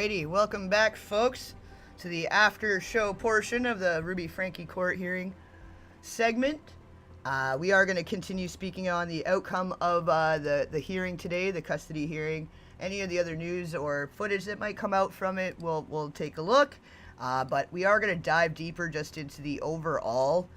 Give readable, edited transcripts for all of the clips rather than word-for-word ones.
Alrighty, welcome back, folks, to the after show portion of the Ruby Franke court hearing segment. We are going to continue speaking on the outcome of the hearing today, the custody hearing. Any of the other news or footage that might come out from it, we'll take a look. But we are going to dive deeper just into the overall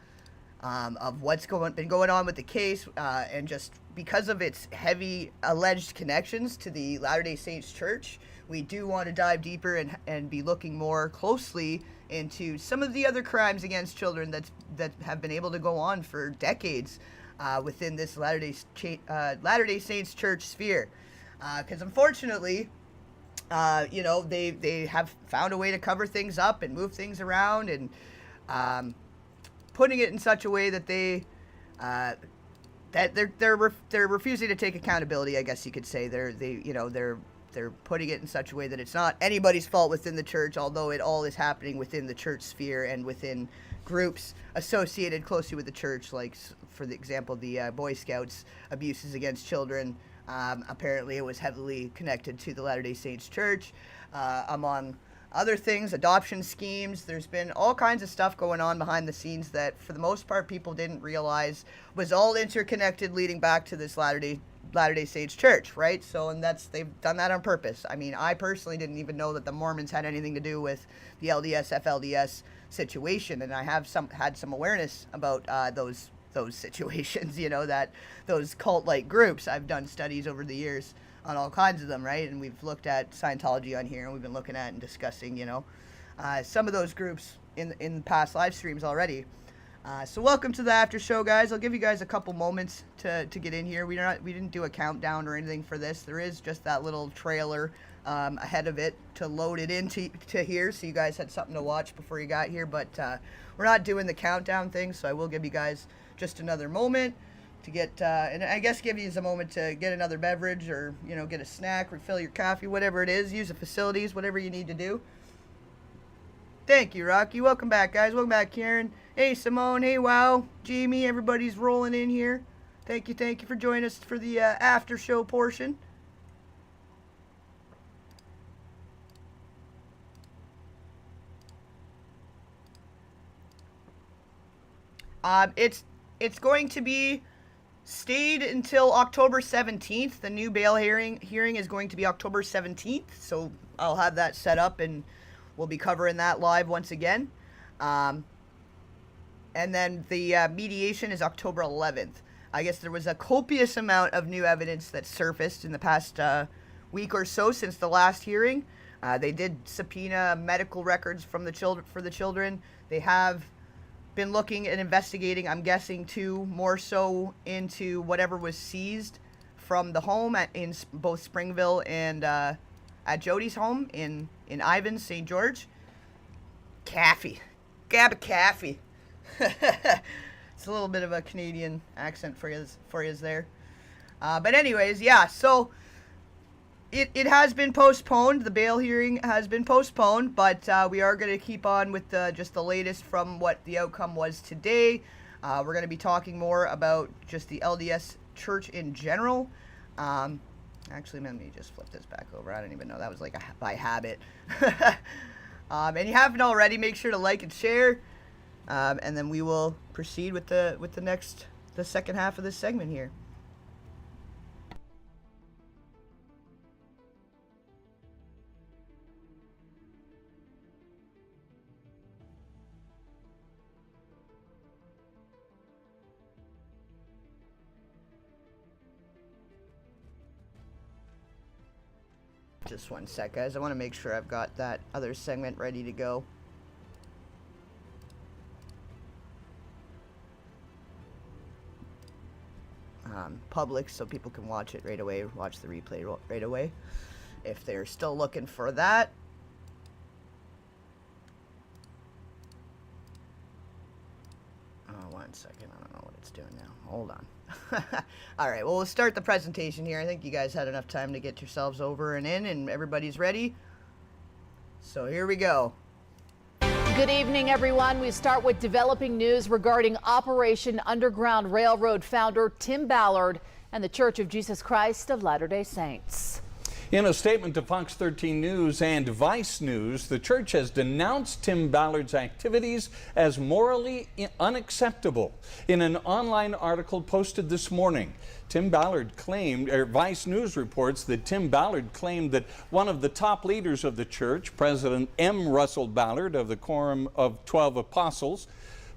of what's been going on with the case, and just because of its heavy alleged connections to the Latter-day Saints Church, we do want to dive deeper and be looking more closely into some of the other crimes against children that have been able to go on for decades within this Latter-day Saints Church sphere. Because unfortunately, they have found a way to cover things up and move things around, and putting it in such a way that they're refusing to take accountability. I guess you could say they're putting it in such a way that it's not anybody's fault within the church, although it all is happening within the church sphere and within groups associated closely with the church, like, for the example, the Boy Scouts abuses against children. Apparently it was heavily connected to the Latter-day Saints Church, among other things, adoption schemes. There's been all kinds of stuff going on behind the scenes that, for the most part, people didn't realize was all interconnected, leading back to this Latter-day Saints Church, right? So, and they've done that on purpose. I mean, I personally didn't even know that the Mormons had anything to do with the LDS, FLDS situation, and I have had some awareness about those situations, that those cult-like groups. I've done studies over the years on all kinds of them, right? And we've looked at Scientology on here, and we've been looking at and discussing, some of those groups in past live streams already. So welcome to the after show, guys. I'll give you guys a couple moments to get in here. We didn't do a countdown or anything for this. There is just that little trailer ahead of it to load it into here, so you guys had something to watch before you got here. But we're not doing the countdown thing, so I will give you guys just another moment to get, and I guess give you a moment to get another beverage, or get a snack, refill your coffee, whatever it is. Use the facilities, whatever you need to do. Thank you, Rocky. Welcome back, guys. Welcome back, Karen. Hey, Simone. Hey, Wow. Jamie. Everybody's rolling in here. Thank you for joining us for the after show portion. It's going to be stayed until October 17th. The new bail hearing is going to be October 17th, so I'll have that set up, and we'll be covering that live once again. And then the mediation is October 11th. I guess there was a copious amount of new evidence that surfaced in the past week or so since the last hearing. They did subpoena medical records for the children. They have been looking and investigating, I'm guessing, too, more so into whatever was seized from the home in both Springville and at Jodi's home in Ivins, St. George. Caffey. Gabba Caffey. It's a little bit of a Canadian accent for you there. But anyways, yeah, so it has been postponed. The bail hearing has been postponed, but we are going to keep on with just the latest from what the outcome was today. We're going to be talking more about just the LDS Church in general. Actually, let me just flip this back over. I don't even know. That was like by habit. And you haven't already, make sure to like and share. And then we will proceed with the second half of this segment here. Just one sec, guys. I want to make sure I've got that other segment ready to go. Public, so people can watch it right away, watch the replay right away, if they're still looking for that. Oh, 1 second. I don't know what it's doing now. Hold on. All right, well, we'll start the presentation here. I think you guys had enough time to get yourselves over and in, and everybody's ready. So here we go. Good evening, everyone. We start with developing news regarding Operation Underground Railroad founder Tim Ballard and the Church of Jesus Christ of Latter-day Saints. In a statement to Fox 13 News and Vice News, the church has denounced Tim Ballard's activities as morally unacceptable. In an online article posted this morning, Vice News reports that Tim Ballard claimed that one of the top leaders of the church, President M. Russell Ballard of the Quorum of 12 Apostles,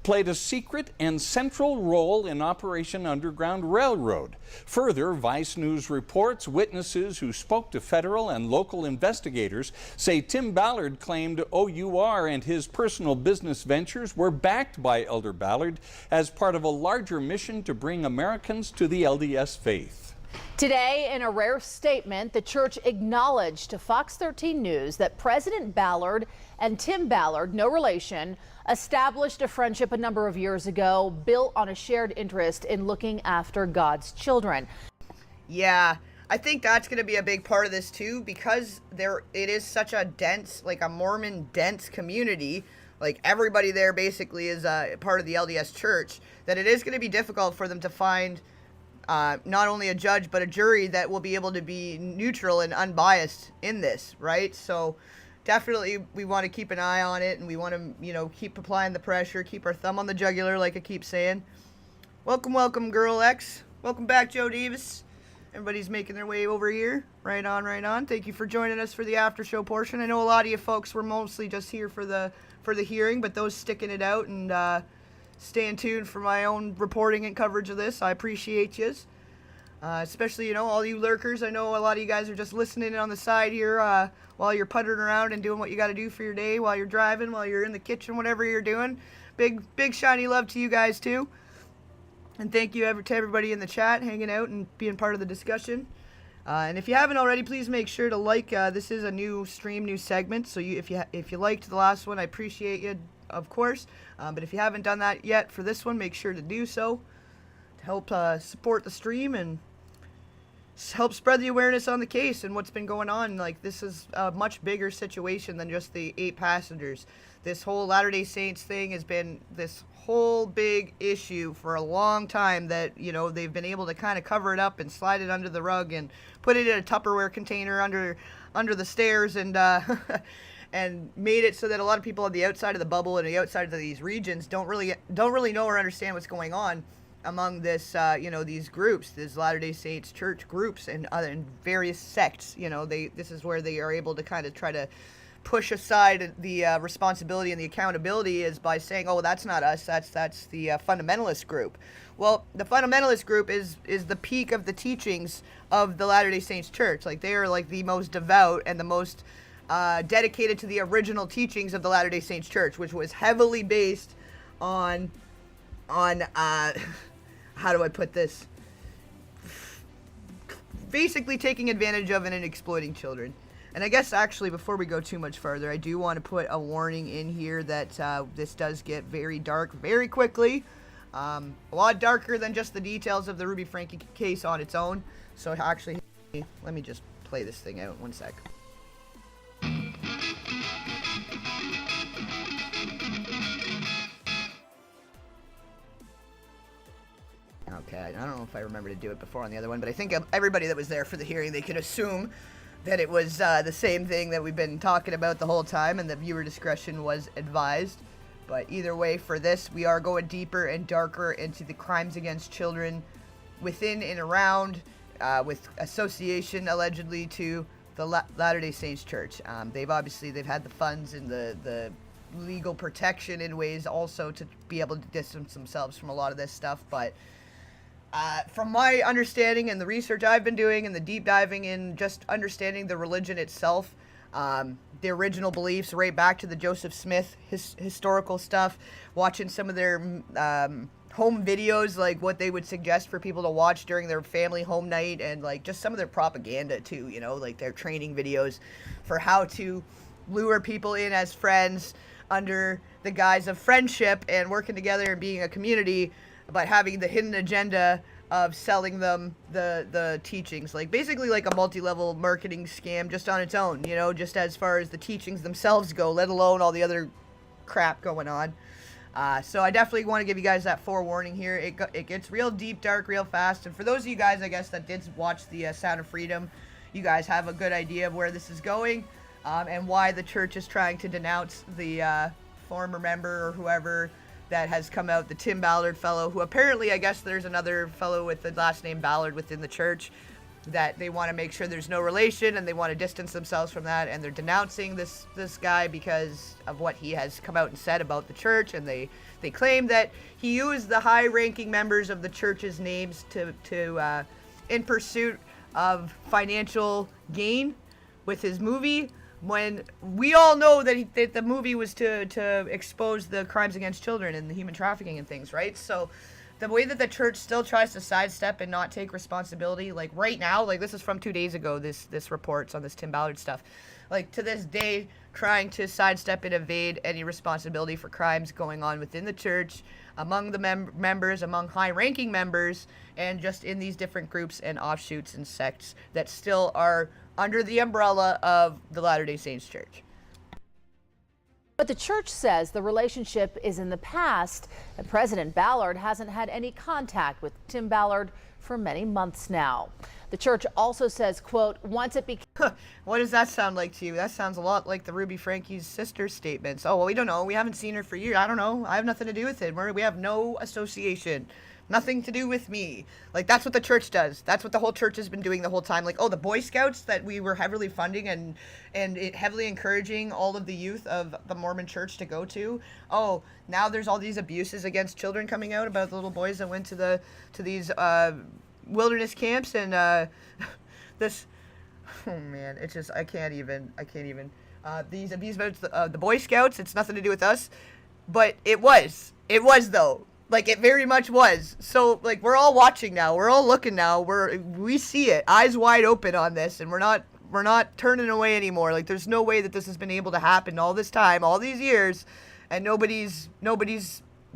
played a secret and central role in Operation Underground Railroad. Further, Vice News reports witnesses who spoke to federal and local investigators say Tim Ballard claimed OUR and his personal business ventures were backed by Elder Ballard as part of a larger mission to bring Americans to the LDS faith. Today, in a rare statement, the church acknowledged to Fox 13 News that President Ballard and Tim Ballard, no relation, established a friendship a number of years ago, built on a shared interest in looking after God's children. Yeah, I think that's going to be a big part of this too, because it is such a dense, like a Mormon dense community. Like everybody there basically is a part of the LDS church, that it is going to be difficult for them to find not only a judge, but a jury that will be able to be neutral and unbiased in this, right? So definitely we want to keep an eye on it, and we want to, keep applying the pressure, keep our thumb on the jugular, like I keep saying. Welcome, Girl X. Welcome back, Joe Davis. Everybody's making their way over here. Right on. Thank you for joining us for the after show portion. I know a lot of you folks were mostly just here for the hearing, but those sticking it out and staying tuned for my own reporting and coverage of this, I appreciate yous. Especially, all you lurkers. I know a lot of you guys are just listening on the side here while you're puttering around and doing what you got to do for your day, while you're driving, while you're in the kitchen, whatever you're doing. Big shiny love to you guys too. And thank you to everybody in the chat hanging out and being part of the discussion. And if you haven't already, please make sure to like. This is a new stream, new segment. So if you liked the last one, I appreciate you, of course. But if you haven't done that yet for this one, make sure to do so to help support the stream and help spread the awareness on the case and what's been going on. Like, this is a much bigger situation than just the 8 passengers. This whole Latter-day Saints thing has been this whole big issue for a long time that, they've been able to kind of cover it up and slide it under the rug and put it in a Tupperware container under the stairs and and made it so that a lot of people on the outside of the bubble and the outside of these regions don't really know or understand what's going on among this, these groups, these Latter-day Saints church groups and various sects. This is where they are able to kind of try to push aside the responsibility and the accountability is by saying, oh, that's not us, that's the fundamentalist group. Well, the fundamentalist group is the peak of the teachings of the Latter-day Saints church. Like, they are like the most devout and the most dedicated to the original teachings of the Latter-day Saints church, which was heavily based on how do I put this? Basically taking advantage of and exploiting children. And I guess actually before we go too much further, I do want to put a warning in here that this does get very dark very quickly. A lot darker than just the details of the Ruby Franke case on its own. So actually, let me just play this thing out 1 sec. Okay, I don't know if I remember to do it before on the other one, but I think everybody that was there for the hearing, they could assume that it was the same thing that we've been talking about the whole time, and that viewer discretion was advised. But either way, for this, we are going deeper and darker into the crimes against children within and around, with association allegedly to the Latter-day Saints Church. They've had the funds and the legal protection in ways also to be able to distance themselves from a lot of this stuff, but from my understanding and the research I've been doing and the deep diving in just understanding the religion itself, the original beliefs right back to the Joseph Smith historical stuff, watching some of their home videos, like what they would suggest for people to watch during their family home night, and like just some of their propaganda too, like their training videos for how to lure people in as friends under the guise of friendship and working together and being a community, but having the hidden agenda of selling them the teachings, like basically like a multi-level marketing scam just on its own, just as far as the teachings themselves go, let alone all the other crap going on. So I definitely want to give you guys that forewarning here. It gets real deep, dark, real fast. And for those of you guys, I guess, that did watch the Sound of Freedom, you guys have a good idea of where this is going, and why the church is trying to denounce the former member or whoever that has come out, the Tim Ballard fellow, who apparently, I guess there's another fellow with the last name Ballard within the church, that they want to make sure there's no relation, and they want to distance themselves from that, and they're denouncing this guy because of what he has come out and said about the church, and they claim that he used the high-ranking members of the church's names to in pursuit of financial gain with his movie, when we all know that the movie was to expose the crimes against children and the human trafficking and things, right? So the way that the church still tries to sidestep and not take responsibility, like right now, like this is from 2 days ago, this reports on this Tim Ballard stuff, like to this day, trying to sidestep and evade any responsibility for crimes going on within the church, among the members, among high-ranking members, and just in these different groups and offshoots and sects that still are under the umbrella of the Latter-day Saints Church. But the church says the relationship is in the past, and President Ballard hasn't had any contact with Tim Ballard for many months now. The church also says, quote, once it became... What does that sound like to you? That sounds a lot like the Ruby Franke's sister's statements. Oh, well, we don't know. We haven't seen her for years. I don't know. I have nothing to do with it. We have no association. Nothing to do with me. Like, that's what the church does. That's what the whole church has been doing the whole time. Like, oh, the Boy Scouts that we were heavily funding and heavily encouraging all of the youth of the Mormon church to go to. Oh, now there's all these abuses against children coming out about the little boys that went to these wilderness camps, and this, oh man, it's just, I can't even. These abuses about the Boy Scouts, it's nothing to do with us, but it was though. Like, it very much was. So, like, we're all watching now. We're all looking now. We see it, eyes wide open on this, and we're not turning away anymore. Like, there's no way that this has been able to happen all this time, all these years, and nobody's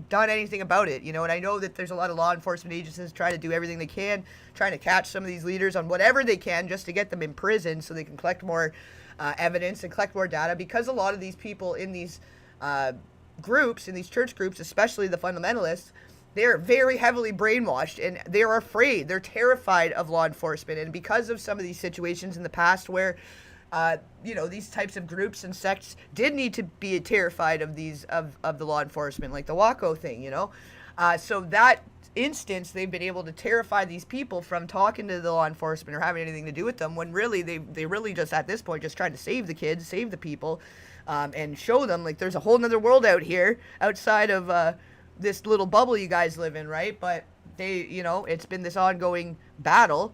done anything about it, you know. And I know that there's a lot of law enforcement agencies trying to do everything they can, trying to catch some of these leaders on whatever they can just to get them in prison so they can collect more evidence and collect more data, because a lot of these people in these groups, in these church groups, especially the fundamentalists, they're very heavily brainwashed, and they're afraid, they're terrified of law enforcement. And because of some of these situations in the past where you know, these types of groups and sects did need to be terrified of these of the law enforcement, like the Waco thing, you know, so that instance they've been able to terrify these people from talking to the law enforcement or having anything to do with them, when really they really just at this point just trying to save the kids, save the people, and show them like there's a whole nother world out here outside of this little bubble you guys live in, right? But they, you know, it's been this ongoing battle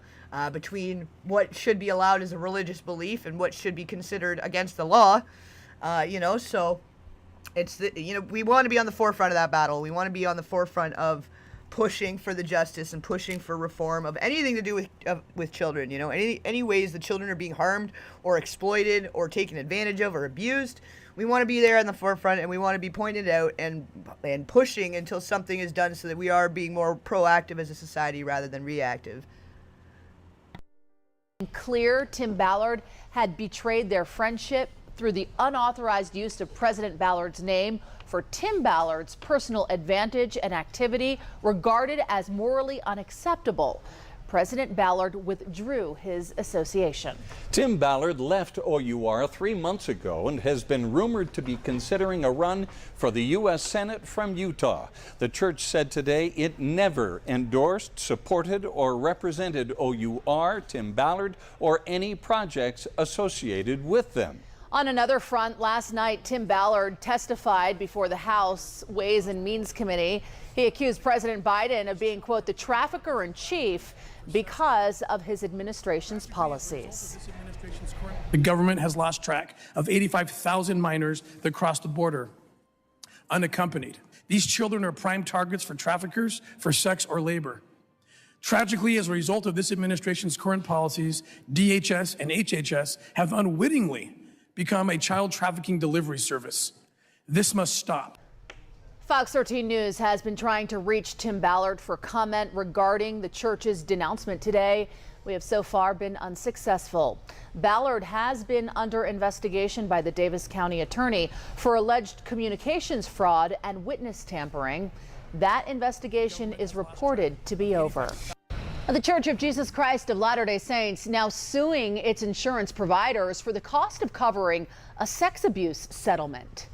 between what should be allowed as a religious belief and what should be considered against the law, you know. So it's you know, we want to be on the forefront of that battle. We want to be on the forefront of pushing for the justice and pushing for reform of anything to do with children, you know, any ways the children are being harmed or exploited or taken advantage of or abused. We want to be there on the forefront, and we want to be pointed out and pushing until something is done so that we are being more proactive as a society rather than reactive. Clear Tim Ballard had betrayed their friendship through the unauthorized use of President Ballard's name for Tim Ballard's personal advantage and activity regarded as morally unacceptable. President Ballard withdrew his association. Tim Ballard left OUR 3 months ago and has been rumored to be considering a run for the U.S. Senate from Utah. The church said today it never endorsed, supported, or represented OUR, Tim Ballard, or any projects associated with them. On another front, last night, Tim Ballard testified before the House Ways and Means Committee. He accused President Biden of being, quote, the trafficker in chief because of his administration's policies. The government has lost track of 85,000 minors that crossed the border unaccompanied. These children are prime targets for traffickers for sex or labor. Tragically, as a result of this administration's current policies, DHS and HHS have unwittingly become a child trafficking delivery service. This must stop. Fox 13 News has been trying to reach Tim Ballard for comment regarding the church's denouncement today. We have so far been unsuccessful. Ballard has been under investigation by the Davis County attorney for alleged communications fraud and witness tampering. That investigation is reported to be over. The Church of Jesus Christ of Latter-day Saints now suing its insurance providers for the cost of covering a sex abuse settlement.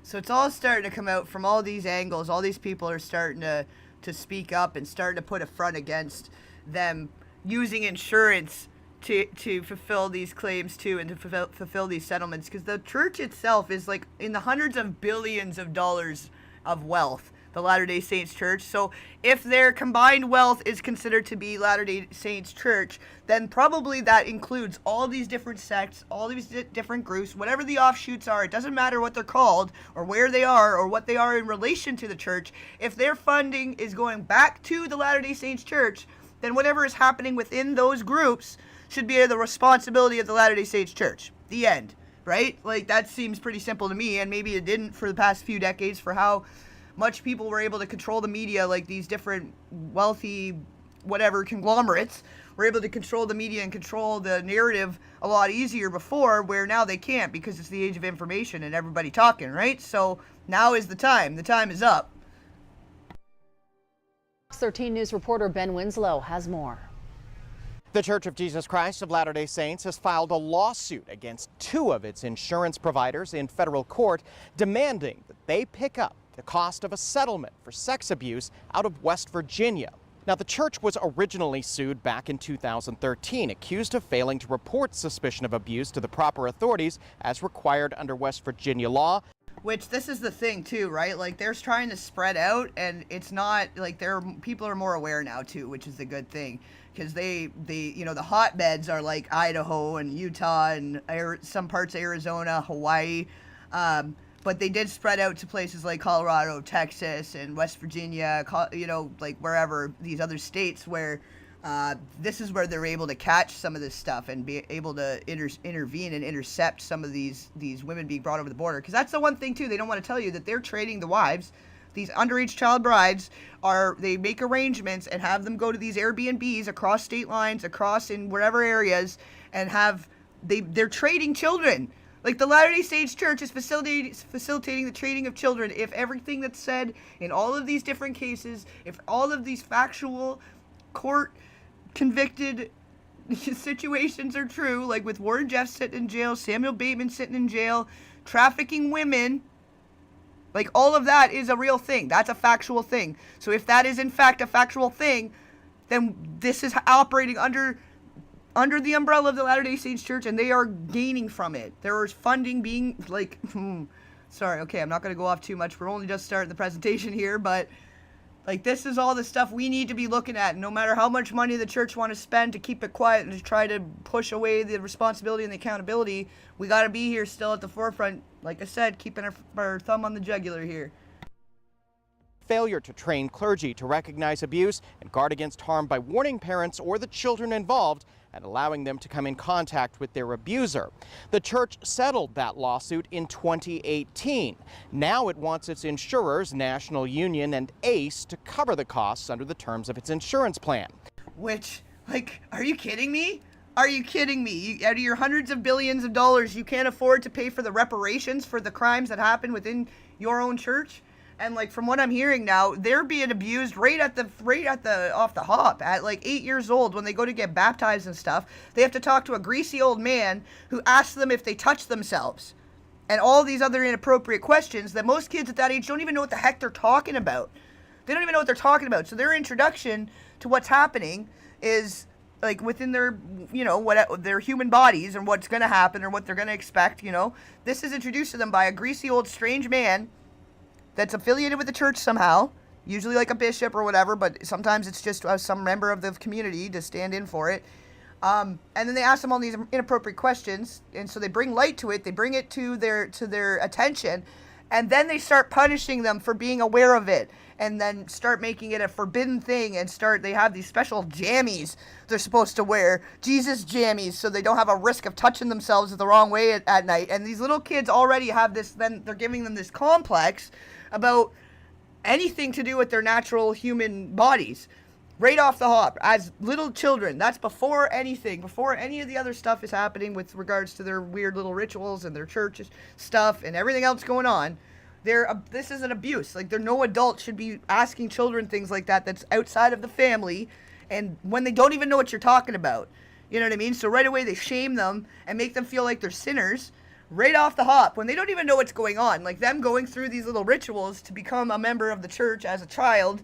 So it's all starting to come out from all these angles. All these people are starting to speak up and starting to put a front against them using insurance to fulfill these claims too, and to fulfill these settlements, because the church itself is like in the hundreds of billions of dollars of wealth, the Latter-day Saints Church. So if their combined wealth is considered to be Latter-day Saints Church, then probably that includes all these different sects, all these different groups, whatever the offshoots are. It doesn't matter what they're called or where they are or what they are in relation to the church. If their funding is going back to the Latter-day Saints Church, then whatever is happening within those groups should be the responsibility of the Latter-day Saints Church. The end, right? Like, that seems pretty simple to me, and maybe it didn't for the past few decades, for how much people were able to control the media, like these different wealthy, whatever, conglomerates were able to control the media and control the narrative a lot easier before, where now they can't, because it's the age of information and everybody talking, right? So now is the time. The time is up. 13 News reporter Ben Winslow has more. The Church of Jesus Christ of Latter-day Saints has filed a lawsuit against 2 of its insurance providers in federal court, demanding that they pick up the cost of a settlement for sex abuse out of West Virginia. Now, the church was originally sued back in 2013, accused of failing to report suspicion of abuse to the proper authorities as required under West Virginia law. Which, this is the thing too, right? Like, they're trying to spread out, and it's not like people are more aware now too, which is the good thing, because they you know, the hotbeds are like Idaho and Utah and some parts of Arizona, Hawaii, but they did spread out to places like Colorado, Texas, and West Virginia, you know, like wherever, these other states where this is where they're able to catch some of this stuff and be able to intervene and intercept some of these women being brought over the border. Because that's the one thing too, they don't want to tell you, that they're trading the wives. These underage child brides they make arrangements and have them go to these Airbnbs across state lines, across in wherever areas, and they're trading children. Like, the Latter-day Saints Church is facilitating the trading of children. If everything that's said in all of these different cases, if all of these factual court convicted situations are true, like with Warren Jeffs sitting in jail, Samuel Bateman sitting in jail, trafficking women, like, all of that is a real thing. That's a factual thing. So if that is in fact a factual thing, then this is operating under the umbrella of the Latter-day Saints Church, and they are gaining from it. There is funding being, like, sorry, okay, I'm not going to go off too much. We're only just starting the presentation here, but, like, this is all the stuff we need to be looking at. No matter how much money the church want to spend to keep it quiet and to try to push away the responsibility and the accountability, we got to be here still at the forefront, like I said, keeping our thumb on the jugular here. Failure to train clergy to recognize abuse and guard against harm by warning parents or the children involved and allowing them to come in contact with their abuser. The church settled that lawsuit in 2018. Now it wants its insurers, National Union and ACE, to cover the costs under the terms of its insurance plan. Which, like, are you kidding me? Are you kidding me? Out of your hundreds of billions of dollars, you can't afford to pay for the reparations for the crimes that happen within your own church? And, like, from what I'm hearing now, they're being abused right at the off the hop at like 8 years old. When they go to get baptized and stuff, they have to talk to a greasy old man who asks them if they touch themselves, and all these other inappropriate questions that most kids at that age don't even know what the heck they're talking about. They don't even know what they're talking about. So their introduction to what's happening is, like, within their, you know, what their human bodies and what's going to happen or what they're going to expect. You know, this is introduced to them by a greasy old strange man that's affiliated with the church somehow, usually like a bishop or whatever, but sometimes it's just some member of the community to stand in for it. And then they ask them all these inappropriate questions, and so they bring light to it, they bring it to their attention, and then they start punishing them for being aware of it, and then start making it a forbidden thing, and they have these special jammies they're supposed to wear, Jesus jammies, so they don't have a risk of touching themselves the wrong way at night. And these little kids already have this, then they're giving them this complex about anything to do with their natural human bodies right off the hop as little children. That's before any of the other stuff is happening with regards to their weird little rituals and their church stuff and everything else going on. This is an abuse. Like, no adult should be asking children things like that that's outside of the family and when they don't even know what you're talking about. You know what I mean? So right away they shame them and make them feel like they're sinners right off the hop when they don't even know what's going on. Like them going through these little rituals to become a member of the church as a child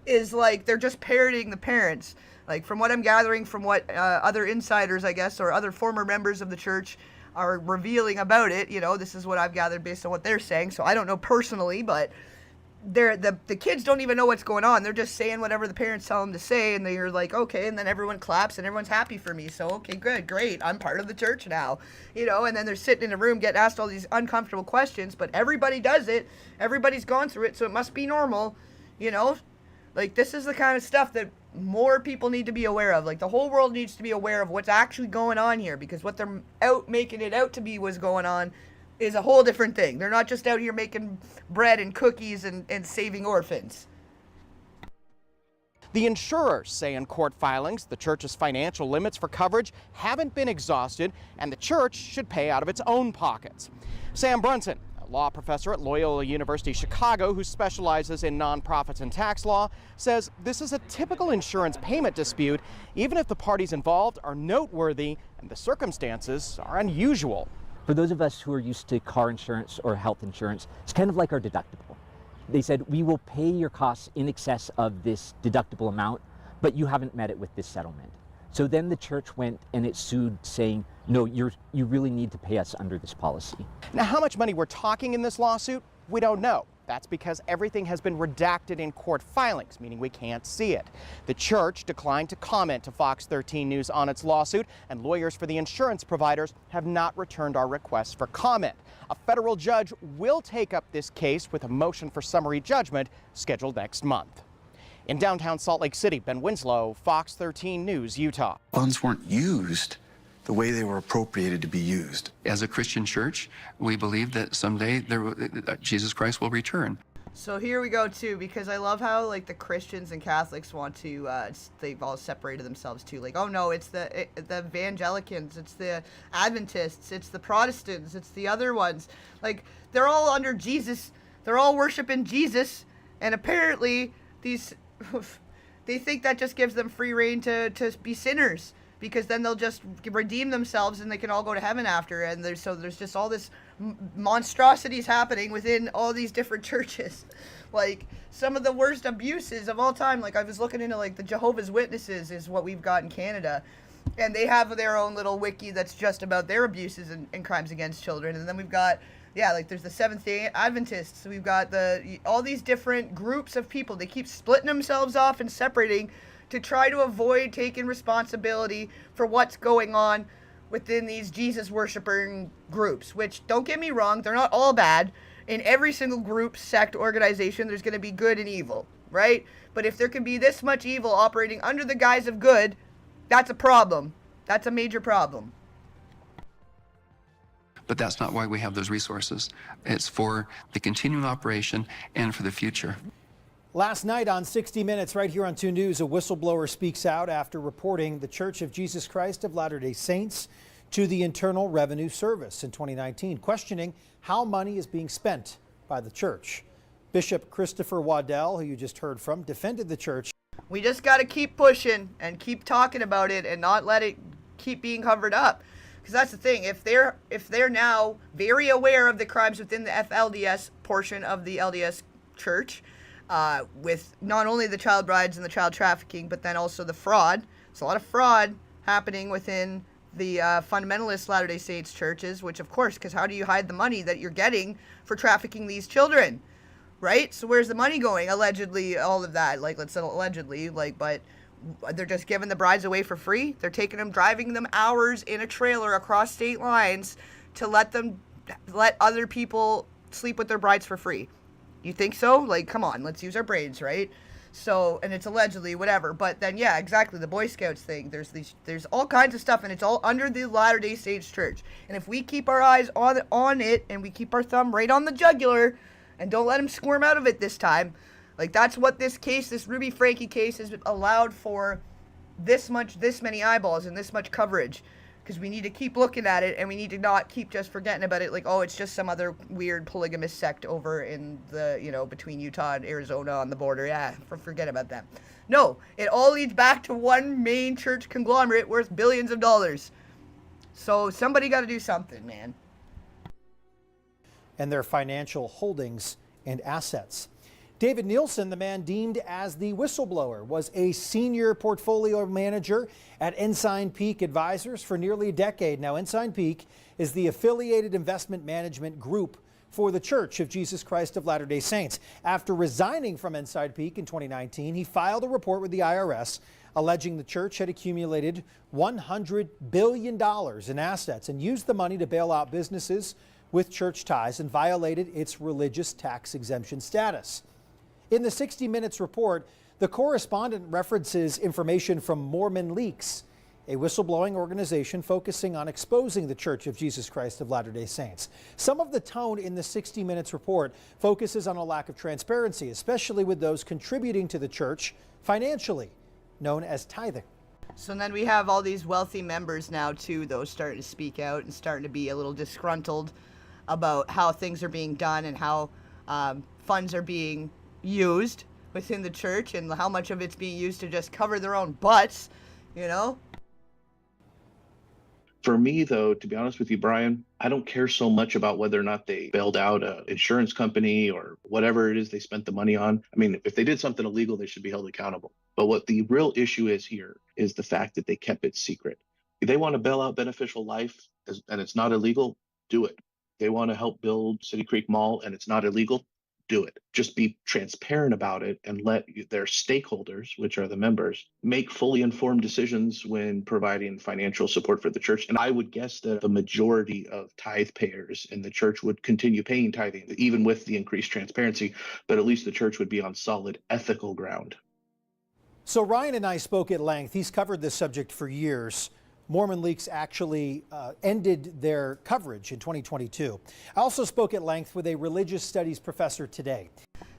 is like they're just parroting the parents. Like from what I'm gathering from what other insiders, I guess, or other former members of the church are revealing about it, you know, this is what I've gathered based on what they're saying. So I don't know personally, but the kids don't even know what's going on. They're just saying whatever the parents tell them to say, and they're like, okay, and then everyone claps and everyone's happy for me. So okay, good, great, I'm part of the church now, you know. And then they're sitting in a room getting asked all these uncomfortable questions, but everybody does it, everybody's gone through it, so it must be normal, you know. Like, this is the kind of stuff that more people need to be aware of. Like, the whole world needs to be aware of what's actually going on here, because what they're out making it out to be was going on is a whole different thing. They're not just out here making bread and cookies and saving orphans. The insurers say in court filings the church's financial limits for coverage haven't been exhausted and the church should pay out of its own pockets. Sam Brunson, a law professor at Loyola University Chicago who specializes in nonprofits and tax law, says this is a typical insurance payment dispute even if the parties involved are noteworthy and the circumstances are unusual. For those of us who are used to car insurance or health insurance, it's kind of like our deductible. They said, we will pay your costs in excess of this deductible amount, but you haven't met it with this settlement. So then the church went and it sued saying, no, you really need to pay us under this policy. Now, how much money we're talking in this lawsuit, we don't know. That's because everything has been redacted in court filings, meaning we can't see it. The church declined to comment to Fox 13 News on its lawsuit, and lawyers for the insurance providers have not returned our requests for comment. A federal judge will take up this case with a motion for summary judgment scheduled next month. In downtown Salt Lake City, Ben Winslow, Fox 13 News, Utah. Funds weren't used the way they were appropriated to be used. As a Christian church, we believe that someday Jesus Christ will return. So here we go too, because I love how like the Christians and Catholics want to, they've all separated themselves too. Like, oh no, it's the evangelicans, it's the Adventists, it's the Protestants, it's the other ones. Like, they're all under Jesus, they're all worshiping Jesus, and apparently these, they think that just gives them free reign to be sinners, because then they'll just redeem themselves and they can all go to heaven after. And there's just all this monstrosities happening within all these different churches. Like, some of the worst abuses of all time. Like, I was looking into, like, the Jehovah's Witnesses is what we've got in Canada. And they have their own little wiki that's just about their abuses and crimes against children. And then we've got, yeah, like, there's the Seventh-day Adventists. We've got all these different groups of people. They keep splitting themselves off and separating to try to avoid taking responsibility for what's going on within these Jesus worshiping groups, which, don't get me wrong, they're not all bad. In every single group, sect, organization, there's going to be good and evil, right? But if there can be this much evil operating under the guise of good, that's a problem. That's a major problem. But that's not why we have those resources. It's for the continuing operation and for the future. Last night on 60 Minutes right here on 2 News, a whistleblower speaks out after reporting the Church of Jesus Christ of Latter-day Saints to the Internal Revenue Service in 2019, questioning how money is being spent by the church. Bishop Christopher Waddell, who you just heard from, defended the church. We just got to keep pushing and keep talking about it and not let it keep being covered up. Because that's the thing, if they're now very aware of the crimes within the FLDS portion of the LDS church, with not only the child brides and the child trafficking, but then also the fraud. There's a lot of fraud happening within the fundamentalist Latter-day Saints churches, which of course, because how do you hide the money that you're getting for trafficking these children, right? So where's the money going? Allegedly, all of that, like, let's say allegedly, like, but they're just giving the brides away for free. They're taking them, driving them hours in a trailer across state lines to let other people sleep with their brides for free. You think so? Like, come on, let's use our brains, right? So, and it's allegedly whatever, but then yeah, exactly, the Boy Scouts thing. There's all kinds of stuff, and it's all under the Latter-day Saints church. And if we keep our eyes on it, and we keep our thumb right on the jugular, and don't let them squirm out of it this time, like, that's what this case, this Ruby Franke case, has allowed for this many eyeballs and this much coverage. because we need to keep looking at it, and we need to not keep just forgetting about it like, oh, it's just some other weird polygamous sect over in the, between Utah and Arizona on the border. Yeah, forget about that. No, it all leads back to one main church conglomerate worth billions of dollars. So somebody got to do something, man. And their financial holdings and assets. David Nielsen, the man deemed as the whistleblower, was a senior portfolio manager at Ensign Peak Advisors for nearly a decade. Now, Ensign Peak is the affiliated investment management group for the Church of Jesus Christ of Latter-day Saints. After resigning from Ensign Peak in 2019, he filed a report with the IRS alleging the church had accumulated $100 billion in assets and used the money to bail out businesses with church ties and violated its religious tax exemption status. In the 60 Minutes report, the correspondent references information from Mormon Leaks, a whistleblowing organization focusing on exposing the Church of Jesus Christ of Latter-day Saints. Some of the tone in the 60 Minutes report focuses on a lack of transparency, especially with those contributing to the church financially, known as tithing. So then we have all these wealthy members now, too, those starting to speak out and starting to be a little disgruntled about how things are being done and how funds are being used within the church and how much of it's being used to just cover their own butts, For me, though, to be honest with you, Brian, I don't care so much about whether or not they bailed out an insurance company or whatever it is they spent the money on. I mean, if they did something illegal, they should be held accountable. But what the real issue is here is the fact that they kept it secret. If they want to bail out Beneficial Life and it's not illegal, do it. If they want to help build City Creek Mall and it's not illegal, do it. Just be transparent about it and let their stakeholders, which are the members, make fully informed decisions when providing financial support for the church. And I would guess that the majority of tithe payers in the church would continue paying tithing, even with the increased transparency, but at least the church would be on solid ethical ground. So Ryan and I spoke at length. He's covered this subject for years. Mormon Leaks actually ended their coverage in 2022. I also spoke at length with a religious studies professor today.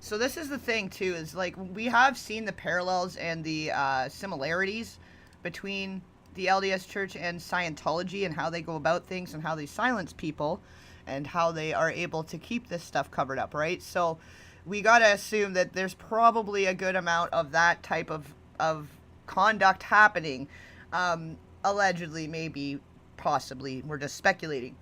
So this is the thing, too, is like we have seen the parallels and the similarities between the LDS Church and Scientology and how they go about things and how they silence people and how they are able to keep this stuff covered up, right? So we got to assume that there's probably a good amount of that type of conduct happening. Allegedly, maybe, possibly, we're just speculating.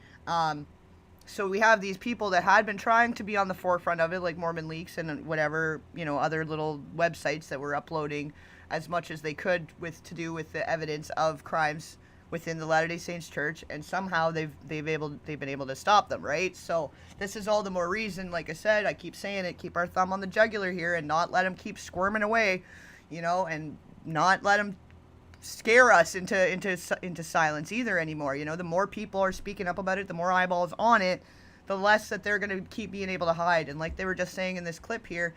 So we have these people that had been trying to be on the forefront of it, like Mormon Leaks and whatever, other little websites that were uploading as much as they could to do with the evidence of crimes within the Latter-day Saints Church, and somehow they've been able to stop them, right? So this is all the more reason, like I said, I keep saying it, keep our thumb on the jugular here and not let them keep squirming away, and not let them scare us into silence either anymore. The more people are speaking up about it, the more eyeballs on it, the less that they're going to keep being able to hide. And like they were just saying in this clip here,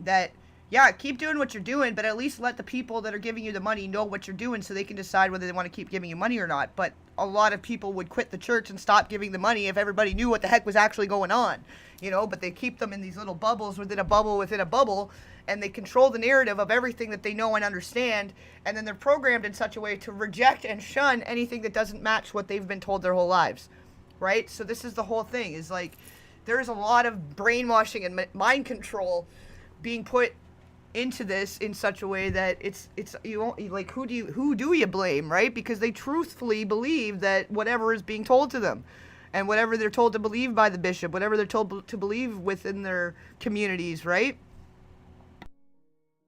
that yeah, keep doing what you're doing, but at least let the people that are giving you the money know what you're doing so they can decide whether they want to keep giving you money or not. But a lot of people would quit the church and stop giving the money if everybody knew what the heck was actually going on, but they keep them in these little bubbles within a bubble, and they control the narrative of everything that they know and understand, and then they're programmed in such a way to reject and shun anything that doesn't match what they've been told their whole lives, right? So this is the whole thing, is like there's a lot of brainwashing and mind control being put into this in such a way that it's you won't, like, who do you blame, right? Because they truthfully believe that whatever is being told to them, and whatever they're told to believe by the bishop, whatever they're told to believe within their communities, right?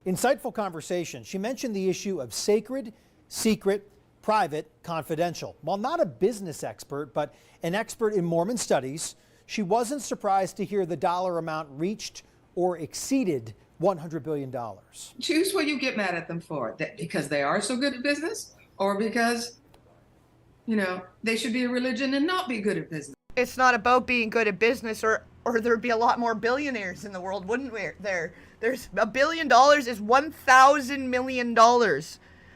Insightful conversation. She mentioned the issue of sacred, secret, private, confidential. While not a business expert, but an expert in Mormon studies, she wasn't surprised to hear the dollar amount reached or exceeded $100 billion. Choose what you get mad at them for. That because they are so good at business, or because, they should be a religion and not be good at business. It's not about being good at business, or there'd be a lot more billionaires in the world, wouldn't there? There's $1 billion is $1,000 million.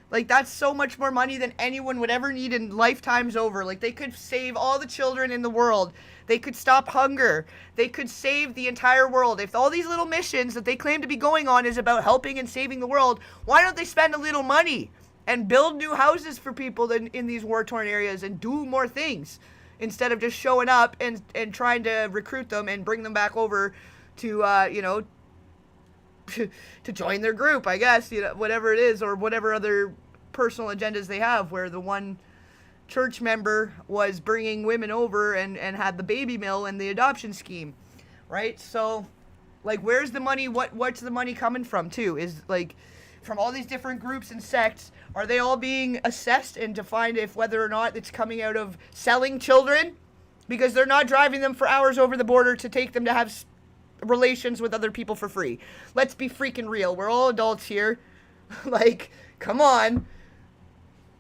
Like, that's so much more money than anyone would ever need in lifetimes over. Like, they could save all the children in the world. They could stop hunger. They could save the entire world. If all these little missions that they claim to be going on is about helping and saving the world, why don't they spend a little money? and build new houses for people in these war-torn areas and do more things instead of just showing up and trying to recruit them and bring them back over to, to join their group, I guess, whatever it is, or whatever other personal agendas they have, where the one church member was bringing women over and had the baby mill and the adoption scheme, right? So, like, where's the money? What's the money coming from, too? Is, like, from all these different groups and sects, are they all being assessed and to find if whether or not it's coming out of selling children? Because they're not driving them for hours over the border to take them to have relations with other people for free. Let's be freaking real. We're all adults here. Like, come on.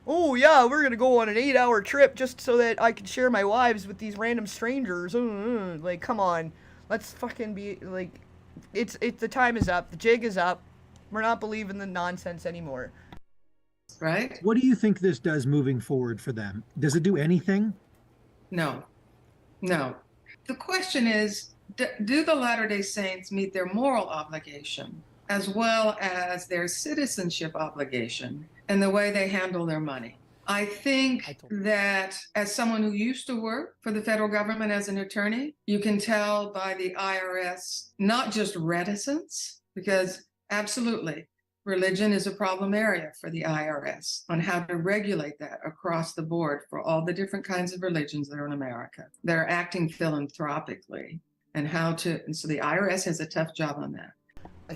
Oh, yeah, we're going to go on an 8-hour trip just so that I can share my wives with these random strangers. Like, come on. Let's fucking be, like, the time is up. The jig is up. We're not believing the nonsense anymore. Right? What do you think this does moving forward for them? Does it do anything? No. The question is, do the Latter-day Saints meet their moral obligation as well as their citizenship obligation in the way they handle their money? I think that as someone who used to work for the federal government as an attorney, you can tell by the IRS, not just reticence, because absolutely, religion is a problem area for the IRS on how to regulate that across the board for all the different kinds of religions that are in America. They're acting philanthropically and so the IRS has a tough job on that.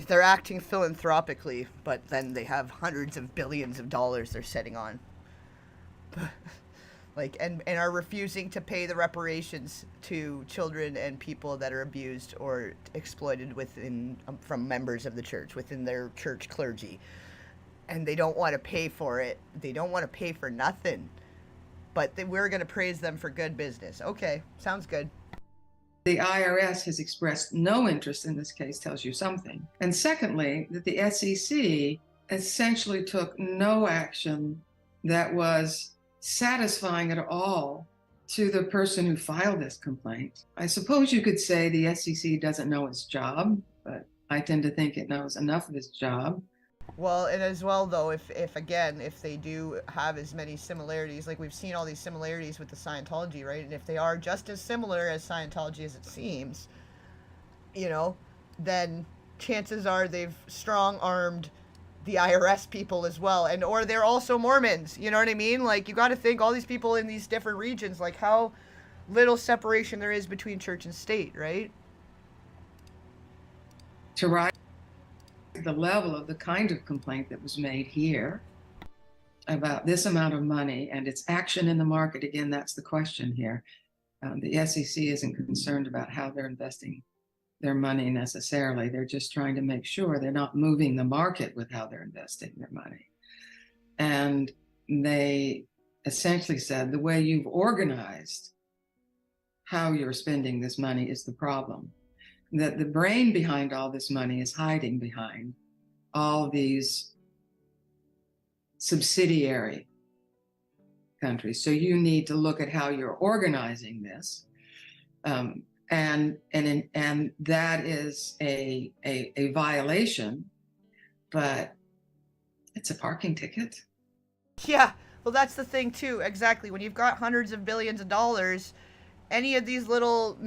They're acting philanthropically, but then they have hundreds of billions of dollars they're sitting on. Like, and are refusing to pay the reparations to children and people that are abused or exploited from members of the church, within their church clergy. And they don't want to pay for it. They don't want to pay for nothing. But we're going to praise them for good business. Okay, sounds good. The IRS has expressed no interest in this case, tells you something. And secondly, that the SEC essentially took no action that was satisfying at all to the person who filed this complaint. I suppose you could say the SEC doesn't know its job, but I tend to think it knows enough of its job. Well, and as well, though, if they do have as many similarities, like we've seen all these similarities with the Scientology, right? And if they are just as similar as Scientology as it seems, then chances are they've strong-armed the IRS people as well, or they're also Mormons, you know what I mean? Like, you got to think all these people in these different regions, like how little separation there is between church and state, right? To rise the level of the kind of complaint that was made here about this amount of money and its action in the market, again, that's the question here. The SEC isn't concerned about how they're investing their money necessarily. They're just trying to make sure they're not moving the market with how they're investing their money. And they essentially said the way you've organized how you're spending this money is the problem. That the brain behind all this money is hiding behind all these subsidiary countries. So you need to look at how you're organizing this. And that is a violation, but it's a parking ticket. Yeah, well, that's the thing too. Exactly. When you've got hundreds of billions of dollars, any of these little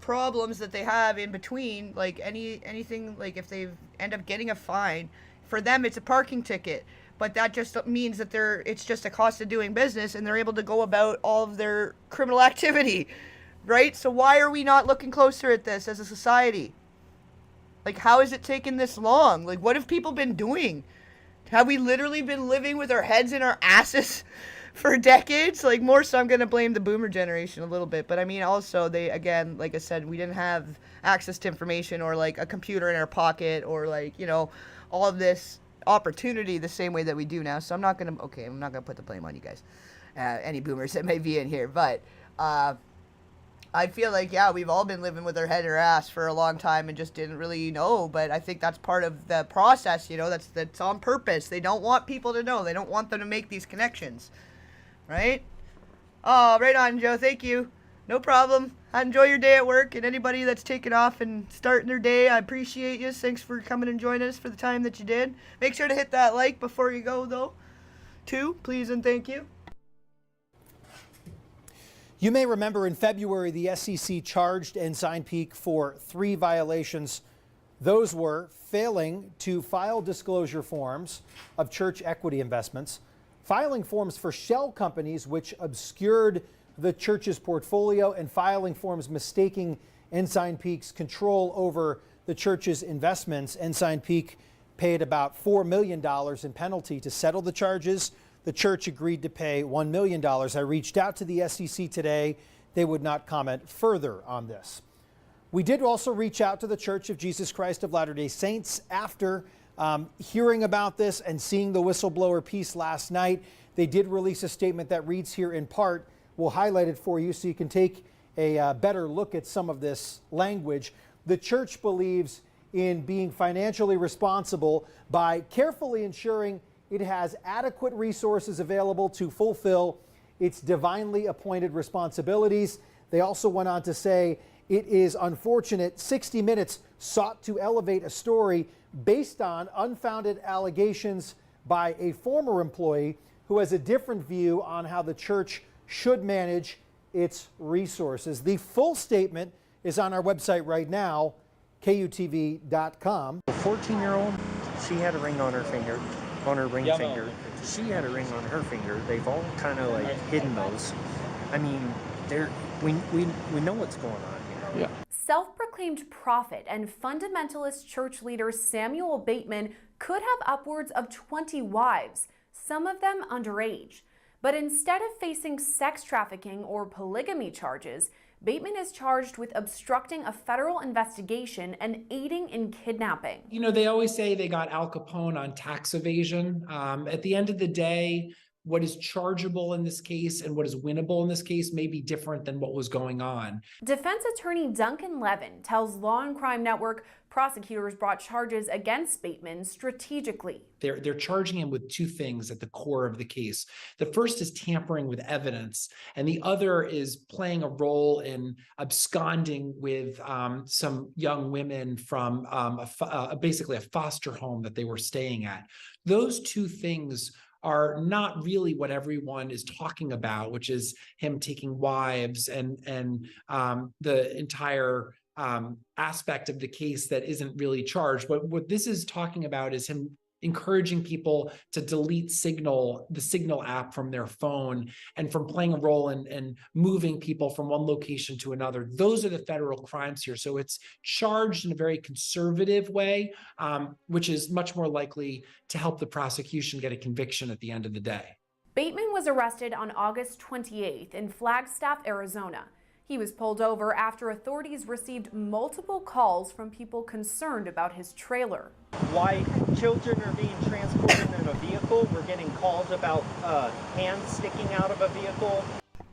problems that they have in between, like anything, like if they end up getting a fine, for them it's a parking ticket. But that just means that it's just a cost of doing business, and they're able to go about all of their criminal activity. Right? So why are we not looking closer at this as a society? Like, how has it taken this long? Like, what have people been doing? Have we literally been living with our heads in our asses for decades? Like, more so I'm going to blame the boomer generation a little bit. But I mean, also, they, again, like I said, we didn't have access to information or like a computer in our pocket or like, all of this opportunity the same way that we do now. So I'm not going to put the blame on you guys. Any boomers that may be in here. But, I feel like, yeah, we've all been living with our head in our ass for a long time and just didn't really know. But I think that's part of the process, that's on purpose. They don't want people to know. They don't want them to make these connections, right? Oh, right on, Joe. Thank you. No problem. Enjoy your day at work. And anybody that's taking off and starting their day, I appreciate you. Thanks for coming and joining us for the time that you did. Make sure to hit that like before you go, though. too, please and thank you. You may remember in February, the SEC charged Ensign Peak for 3 violations. Those were failing to file disclosure forms of church equity investments, filing forms for shell companies which obscured the church's portfolio, and filing forms mistaking Ensign Peak's control over the church's investments. Ensign Peak paid about $4 million in penalty to settle the charges. The church agreed to pay $1 million. I reached out to the SEC today. They would not comment further on this. We did also reach out to the Church of Jesus Christ of Latter-day Saints after hearing about this and seeing the whistleblower piece last night. They did release a statement that reads here in part. We'll highlight it for you so you can take a better look at some of this language. The church believes in being financially responsible by carefully ensuring it has adequate resources available to fulfill its divinely appointed responsibilities. They also went on to say it is unfortunate 60 Minutes sought to elevate a story based on unfounded allegations by a former employee who has a different view on how the church should manage its resources. The full statement is on our website right now, KUTV.com. A 14-year-old, she had a ring on her finger, on her ring finger. She had a ring on her finger. They've all kind of like hidden those. I mean, we know what's going on here. Yeah. Self-proclaimed prophet and fundamentalist church leader Samuel Bateman could have upwards of 20 wives, some of them underage. But instead of facing sex trafficking or polygamy charges, Bateman is charged with obstructing a federal investigation and aiding in kidnapping. You know, they always say they got Al Capone on tax evasion. At the end of the day, what is chargeable in this case and what is winnable in this case may be different than what was going on. Defense attorney Duncan Levin tells Law and Crime Network prosecutors brought charges against Bateman strategically. They're charging him with 2 things at the core of the case. The first is tampering with evidence, and the other is playing a role in absconding with some young women from basically a foster home that they were staying at. Those 2 things are not really what everyone is talking about, which is him taking wives and the entire aspect of the case that isn't really charged. But what this is talking about is him encouraging people to delete the Signal app from their phone, and from playing a role in moving people from one location to another. Those are the federal crimes here. So it's charged in a very conservative way, which is much more likely to help the prosecution get a conviction at the end of the day. Bateman was arrested on August 28th in Flagstaff, Arizona. He was pulled over after authorities received multiple calls from people concerned about his trailer. Why children are being transported in a vehicle. We're getting calls about hands sticking out of a vehicle.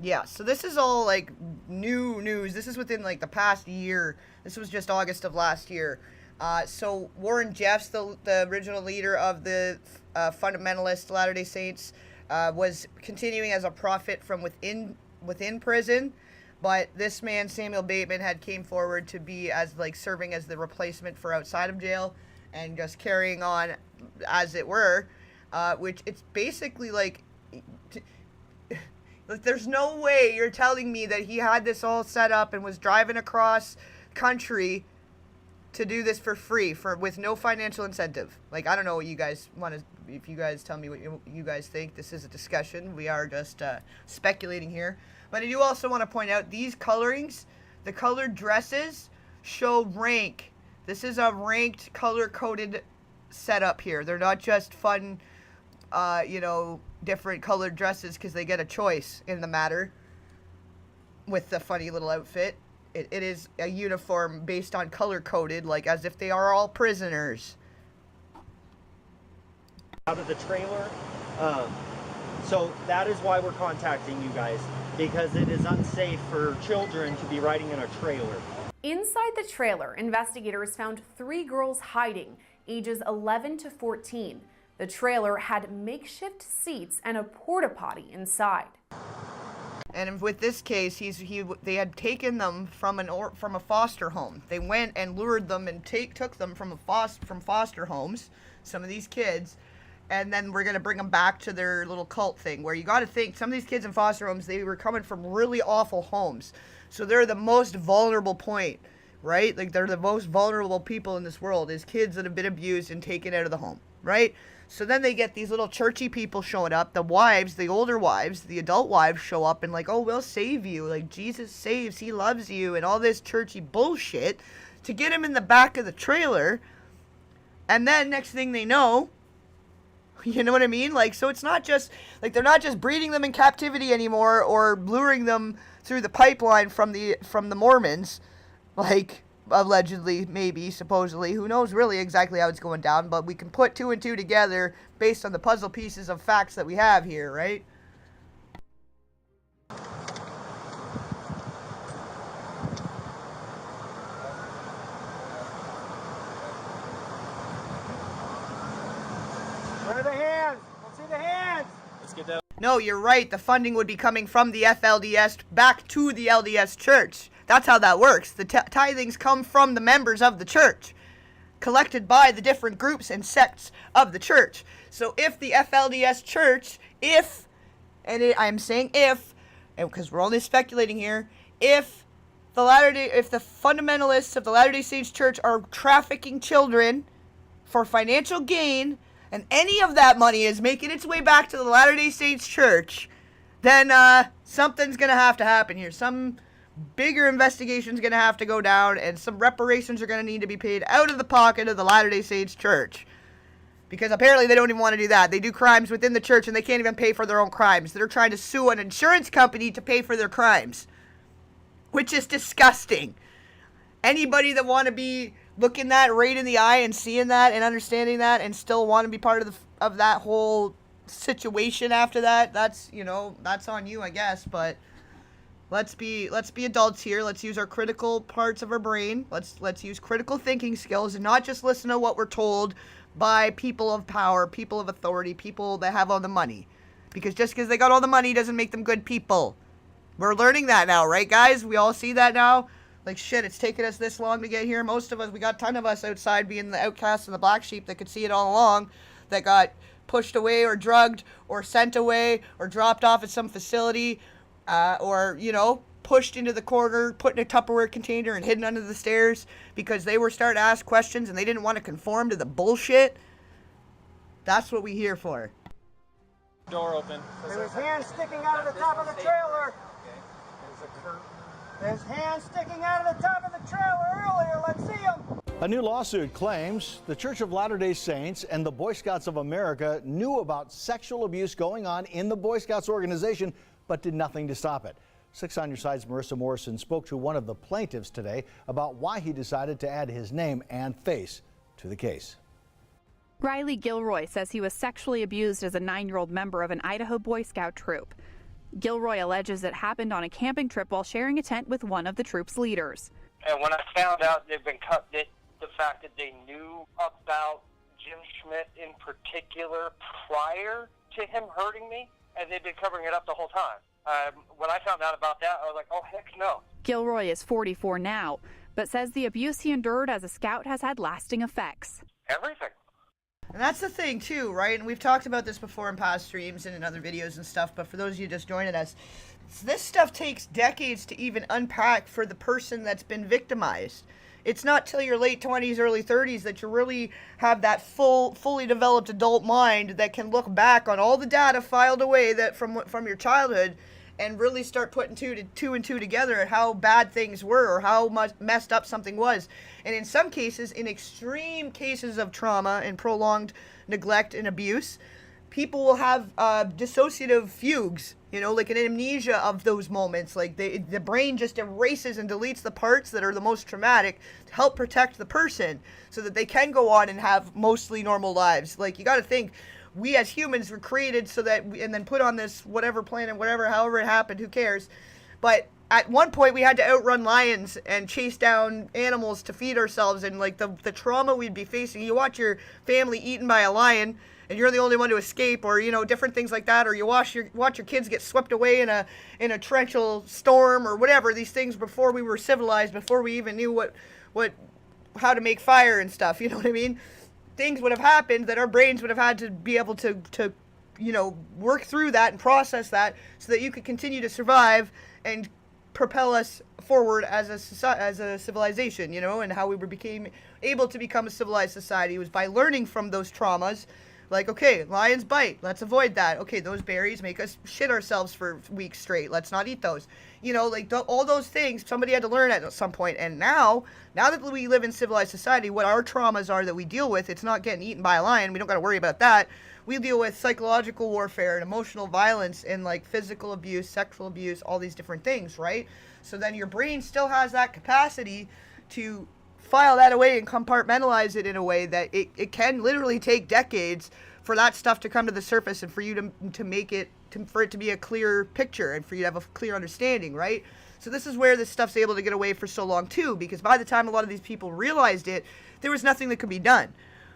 Yeah, so this is all like new news. This is within like the past year. This was just August of last year. So Warren Jeffs, the original leader of the fundamentalist Latter-day Saints, was continuing as a prophet from within prison. But this man, Samuel Bateman, had came forward to be as like serving as the replacement for outside of jail and just carrying on as it were, which it's basically like, there's no way you're telling me that he had this all set up and was driving across country to do this for free with no financial incentive. Like, I don't know what you guys want to, if you guys tell me what you guys think. This is a discussion. We are just speculating here. But I do also want to point out these colorings, the colored dresses show rank. This is a ranked, color-coded setup here. They're not just fun, different colored dresses because they get a choice in the matter with the funny little outfit. It is a uniform based on color-coded, like as if they are all prisoners. Out of the trailer. So that is why we're contacting you guys, because it is unsafe for children to be riding in a trailer. Inside the trailer, investigators found 3 girls hiding, ages 11 to 14. The trailer had makeshift seats and a porta potty inside. And with this case, they had taken them from a foster home. They went and lured them and took them from foster homes, some of these kids, and then we're going to bring them back to their little cult thing, where you got to think some of these kids in foster homes, they were coming from really awful homes. So they're the most vulnerable point, right? Like, they're the most vulnerable people in this world is kids that have been abused and taken out of the home, right? So then they get these little churchy people showing up, the wives, the older wives, the adult wives show up and like, oh, we'll save you. Like, Jesus saves, he loves you, and all this churchy bullshit to get him in the back of the trailer. And then next thing they know, you know what I mean? Like, so it's not just, like, they're not just breeding them in captivity anymore or luring them through the pipeline from the Mormons, like, allegedly, maybe, supposedly. Who knows really exactly how it's going down, but we can put 2 and 2 together based on the puzzle pieces of facts that we have here, right? Where are the hands? Let's see the hands. Let's get down. No, you're right. The funding would be coming from the FLDS back to the LDS church. That's how that works. The tithings come from the members of the church, collected by the different groups and sects of the church. So if the FLDS church, I'm saying if, and because we're only speculating here, if the fundamentalists of the Latter-day Saints church are trafficking children for financial gain, and any of that money is making its way back to the Latter-day Saints church, then something's going to have to happen here. Some bigger investigation's going to have to go down, and some reparations are going to need to be paid out of the pocket of the Latter-day Saints church. Because apparently they don't even want to do that. They do crimes within the church, and they can't even pay for their own crimes. They're trying to sue an insurance company to pay for their crimes, which is disgusting. Anybody that want to be looking that right in the eye and seeing that and understanding that and still want to be part of that whole situation after that, that's on you, I guess. But let's be adults here. Let's use our critical parts of our brain. Let's use critical thinking skills and not just listen to what we're told by people of power, people of authority, people that have all the money. Because just because they got all the money doesn't make them good people. We're learning that now, right, guys? We all see that now. Like, shit, it's taken us this long to get here. Most of us, we got a ton of us outside being the outcasts and the black sheep that could see it all along, that got pushed away or drugged or sent away or dropped off at some facility or, pushed into the corner, put in a Tupperware container and hidden under the stairs because they were starting to ask questions and they didn't want to conform to the bullshit. That's what we're here for. Door open. There's hands sticking out of the top of the trailer. There's hands sticking out of the top of the trailer earlier. Let's see them. A new lawsuit claims the Church of Latter-day Saints and the Boy Scouts of America knew about sexual abuse going on in the Boy Scouts organization, but did nothing to stop it. 6 on Your Side's Marissa Morrison spoke to one of the plaintiffs today about why he decided to add his name and face to the case. Riley Gilroy says he was sexually abused as a 9-year-old member of an Idaho Boy Scout troop. Gilroy alleges it happened on a camping trip while sharing a tent with one of the troop's leaders. And when I found out the fact that they knew about Jim Schmidt in particular prior to him hurting me, and they'd been covering it up the whole time. When I found out about that, I was like, oh, heck no. Gilroy is 44 now, but says the abuse he endured as a scout has had lasting effects. Everything. And that's the thing, too, right? And we've talked about this before in past streams and in other videos and stuff, but for those of you just joining us, this stuff takes decades to even unpack for the person that's been victimized. It's not till your late 20s, early 30s that you really have that fully developed adult mind that can look back on all the data filed away that from your childhood and really start putting two and two together at how bad things were or how much messed up something was. And in some cases, in extreme cases of trauma and prolonged neglect and abuse, people will have dissociative fugues, like an amnesia of those moments. Like the brain just erases and deletes the parts that are the most traumatic to help protect the person so that they can go on and have mostly normal lives. Like, you got to think, we as humans were created so that and then put on this whatever planet, however it happened, who cares. But at one point we had to outrun lions and chase down animals to feed ourselves, and like the trauma we'd be facing. You watch your family eaten by a lion and you're the only one to escape, or different things like that, or you watch your kids get swept away in a torrential storm or whatever. These things before we were civilized, before we even knew how to make fire and stuff, you know what I mean? things would have happened that our brains would have had to be able to you know, work through that and process that so that you could continue to survive and propel us forward as a civilization, you know, and how we became able to become a civilized society was by learning from those traumas. Like, okay, lions bite, let's avoid that. Okay, those berries make us shit ourselves for weeks straight, let's not eat those. You know, like all those things somebody had to learn at some point. And now that we live in civilized society, what our traumas are that we deal with, it's not getting eaten by a lion, we don't got to worry about that. We deal with psychological warfare and emotional violence and like physical abuse, sexual abuse, all these different things, right? So then your brain still has that capacity to file that away and compartmentalize it in a way that it can literally take decades for that stuff to come to the surface and for you to make it, for it to be a clear picture and for you to have a clear understanding, right? So this is where this stuff's able to get away for so long too, because by the time a lot of these people realized it, there was nothing that could be done.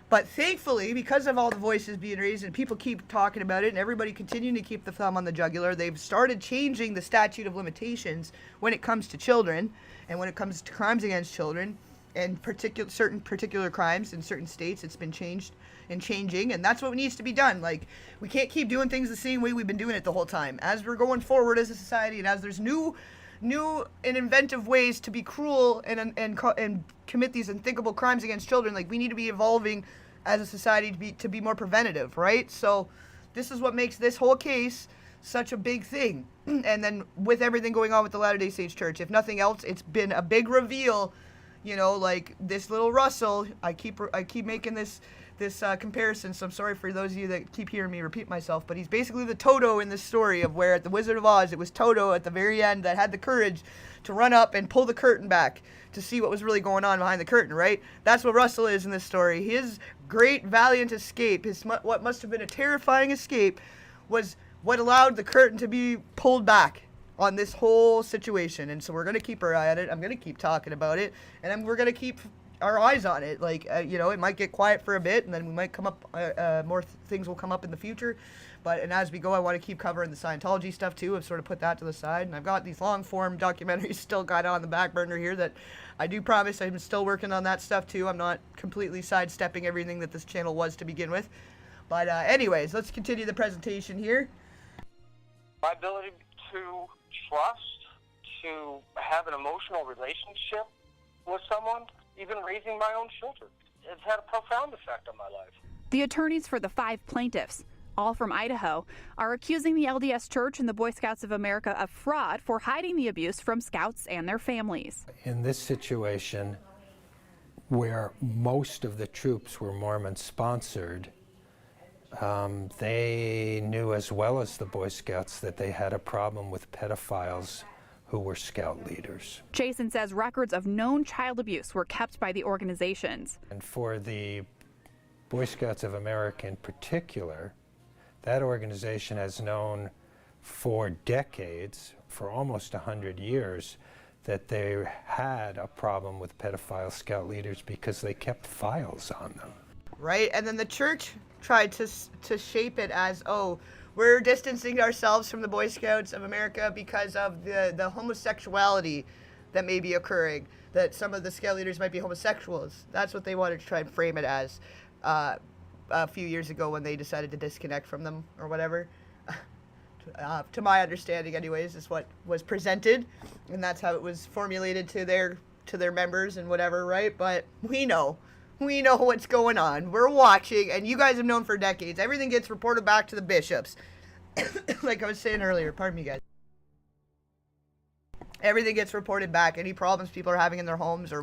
But thankfully, because of all the voices being raised and people keep talking about it and everybody continuing to keep the thumb on the jugular, they've started changing the statute of limitations when it comes to children and when it comes to crimes against children and certain particular crimes in certain states. It's been changed and changing, and that's what needs to be done. Like, we can't keep doing things the same way we've been doing it the whole time. As we're going forward as a society and as there's new and inventive ways to be cruel and commit these unthinkable crimes against children, like, we need to be evolving as a society to be more preventative, right? So this is what makes this whole case such a big thing. And then with everything going on with the Latter-day Saints Church, if nothing else, it's been a big reveal, you know, like this little Russell. I keep making this comparison, so I'm sorry for those of you that keep hearing me repeat myself, but he's basically the Toto in this story of where at the Wizard of Oz, it was Toto at the very end that had the courage to run up and pull the curtain back to see what was really going on behind the curtain, right? That's what Russell is in this story. His great valiant escape, what must have been a terrifying escape, was what allowed the curtain to be pulled back on this whole situation. And so we're going to keep our eye on it. I'm going to keep talking about it, and we're going to keep our eyes on it. Like, you know, it might get quiet for a bit, and then we might come up, more things will come up in the future. And as we go, I want to keep covering the Scientology stuff too. I've sort of put that to the side, and I've got these long-form documentaries still got on the back burner here that I do promise I'm still working on that stuff too. I'm not completely sidestepping everything that this channel was to begin with. But anyways, let's continue the presentation here. My ability to trust, to have an emotional relationship with someone, even raising my own children, it's had a profound effect on my life. The attorneys for the 5 plaintiffs, all from Idaho, are accusing the LDS Church and the Boy Scouts of America of fraud for hiding the abuse from Scouts and their families. In this situation, where most of the troops were Mormon-sponsored, they knew as well as the Boy Scouts that they had a problem with pedophiles who were Scout leaders. Jason says records of known child abuse were kept by the organizations. And for the Boy Scouts of America in particular, that organization has known for decades, for almost 100 years, that they had a problem with pedophile Scout leaders because they kept files on them. Right, and then the church tried to shape it as, oh, we're distancing ourselves from the Boy Scouts of America because of the homosexuality that may be occurring, that some of the Scout leaders might be homosexuals. That's what they wanted to try and frame it as a few years ago when they decided to disconnect from them or whatever. To my understanding anyways, is what was presented, and that's how it was formulated to their members and whatever, right? But we know what's going on. We're watching, and you guys have known for decades. Everything gets reported back to the bishops. Like I was saying earlier, pardon me guys. Everything gets reported back. Any problems people are having in their homes or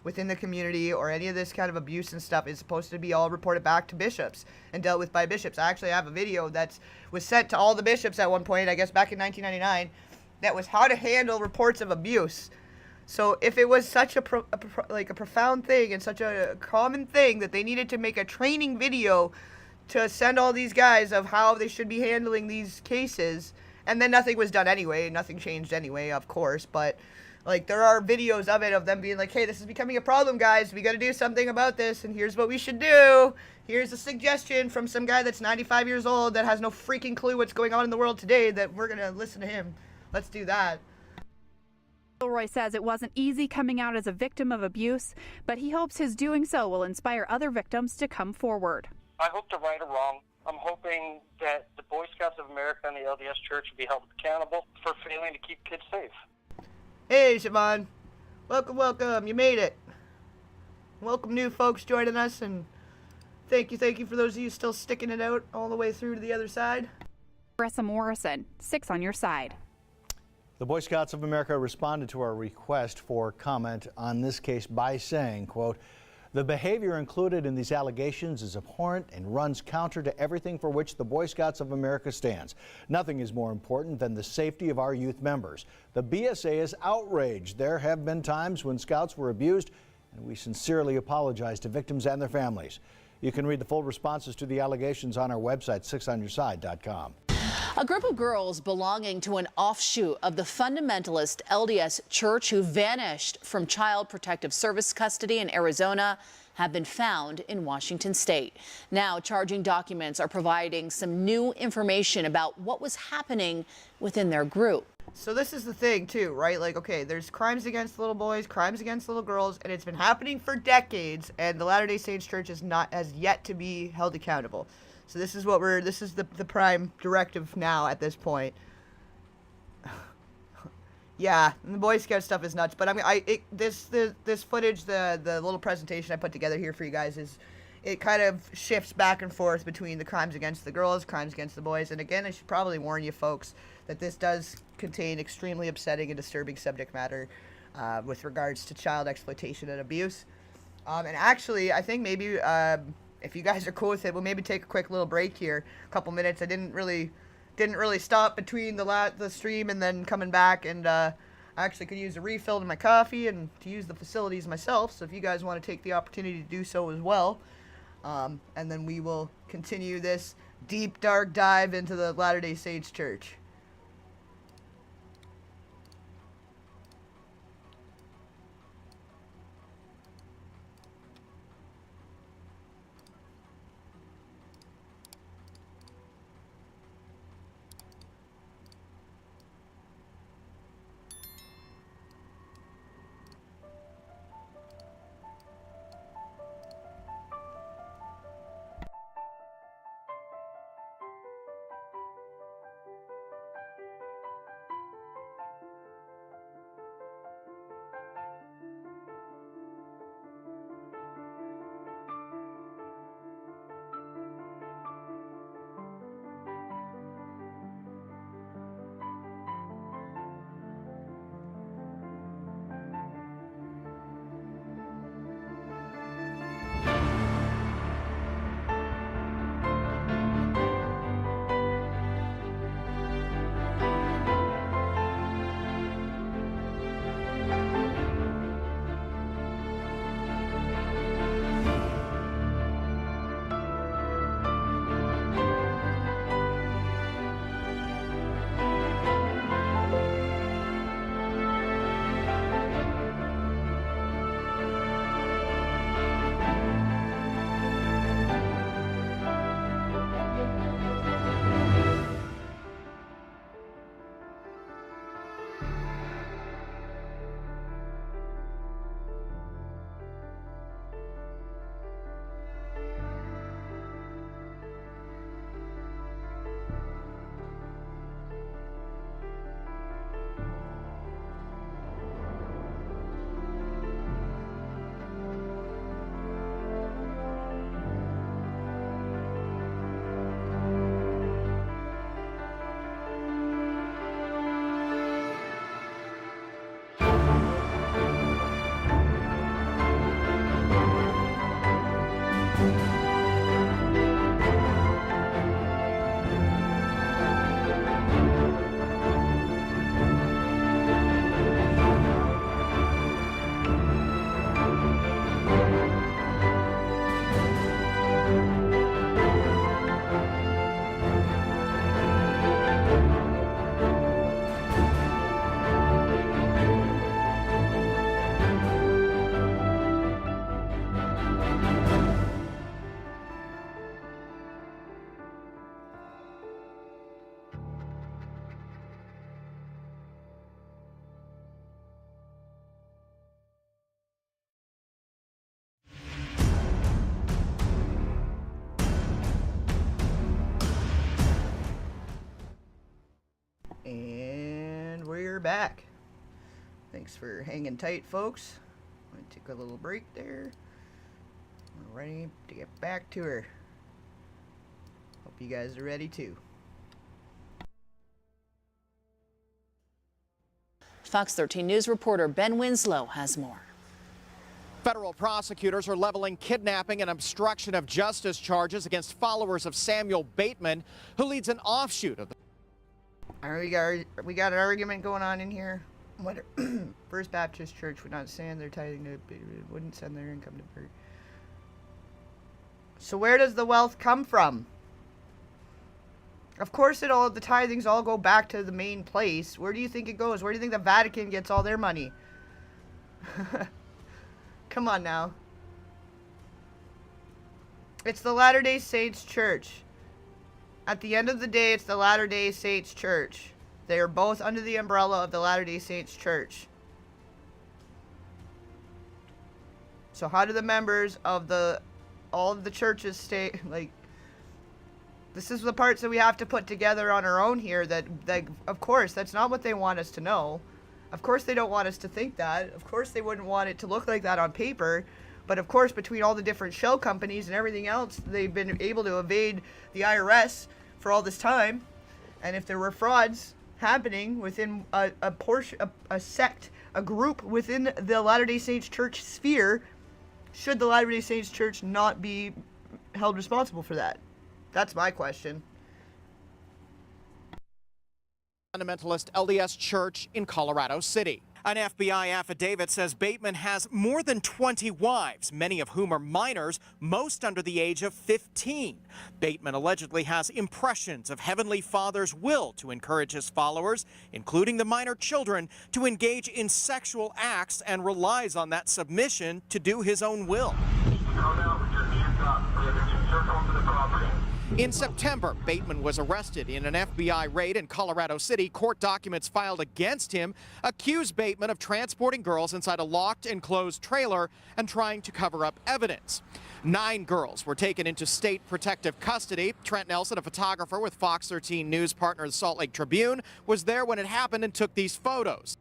within the community or any of this kind of abuse and stuff is supposed to be all reported back to bishops and dealt with by bishops. I actually have a video that was sent to all the bishops at one point, I guess back in 1999, that was how to handle reports of abuse. So if it was such a profound thing and such a common thing that they needed to make a training video to send all these guys of how they should be handling these cases, and then nothing was done anyway, nothing changed anyway, of course, but like there are videos of it, of them being like, hey, this is becoming a problem, guys, we got to do something about this, and here's what we should do. Here's a suggestion from some guy that's 95 years old that has no freaking clue what's going on in the world today, that we're going to listen to him. Let's do that. Gilroy says it wasn't easy coming out as a victim of abuse, but he hopes his doing so will inspire other victims to come forward. I hope to right a wrong. I'm hoping that the Boy Scouts of America and the LDS Church will be held accountable for failing to keep kids safe. Hey, Siobhan. Welcome, welcome. You made it. Welcome, new folks joining us, and thank you for those of you still sticking it out all the way through to the other side. Marissa Morrison, 6 on your side. The Boy Scouts of America responded to our request for comment on this case by saying, quote, "The behavior included in these allegations is abhorrent and runs counter to everything for which the Boy Scouts of America stands. Nothing is more important than the safety of our youth members. The BSA is outraged. There have been times when Scouts were abused, and we sincerely apologize to victims and their families." You can read the full responses to the allegations on our website, 6onyourside.com. A group of girls belonging to an offshoot of the fundamentalist LDS Church who vanished from Child Protective Service custody in Arizona have been found in Washington state. Now, charging documents are providing some new information about what was happening within their group. So this is the thing too, right? Like, okay, there's crimes against little boys, crimes against little girls, and it's been happening for decades, and the Latter-day Saints Church is not as yet to be held accountable. So this is the prime directive now at this point. Yeah, and the Boy Scout stuff is nuts, but I mean, this footage, the little presentation I put together here for you guys it kind of shifts back and forth between the crimes against the girls, crimes against the boys, and again, I should probably warn you folks that this does contain extremely upsetting and disturbing subject matter with regards to child exploitation and abuse. And actually, I think maybe if you guys are cool with it, we'll maybe take a quick little break here, a couple minutes. I didn't really stop between the stream and then coming back, and I actually could use a refill to my coffee and to use the facilities myself. So if you guys want to take the opportunity to do so as well, and then we will continue this deep, dark dive into the Latter-day Saints Church. back. Thanks for hanging tight, folks. I'm going to take a little break there. We're ready to get back to her. Hope you guys are ready too. Fox 13 News reporter Ben Winslow has more. Federal prosecutors are leveling kidnapping and obstruction of justice charges against followers of Samuel Bateman, who leads an offshoot of the... We got an argument going on in here. What First Baptist Church would not send their tithing wouldn't send their income to Bert. So where does the wealth come from? Of course the tithings all go back to the main place. Where do you think it goes? Where do you think the Vatican gets all their money? Come on now. It's the Latter-day Saints Church. At the end of the day, it's the Latter-day Saints Church. They are both under the umbrella of the Latter-day Saints Church. So how do the members of all of the churches stay, like, this is the parts that we have to put together on our own here that, of course, that's not what they want us to know. Of course they don't want us to think that. Of course they wouldn't want it to look like that on paper. But of course, between all the different shell companies and everything else, they've been able to evade the IRS for all this time. And if there were frauds happening within a portion, a sect, a group within the Latter-day Saints Church sphere, should the Latter-day Saints Church not be held responsible for that? That's my question. Fundamentalist LDS Church in Colorado City. An FBI affidavit says Bateman has more than 20 wives, many of whom are minors, most under the age of 15. Bateman allegedly has impressions of Heavenly Father's will to encourage his followers, including the minor children, to engage in sexual acts and relies on that submission to do his own will. In September, Bateman was arrested in an FBI raid in Colorado City. Court documents filed against him accuse Bateman of transporting girls inside a locked, enclosed trailer and trying to cover up evidence. 9 girls were taken into state protective custody. Trent Nelson, a photographer with Fox 13 News partner the Salt Lake Tribune, was there when it happened and took these photos.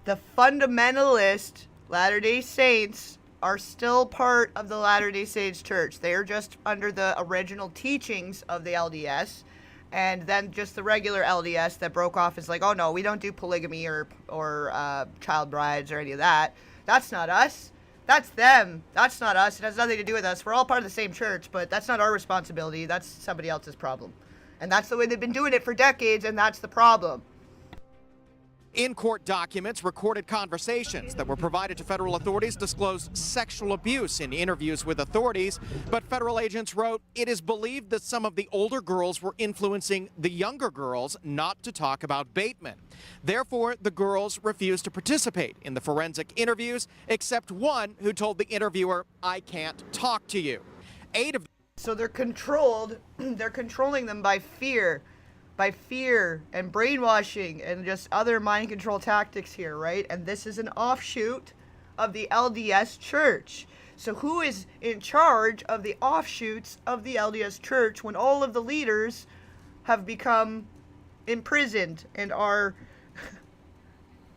The fundamentalist Latter-day Saints are still part of the Latter-day Saints Church. They are just under the original teachings of the LDS, and then just the regular LDS that broke off is like, oh no, we don't do polygamy or child brides or any of that. That's not us. That's them. That's not us. It has nothing to do with us. We're all part of the same church, but that's not our responsibility. That's somebody else's problem. And that's the way they've been doing it for decades, and that's the problem. In-court documents, recorded conversations that were provided to federal authorities disclosed sexual abuse in interviews with authorities, but federal agents wrote, it is believed that some of the older girls were influencing the younger girls not to talk about Bateman. Therefore, the girls refused to participate in the forensic interviews, except one who told the interviewer, I can't talk to you. 8 of So they're controlled, they're controlling them by fear and brainwashing and just other mind control tactics here, right? And this is an offshoot of the LDS Church. So who is in charge of the offshoots of the LDS Church when all of the leaders have become imprisoned and are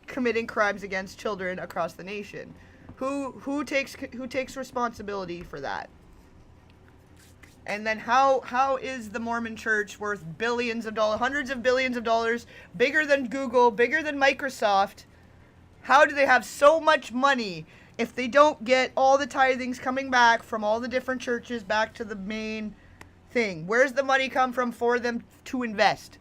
committing crimes against children across the nation? Who takes responsibility for that? And then how is the Mormon Church worth billions of dollars, hundreds of billions of dollars, bigger than Google, bigger than Microsoft? How do they have so much money if they don't get all the tithings coming back from all the different churches back to the main thing? Where's the money come from for them to invest?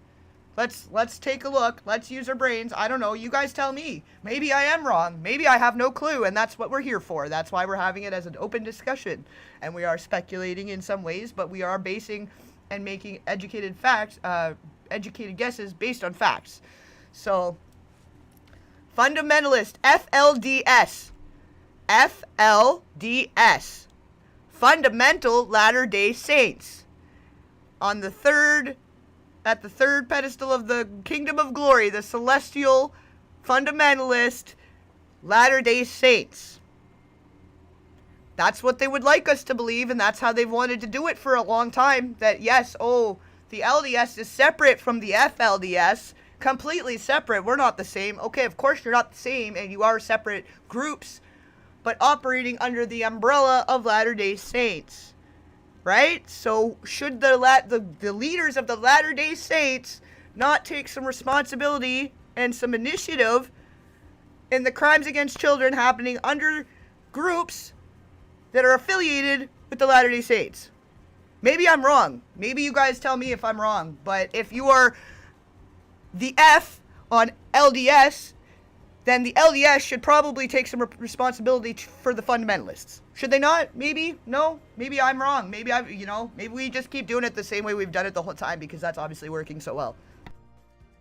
Let's take a look. Let's use our brains. I don't know. You guys tell me. Maybe I am wrong. Maybe I have no clue, and that's what we're here for. That's why we're having it as an open discussion. And we are speculating in some ways, but we are basing and making educated guesses based on facts. So, fundamentalist, FLDS. FLDS. Fundamental Latter-day Saints. At the third pedestal of the kingdom of glory, the celestial fundamentalist Latter-day Saints. That's what they would like us to believe, and that's how they've wanted to do it for a long time. That yes, the LDS is separate from the FLDS, completely separate. We're not the same. Okay, of course you're not the same, and you are separate groups, but operating under the umbrella of Latter-day Saints, right? So should the leaders of the Latter-day Saints not take some responsibility and some initiative in the crimes against children happening under groups that are affiliated with the Latter-day Saints? Maybe I'm wrong. Maybe you guys tell me if I'm wrong. But if you are the F on LDS, then the LDS should probably take some responsibility for the fundamentalists. Should they not? Maybe? No? Maybe I'm wrong. Maybe maybe we just keep doing it the same way we've done it the whole time because that's obviously working so well.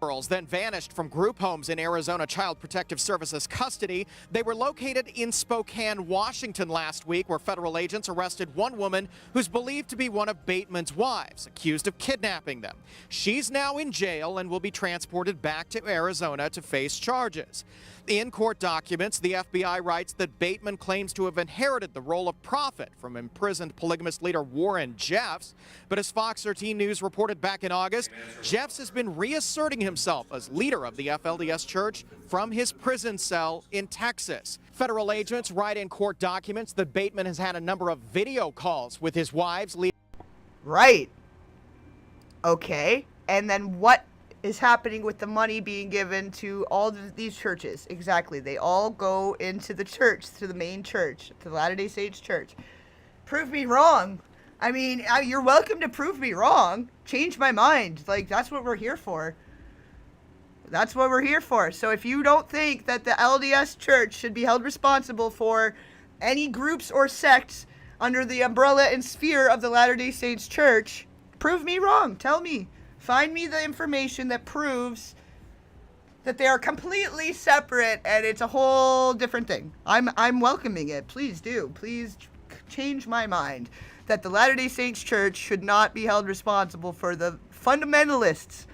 Girls then vanished from group homes in Arizona Child Protective Services custody. They were located in Spokane, Washington last week, where federal agents arrested one woman who's believed to be one of Bateman's wives, accused of kidnapping them. She's now in jail and will be transported back to Arizona to face charges. In court documents, the FBI writes that Bateman claims to have inherited the role of prophet from imprisoned polygamist leader Warren Jeffs. But as Fox 13 News reported back in August, Jeffs has been reasserting himself as leader of the FLDS Church from his prison cell in Texas. Federal agents write in court documents that Bateman has had a number of video calls with his wives. Right. Okay. And then what is happening with the money being given to all these churches? Exactly. They all go into the church, to the main church, to the Latter-day Saints Church. Prove me wrong. I mean, you're welcome to prove me wrong. Change my mind. Like, that's what we're here for. That's what we're here for. So if you don't think that the LDS Church should be held responsible for any groups or sects under the umbrella and sphere of the Latter-day Saints Church, prove me wrong. Tell me. Find me the information that proves that they are completely separate and it's a whole different thing. I'm welcoming it. Please do. Please change my mind that the Latter-day Saints Church should not be held responsible for the fundamentalists,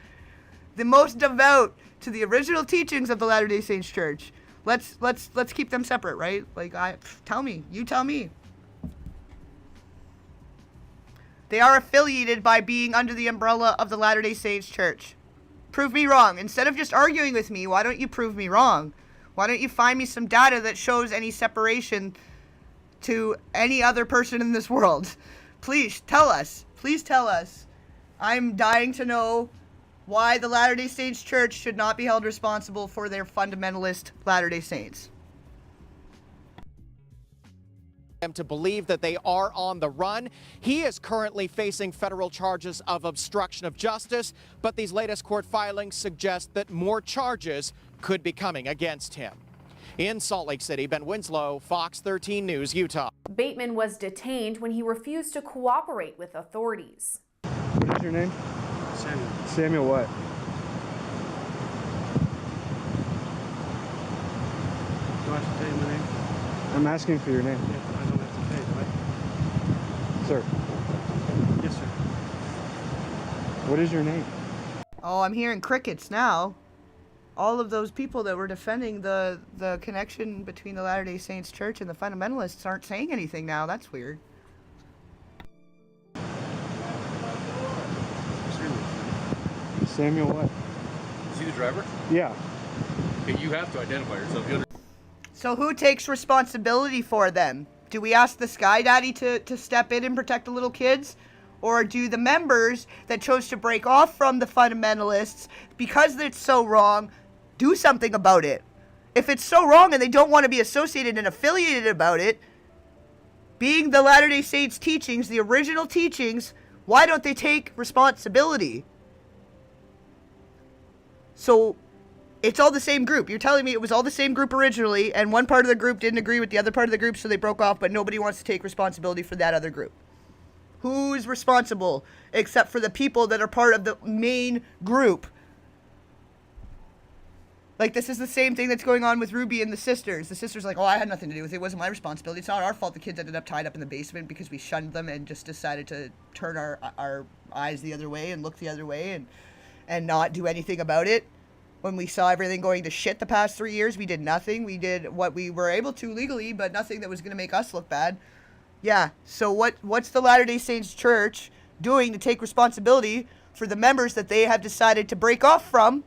the most devout to the original teachings of the Latter-day Saints Church. Let's keep them separate, right? Like, tell me. You tell me. They are affiliated by being under the umbrella of the Latter-day Saints Church. Prove me wrong. Instead of just arguing with me, why don't you prove me wrong? Why don't you find me some data that shows any separation to any other person in this world? Please tell us. Please tell us. I'm dying to know why the Latter-day Saints Church should not be held responsible for their fundamentalist Latter-day Saints. To believe that they are on the run. He is currently facing federal charges of obstruction of justice, but these latest court filings suggest that more charges could be coming against him. In Salt Lake City, Ben Winslow, Fox 13 News, Utah. Bateman was detained when he refused to cooperate with authorities. What is your name? Samuel. Samuel what? Do I have to tell you my name? I'm asking for your name. Yeah, I don't have to tell you, right? Sir. Yes, sir. What is your name? Oh, I'm hearing crickets now. All of those people that were defending the connection between the Latter-day Saints Church and the fundamentalists aren't saying anything now. That's weird. Samuel what? Is he the driver? Yeah. Okay, you have to identify yourself. So who takes responsibility for them? Do we ask the Sky Daddy to step in and protect the little kids? Or do the members that chose to break off from the fundamentalists, because it's so wrong, do something about it? If it's so wrong and they don't want to be associated and affiliated about it, being the Latter-day Saints teachings, the original teachings, why don't they take responsibility? So it's all the same group. You're telling me it was all the same group originally, and one part of the group didn't agree with the other part of the group, so they broke off, but nobody wants to take responsibility for that other group. Who's responsible except for the people that are part of the main group? Like, this is the same thing that's going on with Ruby and the sisters. The sisters are like, oh, I had nothing to do with it. It wasn't my responsibility. It's not our fault the kids ended up tied up in the basement because we shunned them and just decided to turn our eyes the other way and look the other way and not do anything about it. When we saw everything going to shit the past 3 years, we did nothing. We did what we were able to legally, but nothing that was going to make us look bad. Yeah, so what's the Latter-day Saints Church doing to take responsibility for the members that they have decided to break off from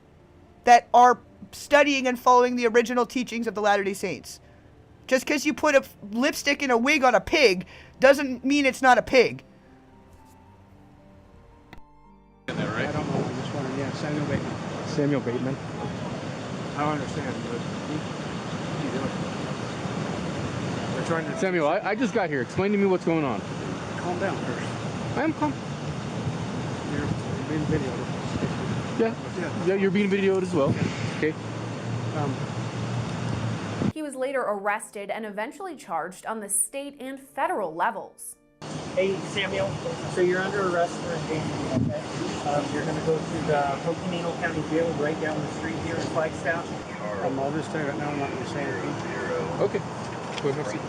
that are studying and following the original teachings of the Latter-day Saints. Just because you put a lipstick and a wig on a pig doesn't mean it's not a pig. I don't know. I'm just wondering. Yeah, Samuel Bateman. Samuel Bateman. I don't understand, but they're trying to. Samuel, I just got here. Explain to me what's going on. Calm down first. I am calm. You're being videoed. Yeah, you're being videoed as well. Okay. He was later arrested and eventually charged on the state and federal levels. Hey, Samuel. So you're under arrest for endangering, okay? You're going to go through the Coconino County Jail right down the street here in Flagstaff. I'll just tell you right now, I'm not going to say anything. Okay. Go ahead, have a seat.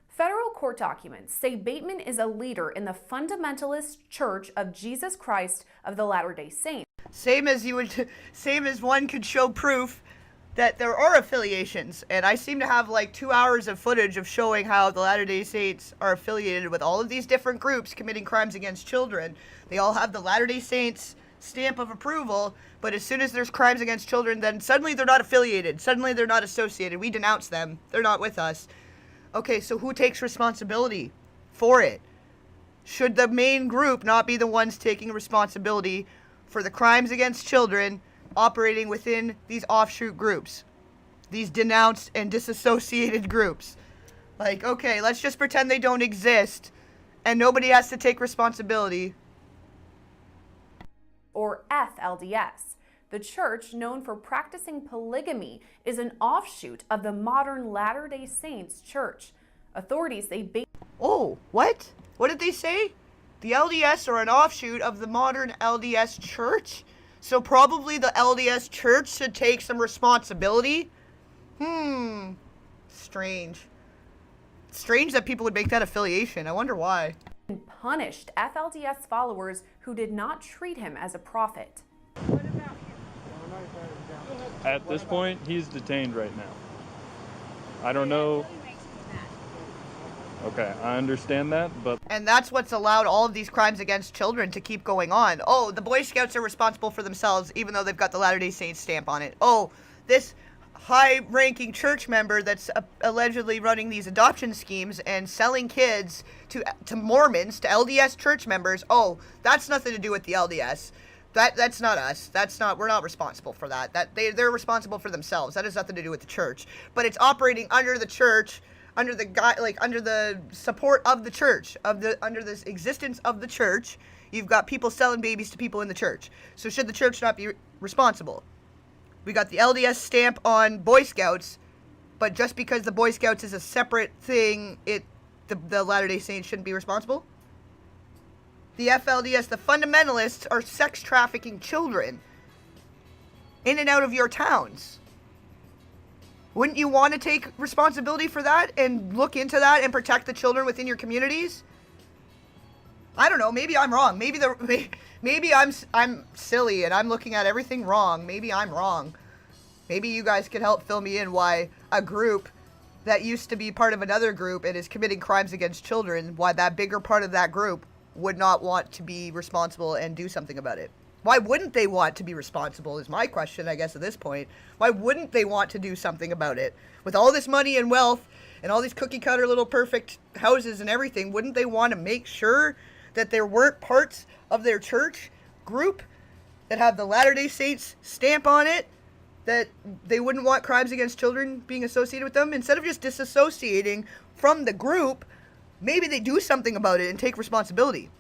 Federal court documents say Bateman is a leader in the fundamentalist Church of Jesus Christ of the Latter-day Saints. Same as one could show proof that there are affiliations, and I seem to have like 2 hours of footage of showing how the Latter-day Saints are affiliated with all of these different groups committing crimes against children. They all have the Latter-day Saints stamp of approval, but as soon as there's crimes against children, then suddenly they're not affiliated. Suddenly they're not associated. We denounce them. They're not with us. Okay, so who takes responsibility for it? Should the main group not be the ones taking responsibility for the crimes against children operating within these offshoot groups, these denounced and disassociated groups? Like, okay, let's just pretend they don't exist and nobody has to take responsibility. Or FLDS. The church, known for practicing polygamy, is an offshoot of the modern Latter-day Saints Church. Authorities say Oh, what? What did they say? The LDS are an offshoot of the modern LDS Church? So probably the LDS Church should take some responsibility? Strange. Strange that people would make that affiliation. I wonder why. punished FLDS followers who did not treat him as a prophet. At this point, he's detained right now. I don't know. Okay, I understand that, but... And that's what's allowed all of these crimes against children to keep going on. Oh, the Boy Scouts are responsible for themselves, even though they've got the Latter-day Saints stamp on it. Oh, this high-ranking church member that's allegedly running these adoption schemes and selling kids to Mormons, to LDS church members. Oh, that's nothing to do with the LDS. That's not us. We're not responsible for that. They're responsible for themselves. That has nothing to do with the church. But it's operating under the church, under the support of the church, under this existence of the church. You've got people selling babies to people in the church. So should the church not be responsible? We got the LDS stamp on Boy Scouts, but just because the Boy Scouts is a separate thing, the Latter-day Saints shouldn't be responsible? The FLDS, the fundamentalists, are sex trafficking children in and out of your towns. Wouldn't you want to take responsibility for that and look into that and protect the children within your communities? I don't know. Maybe I'm wrong. Maybe I'm silly and I'm looking at everything wrong. Maybe I'm wrong. Maybe you guys could help fill me in why a group that used to be part of another group and is committing crimes against children, why that bigger part of that group would not want to be responsible and do something about it. Why wouldn't they want to be responsible is my question, I guess, at this point. Why wouldn't they want to do something about it? With all this money and wealth and all these cookie-cutter little perfect houses and everything, wouldn't they want to make sure that there weren't parts of their church group that have the Latter-day Saints stamp on it, that they wouldn't want crimes against children being associated with them? Instead of just disassociating from the group, maybe they do something about it and take responsibility.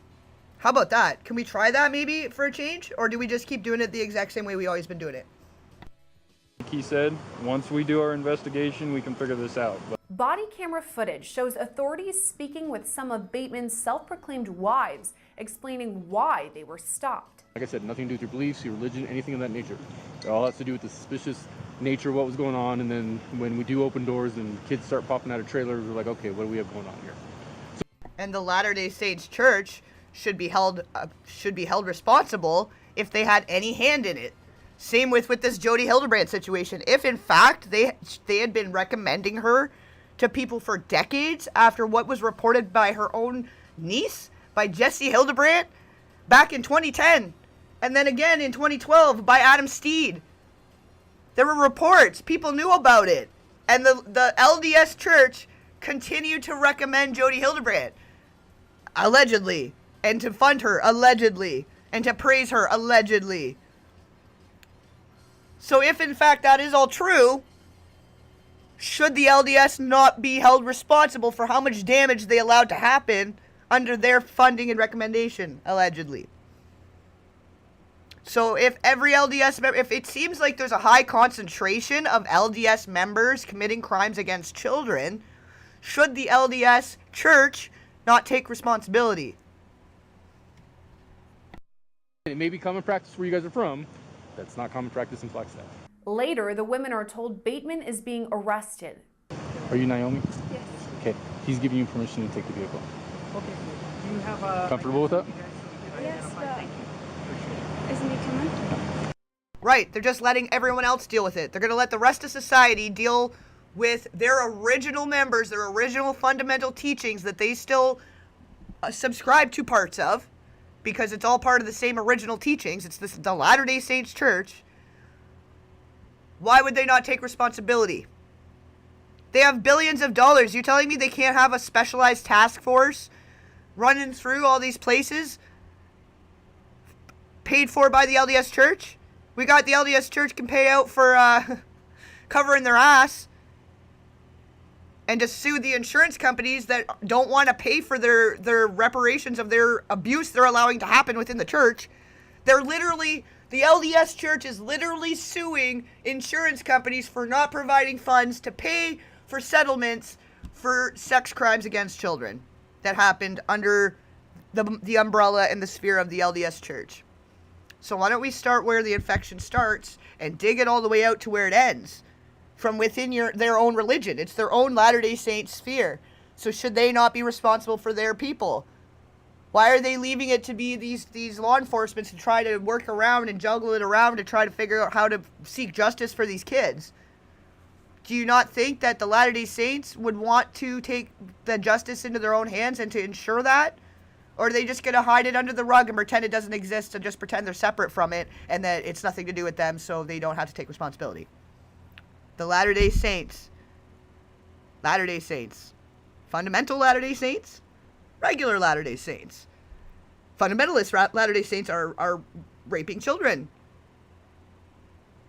How about that? Can we try that maybe for a change? Or do we just keep doing it the exact same way we always been doing it? Like he said, once we do our investigation, we can figure this out. But body camera footage shows authorities speaking with some of Bateman's self-proclaimed wives, explaining why they were stopped. Like I said, nothing to do with your beliefs, your religion, anything of that nature. It all has to do with the suspicious nature of what was going on, and then when we do open doors and kids start popping out of trailers, we're like, okay, what do we have going on here? And the Latter-day Saints Church should be held responsible if they had any hand in it. Same with this Jodi Hildebrandt situation. If in fact they had been recommending her to people for decades after what was reported by her own niece, by Jessie Hildebrandt, back in 2010, and then again in 2012 by Adam Steed. There were reports. People knew about it. And the LDS Church continued to recommend Jodi Hildebrandt, allegedly, and to fund her, allegedly, and to praise her, allegedly. So if, in fact, that is all true, should the LDS not be held responsible for how much damage they allowed to happen under their funding and recommendation, allegedly? So if every LDS member, if it seems like there's a high concentration of LDS members committing crimes against children, should the LDS Church not take responsibility? It may be common practice where you guys are from. That's not common practice in Flagstaff. Later, the women are told Bateman is being arrested. Are you Naomi? Yes. Okay. He's giving you permission to take the vehicle. Okay. Do you have a... Comfortable with that? Yes, but... Isn't he coming? Right, they're just letting everyone else deal with it. They're going to let the rest of society deal with their original members, their original fundamental teachings that they still subscribe to parts of, because it's all part of the same original teachings. It's the Latter-day Saints Church. Why would they not take responsibility? They have billions of dollars. You telling me they can't have a specialized task force running through all these places paid for by the LDS Church? We got the LDS Church can pay out for covering their ass and to sue the insurance companies that don't want to pay for their reparations of their abuse they're allowing to happen within the church. They're literally, the LDS Church is literally suing insurance companies for not providing funds to pay for settlements for sex crimes against children that happened under the umbrella and the sphere of the LDS Church. So why don't we start where the infection starts and dig it all the way out to where it ends? From within their own religion. It's their own Latter-day Saint sphere. So should they not be responsible for their people? Why are they leaving it to be these law enforcement to try to work around and juggle it around to try to figure out how to seek justice for these kids? Do you not think that the Latter-day Saints would want to take the justice into their own hands and to ensure that? Or are they just going to hide it under the rug and pretend it doesn't exist and just pretend they're separate from it and that it's nothing to do with them so they don't have to take responsibility? The Latter-day Saints, fundamental Latter-day Saints, regular Latter-day Saints. Fundamentalist Latter-day Saints are raping children.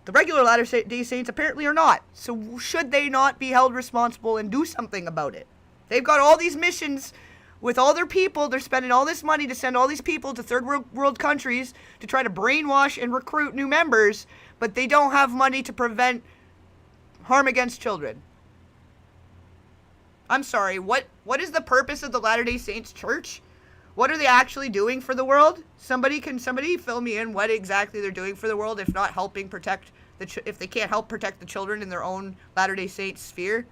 The regular Latter-day Saints apparently are not. So should they not be held responsible and do something about it? They've got all these missions with all their people. They're spending all this money to send all these people to third world countries to try to brainwash and recruit new members, but they don't have money to prevent harm against children. I'm sorry, what is the purpose of the Latter-day Saints Church? What are they actually doing for the world? Somebody fill me in what exactly they're doing for the world, if not helping protect if they can't help protect the children in their own Latter-day Saints sphere?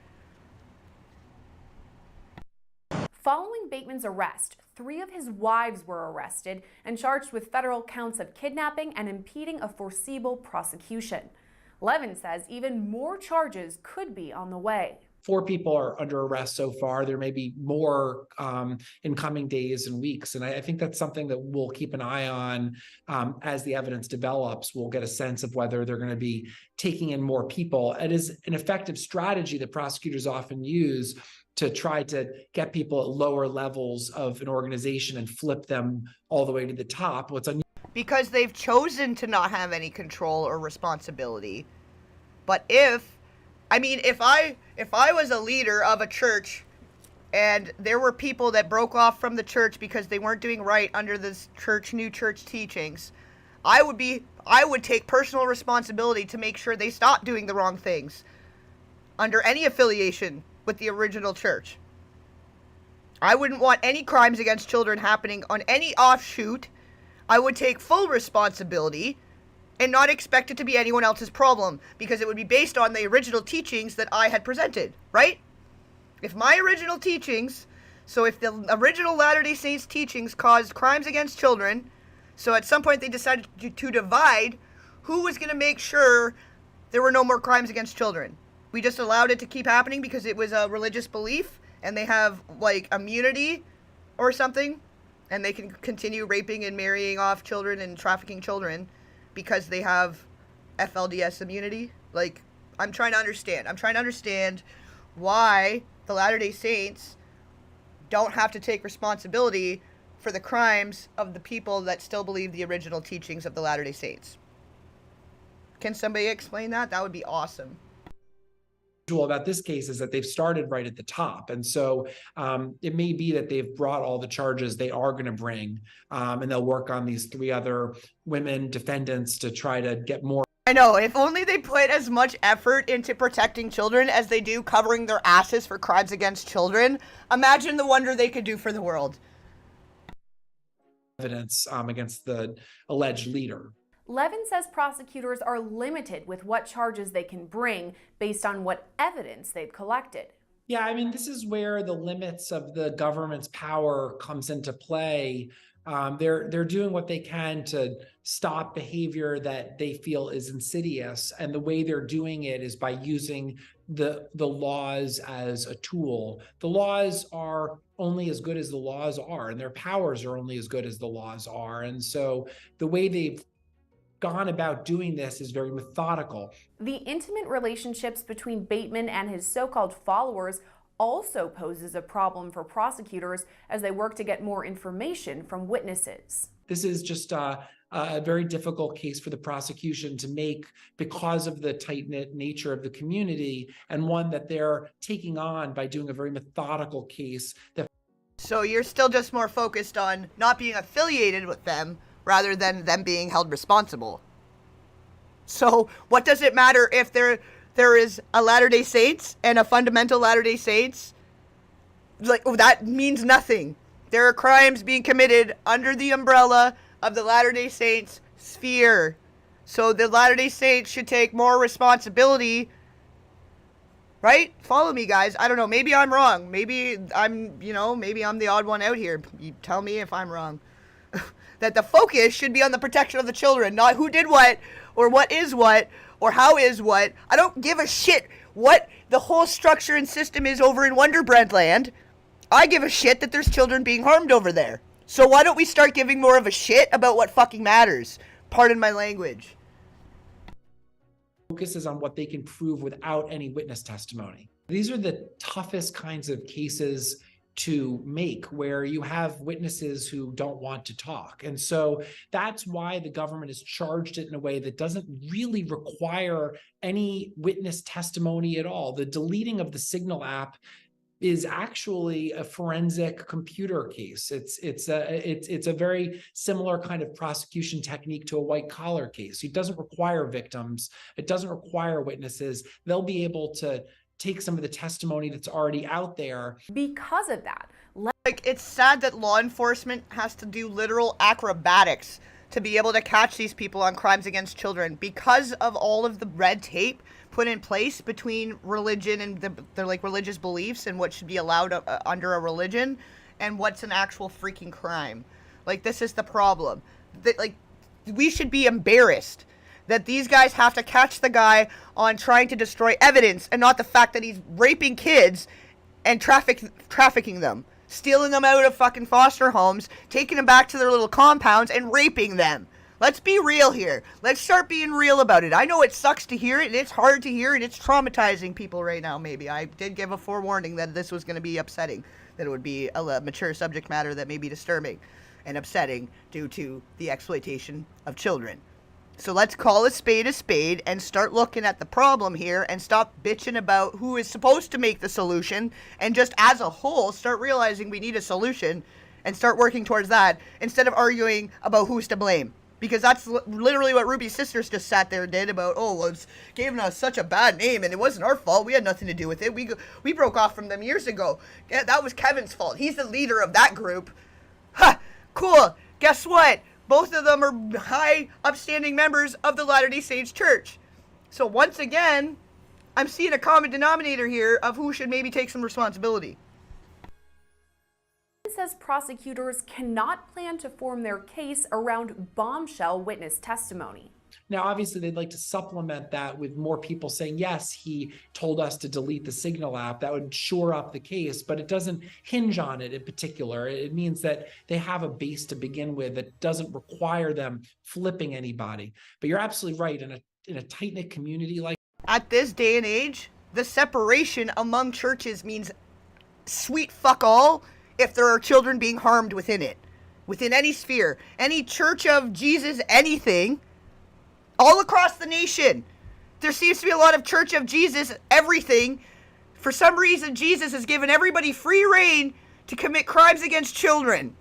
Following Bateman's arrest, 3 of his wives were arrested and charged with federal counts of kidnapping and impeding a foreseeable prosecution. Levin says even more charges could be on the way. 4 people are under arrest so far. There may be more in coming days and weeks. And I think that's something that we'll keep an eye on as the evidence develops. We'll get a sense of whether they're going to be taking in more people. It is an effective strategy that prosecutors often use to try to get people at lower levels of an organization and flip them all the way to the top. Because they've chosen to not have any control or responsibility. But if I was a leader of a church and there were people that broke off from the church because they weren't doing right under this new church teachings, I would take personal responsibility to make sure they stop doing the wrong things under any affiliation with the original church. I wouldn't want any crimes against children happening on any offshoot. I would take full responsibility and not expect it to be anyone else's problem, because it would be based on the original teachings that I had presented, right? If my original teachings, so if the original Latter-day Saints teachings caused crimes against children, so at some point they decided to divide, who was going to make sure there were no more crimes against children? We just allowed it to keep happening because it was a religious belief and they have like immunity or something, and they can continue raping and marrying off children and trafficking children because they have FLDS immunity. Like, I'm trying to understand. I'm trying to understand why the Latter-day Saints don't have to take responsibility for the crimes of the people that still believe the original teachings of the Latter-day Saints. Can somebody explain that? That would be awesome. About this case is that they've started right at the top. And so it may be that they've brought all the charges they are going to bring, and they'll work on these 3 other women defendants to try to get more. I know, if only they put as much effort into protecting children as they do covering their asses for crimes against children. Imagine the wonder they could do for the world. Evidence against the alleged leader. Levin says prosecutors are limited with what charges they can bring based on what evidence they've collected. Yeah, I mean, this is where the limits of the government's power comes into play. They're doing what they can to stop behavior that they feel is insidious, and the way they're doing it is by using the laws as a tool. The laws are only as good as the laws are, and their powers are only as good as the laws are. And so the way they've gone about doing this is very methodical. The intimate relationships between Bateman and his so-called followers also poses a problem for prosecutors as they work to get more information from witnesses. This is just a very difficult case for the prosecution to make because of the tight-knit nature of the community, and one that they're taking on by doing a very methodical case. So you're still just more focused on not being affiliated with them rather than them being held responsible. So what does it matter if there is a Latter-day Saints and a fundamental Latter-day Saints? Like, that means nothing. There are crimes being committed under the umbrella of the Latter-day Saints sphere. So the Latter-day Saints should take more responsibility. Right? Follow me, guys. I don't know. Maybe I'm wrong. Maybe I'm the odd one out here. You tell me if I'm wrong. That the focus should be on the protection of the children, not who did what, or what is what, or how is what. I don't give a shit what the whole structure and system is over in Wonderbrand land. I give a shit that there's children being harmed over there. So why don't we start giving more of a shit about what fucking matters? Pardon my language. Focuses on what they can prove without any witness testimony. These are the toughest kinds of cases to make, where you have witnesses who don't want to talk. And so that's why the government has charged it in a way that doesn't really require any witness testimony at all. The deleting of the Signal app is actually a forensic computer case. It's a very similar kind of prosecution technique to a white collar case. It doesn't require victims. It doesn't require witnesses. They'll be able to take some of the testimony that's already out there. Because of that, like, it's sad that law enforcement has to do literal acrobatics to be able to catch these people on crimes against children because of all of the red tape put in place between religion and their like religious beliefs and what should be allowed under a religion and what's an actual freaking crime. Like, this is the problem. Like, we should be embarrassed that these guys have to catch the guy on trying to destroy evidence and not the fact that he's raping kids and trafficking them, stealing them out of fucking foster homes, taking them back to their little compounds and raping them. Let's be real here. Let's start being real about it. I know it sucks to hear it, and it's hard to hear, and it's traumatizing people right now, maybe. I did give a forewarning that this was going to be upsetting, that it would be a mature subject matter that may be disturbing and upsetting due to the exploitation of children. So let's call a spade and start looking at the problem here and stop bitching about who is supposed to make the solution, and just as a whole start realizing we need a solution and start working towards that instead of arguing about who's to blame. Because that's literally what Ruby's sisters just sat there and did about, oh, well, it's giving us such a bad name and it wasn't our fault. We had nothing to do with it. We broke off from them years ago. Yeah, that was Kevin's fault. He's the leader of that group. Ha! Cool. Guess what? Both of them are high, upstanding members of the Latter-day Saints Church. So once again, I'm seeing a common denominator here of who should maybe take some responsibility. It says prosecutors cannot plan to form their case around bombshell witness testimony. Now, obviously, they'd like to supplement that with more people saying, yes, he told us to delete the Signal app. That would shore up the case, but it doesn't hinge on it in particular. It means that they have a base to begin with that doesn't require them flipping anybody. But you're absolutely right. In a tight-knit community like at this day and age, the separation among churches means sweet fuck all if there are children being harmed within it. Within any sphere. Any Church of Jesus anything. All across the nation. There seems to be a lot of Church of Jesus everything. For some reason, Jesus has given everybody free reign to commit crimes against children.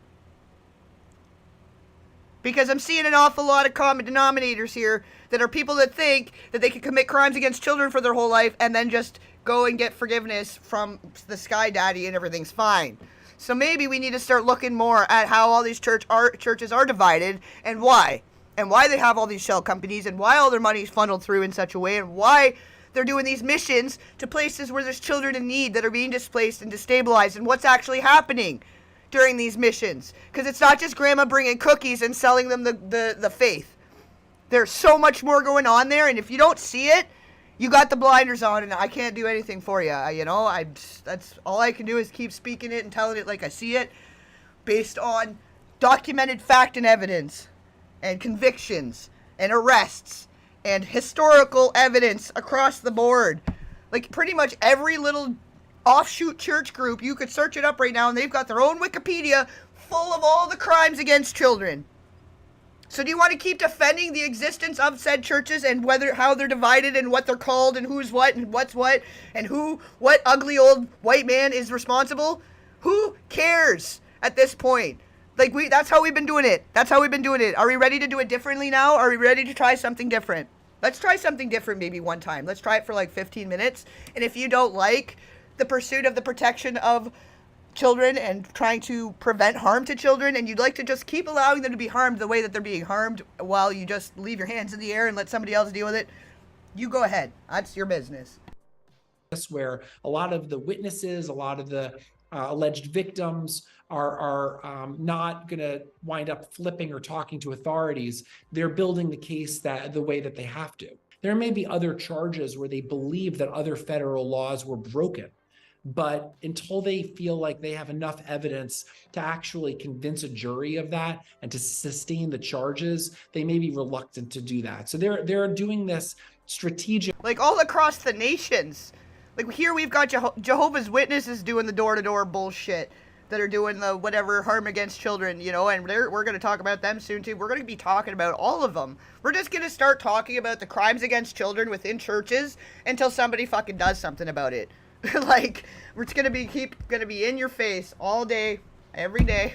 Because I'm seeing an awful lot of common denominators here that are people that think that they can commit crimes against children for their whole life and then just go and get forgiveness from the Sky Daddy and everything's fine. So maybe we need to start looking more at how all these churches are divided and why. And why they have all these shell companies and why all their money is funneled through in such a way and why they're doing these missions to places where there's children in need that are being displaced and destabilized and what's actually happening during these missions. Because it's not just grandma bringing cookies and selling them the faith. There's so much more going on there, and if you don't see it, you got the blinders on, and I can't do anything for you. That's all I can do is keep speaking it and telling it like I see it, based on documented fact and evidence, and convictions, and arrests, and historical evidence across the board. Like pretty much every little offshoot church group, you could search it up right now, and they've got their own Wikipedia full of all the crimes against children. So do you want to keep defending the existence of said churches and how they're divided and what they're called and who's what and what's what and what ugly old white man is responsible? Who cares at this point? Like that's how we've been doing it. That's how we've been doing it. Are we ready to do it differently now? Are we ready to try something different? Let's try something different maybe one time. Let's try it for like 15 minutes. And if you don't like the pursuit of the protection of children and trying to prevent harm to children, and you'd like to just keep allowing them to be harmed the way that they're being harmed while you just leave your hands in the air and let somebody else deal with it, you go ahead. That's your business. Where a lot of the witnesses, a lot of the alleged victims are not going to wind up flipping or talking to authorities. They're building the case the way that they have to. There may be other charges where they believe that other federal laws were broken. But until they feel like they have enough evidence to actually convince a jury of that and to sustain the charges, they may be reluctant to do that. So they're doing this strategic. Like all across the nations. Like here we've got Jehovah's Witnesses doing the door-to-door bullshit that are doing the whatever harm against children, and we're going to talk about them soon too. We're going to be talking about all of them. We're just going to start talking about the crimes against children within churches until somebody fucking does something about it. Like, it's gonna be in your face all day, every day.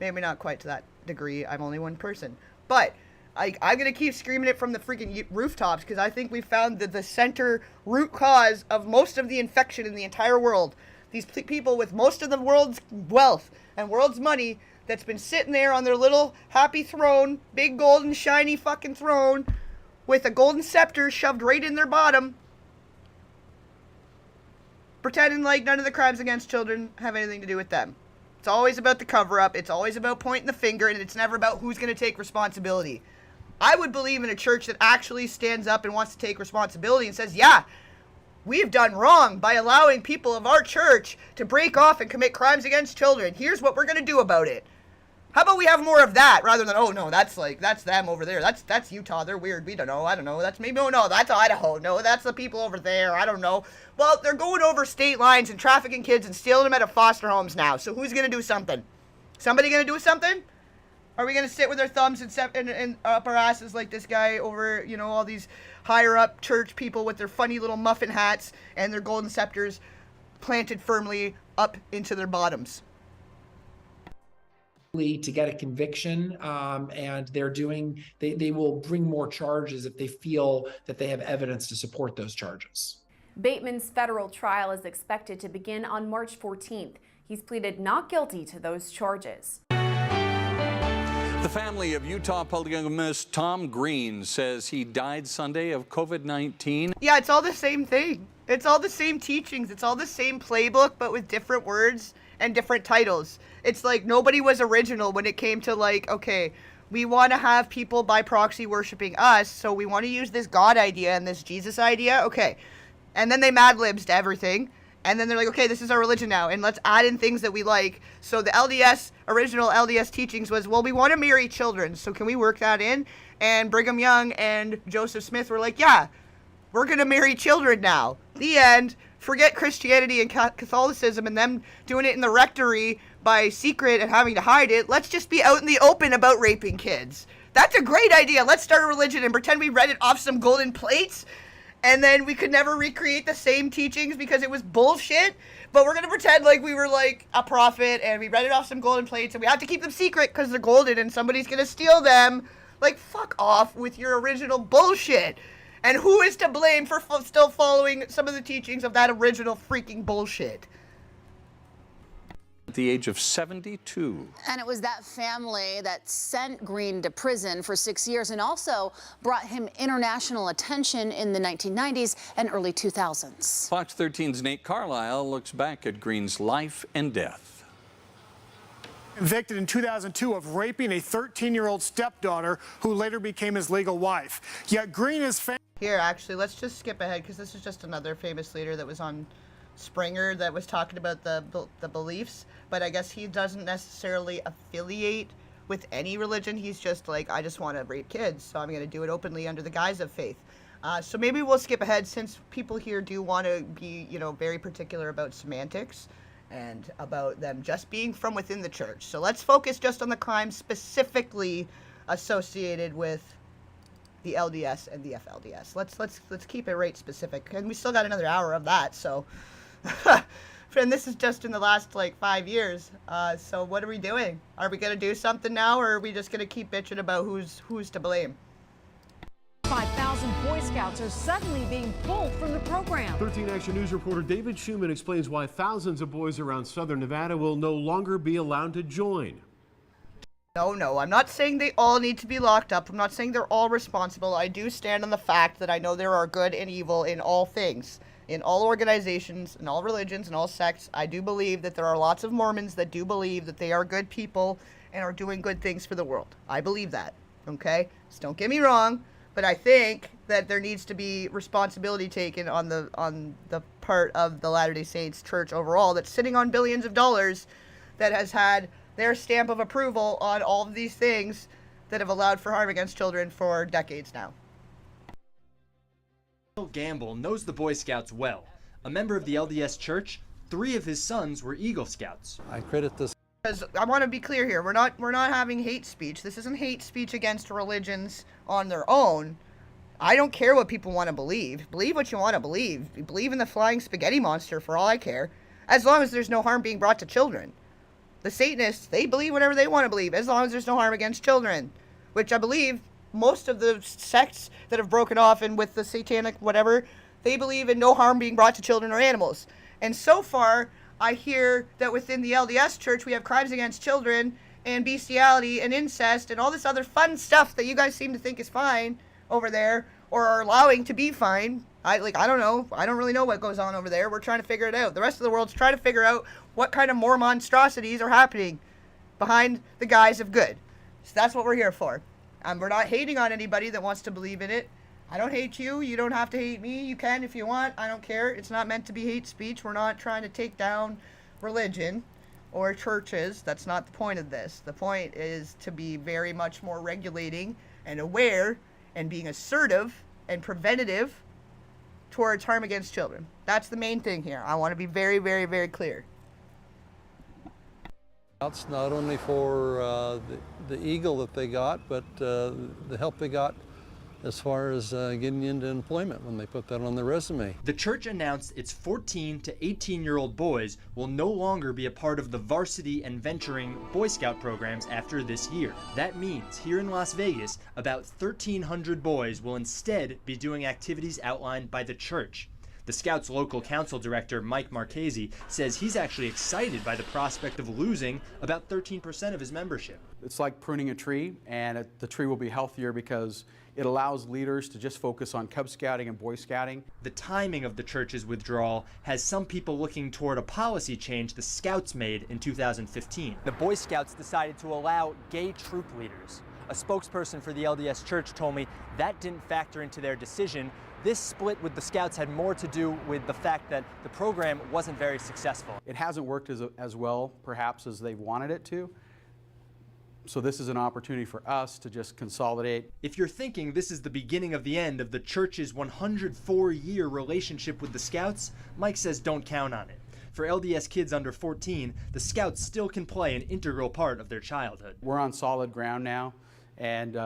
Maybe not quite to that degree. I'm only one person, but I'm gonna keep screaming it from the freaking rooftops because I think we found the center root cause of most of the infection in the entire world. These people with most of the world's wealth and world's money that's been sitting there on their little happy throne, big golden shiny fucking throne, with a golden scepter shoved right in their bottom. Pretending like none of the crimes against children have anything to do with them. It's always about the cover-up. It's always about pointing the finger, and it's never about who's going to take responsibility. I would believe in a church that actually stands up and wants to take responsibility and says, yeah, we've done wrong by allowing people of our church to break off and commit crimes against children. Here's what we're going to do about it. How about we have more of that rather than, oh, no, that's them over there. That's Utah. They're weird. We don't know. I don't know. That's maybe, oh, no, that's Idaho. No, that's the people over there. I don't know. Well, they're going over state lines and trafficking kids and stealing them out of foster homes now. So who's going to do something? Somebody going to do something? Are we going to sit with our thumbs and up our asses like this guy over, all these higher up church people with their funny little muffin hats and their golden scepters planted firmly up into their bottoms? To get a conviction, and they will bring more charges if they feel that they have evidence to support those charges. Bateman's federal trial is expected to begin on March 14th. He's pleaded not guilty to those charges. The family of Utah polygamist Tom Green says he died Sunday of COVID-19. Yeah, it's all the same thing. It's all the same teachings. It's all the same playbook, but with different words and different titles. It's like nobody was original when it came to like, okay, we want to have people by proxy worshiping us, so we want to use this God idea and this Jesus idea. Okay. And then they Mad Libs to everything. And then they're like, okay, this is our religion now, and let's add in things that we like. So the original LDS teachings was, well, we want to marry children, so can we work that in? And Brigham Young and Joseph Smith were like, yeah, we're going to marry children now. The end. Forget Christianity and Catholicism and them doing it in the rectory by secret and having to hide it. Let's just be out in the open about raping kids. That's a great idea. Let's start a religion and pretend we read it off some golden plates, and then we could never recreate the same teachings because it was bullshit. But we're going to pretend like we were like a prophet and we read it off some golden plates and we have to keep them secret because they're golden and somebody's going to steal them. Like, fuck off with your original bullshit. And who is to blame for still following some of the teachings of that original freaking bullshit? At the age of 72. And it was that family that sent Green to prison for 6 years and also brought him international attention in the 1990s and early 2000s. Fox 13's Nate Carlisle looks back at Green's life and death. Convicted in 2002 of raping a 13-year-old stepdaughter who later became his legal wife. Yet Green is Here, actually, let's just skip ahead because this is just another famous leader that was on Springer that was talking about the beliefs, but I guess he doesn't necessarily affiliate with any religion. He's just like, I just want to rape kids, so I'm going to do it openly under the guise of faith. So maybe we'll skip ahead since people here do want to be, you know, very particular about semantics and about them just being from within the church. So let's focus just on the crimes specifically associated with the LDS and the FLDS. Let's keep it right specific, and we still got another hour of that. So, and this is just in the last like 5 years. So what are we doing? Are we gonna do something now, or are we just gonna keep bitching about who's to blame? 5,000 Boy Scouts are suddenly being pulled from the program. 13 Action News reporter David Schumann explains why thousands of boys around southern Nevada will no longer be allowed to join. No, I'm not saying they all need to be locked up. I'm not saying they're all responsible. I do stand on the fact that I know there are good and evil in all things, in all organizations, in all religions, in all sects. I do believe that there are lots of Mormons that do believe that they are good people and are doing good things for the world. I believe that, okay? So don't get me wrong, but I think that there needs to be responsibility taken on the part of the Latter-day Saints Church overall that's sitting on billions of dollars, that has had their stamp of approval on all of these things that have allowed for harm against children for decades now. Bill Gamble knows the Boy Scouts well. A member of the LDS Church, 3 of his sons were Eagle Scouts. I credit this. Because I want to be clear here, we're not having hate speech. This isn't hate speech against religions on their own. I don't care what people want to believe. Believe what you want to believe. Believe in the flying spaghetti monster for all I care, as long as there's no harm being brought to children. The Satanists, they believe whatever they want to believe, as long as there's no harm against children, which I believe most of the sects that have broken off and with the satanic whatever, they believe in no harm being brought to children or animals. And so far, I hear that within the LDS Church, we have crimes against children and bestiality and incest and all this other fun stuff that you guys seem to think is fine over there, or are allowing to be fine. I don't know. I don't really know what goes on over there. We're trying to figure it out. The rest of the world's trying to figure out what kind of more monstrosities are happening behind the guise of good. So that's what we're here for. We're not hating on anybody that wants to believe in it. I don't hate you. You don't have to hate me. You can if you want. I don't care. It's not meant to be hate speech. We're not trying to take down religion or churches. That's not the point of this. The point is to be very much more regulating and aware and being assertive and preventative towards harm against children. That's the main thing here. I want to be very, very, very clear. That's not only for the eagle that they got, but the help they got as far as getting into employment when they put that on their resume. The church announced its 14 to 18-year-old boys will no longer be a part of the varsity and venturing Boy Scout programs after this year. That means here in Las Vegas, about 1,300 boys will instead be doing activities outlined by the church. The Scouts' local council director, Mike Marchese, says he's actually excited by the prospect of losing about 13% of his membership. It's like pruning a tree, and the tree will be healthier because it allows leaders to just focus on Cub Scouting and Boy Scouting. The timing of the church's withdrawal has some people looking toward a policy change the Scouts made in 2015. The Boy Scouts decided to allow gay troop leaders. A spokesperson for the LDS Church told me that didn't factor into their decision. This split with the Scouts had more to do with the fact that the program wasn't very successful. It hasn't worked as well, perhaps, as they wanted it to. So this is an opportunity for us to just consolidate. If you're thinking this is the beginning of the end of the church's 104-year relationship with the Scouts, Mike says don't count on it. For LDS kids under 14, the Scouts still can play an integral part of their childhood. We're on solid ground now, and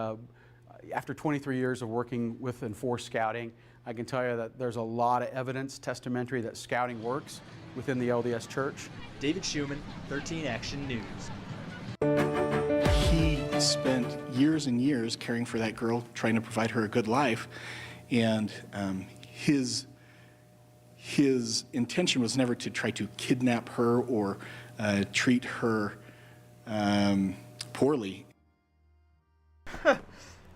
after 23 years of working with and for Scouting, I can tell you that there's a lot of evidence, testamentary, that Scouting works within the LDS Church. David Schumann, 13 Action News. He spent years and years caring for that girl, trying to provide her a good life, and his intention was never to try to kidnap her or treat her poorly.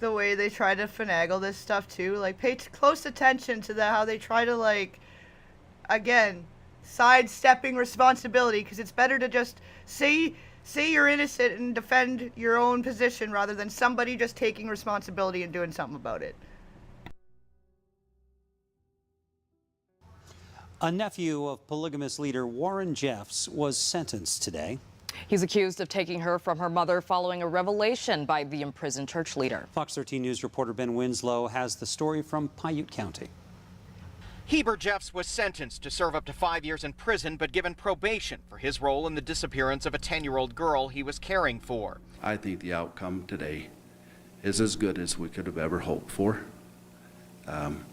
The way they try to finagle this stuff too, like pay close attention to how they try to, like, again, sidestepping responsibility, because it's better to just say you're innocent and defend your own position rather than somebody just taking responsibility and doing something about it. A nephew of polygamous leader Warren Jeffs was sentenced today. He's accused of taking her from her mother following a revelation by the imprisoned church leader. Fox 13 News reporter Ben Winslow has the story from Piute County. Heber Jeffs was sentenced to serve up to 5 years in prison, but given probation for his role in the disappearance of a 10-year-old girl he was caring for. I think the outcome today is as good as we could have ever hoped for. I'm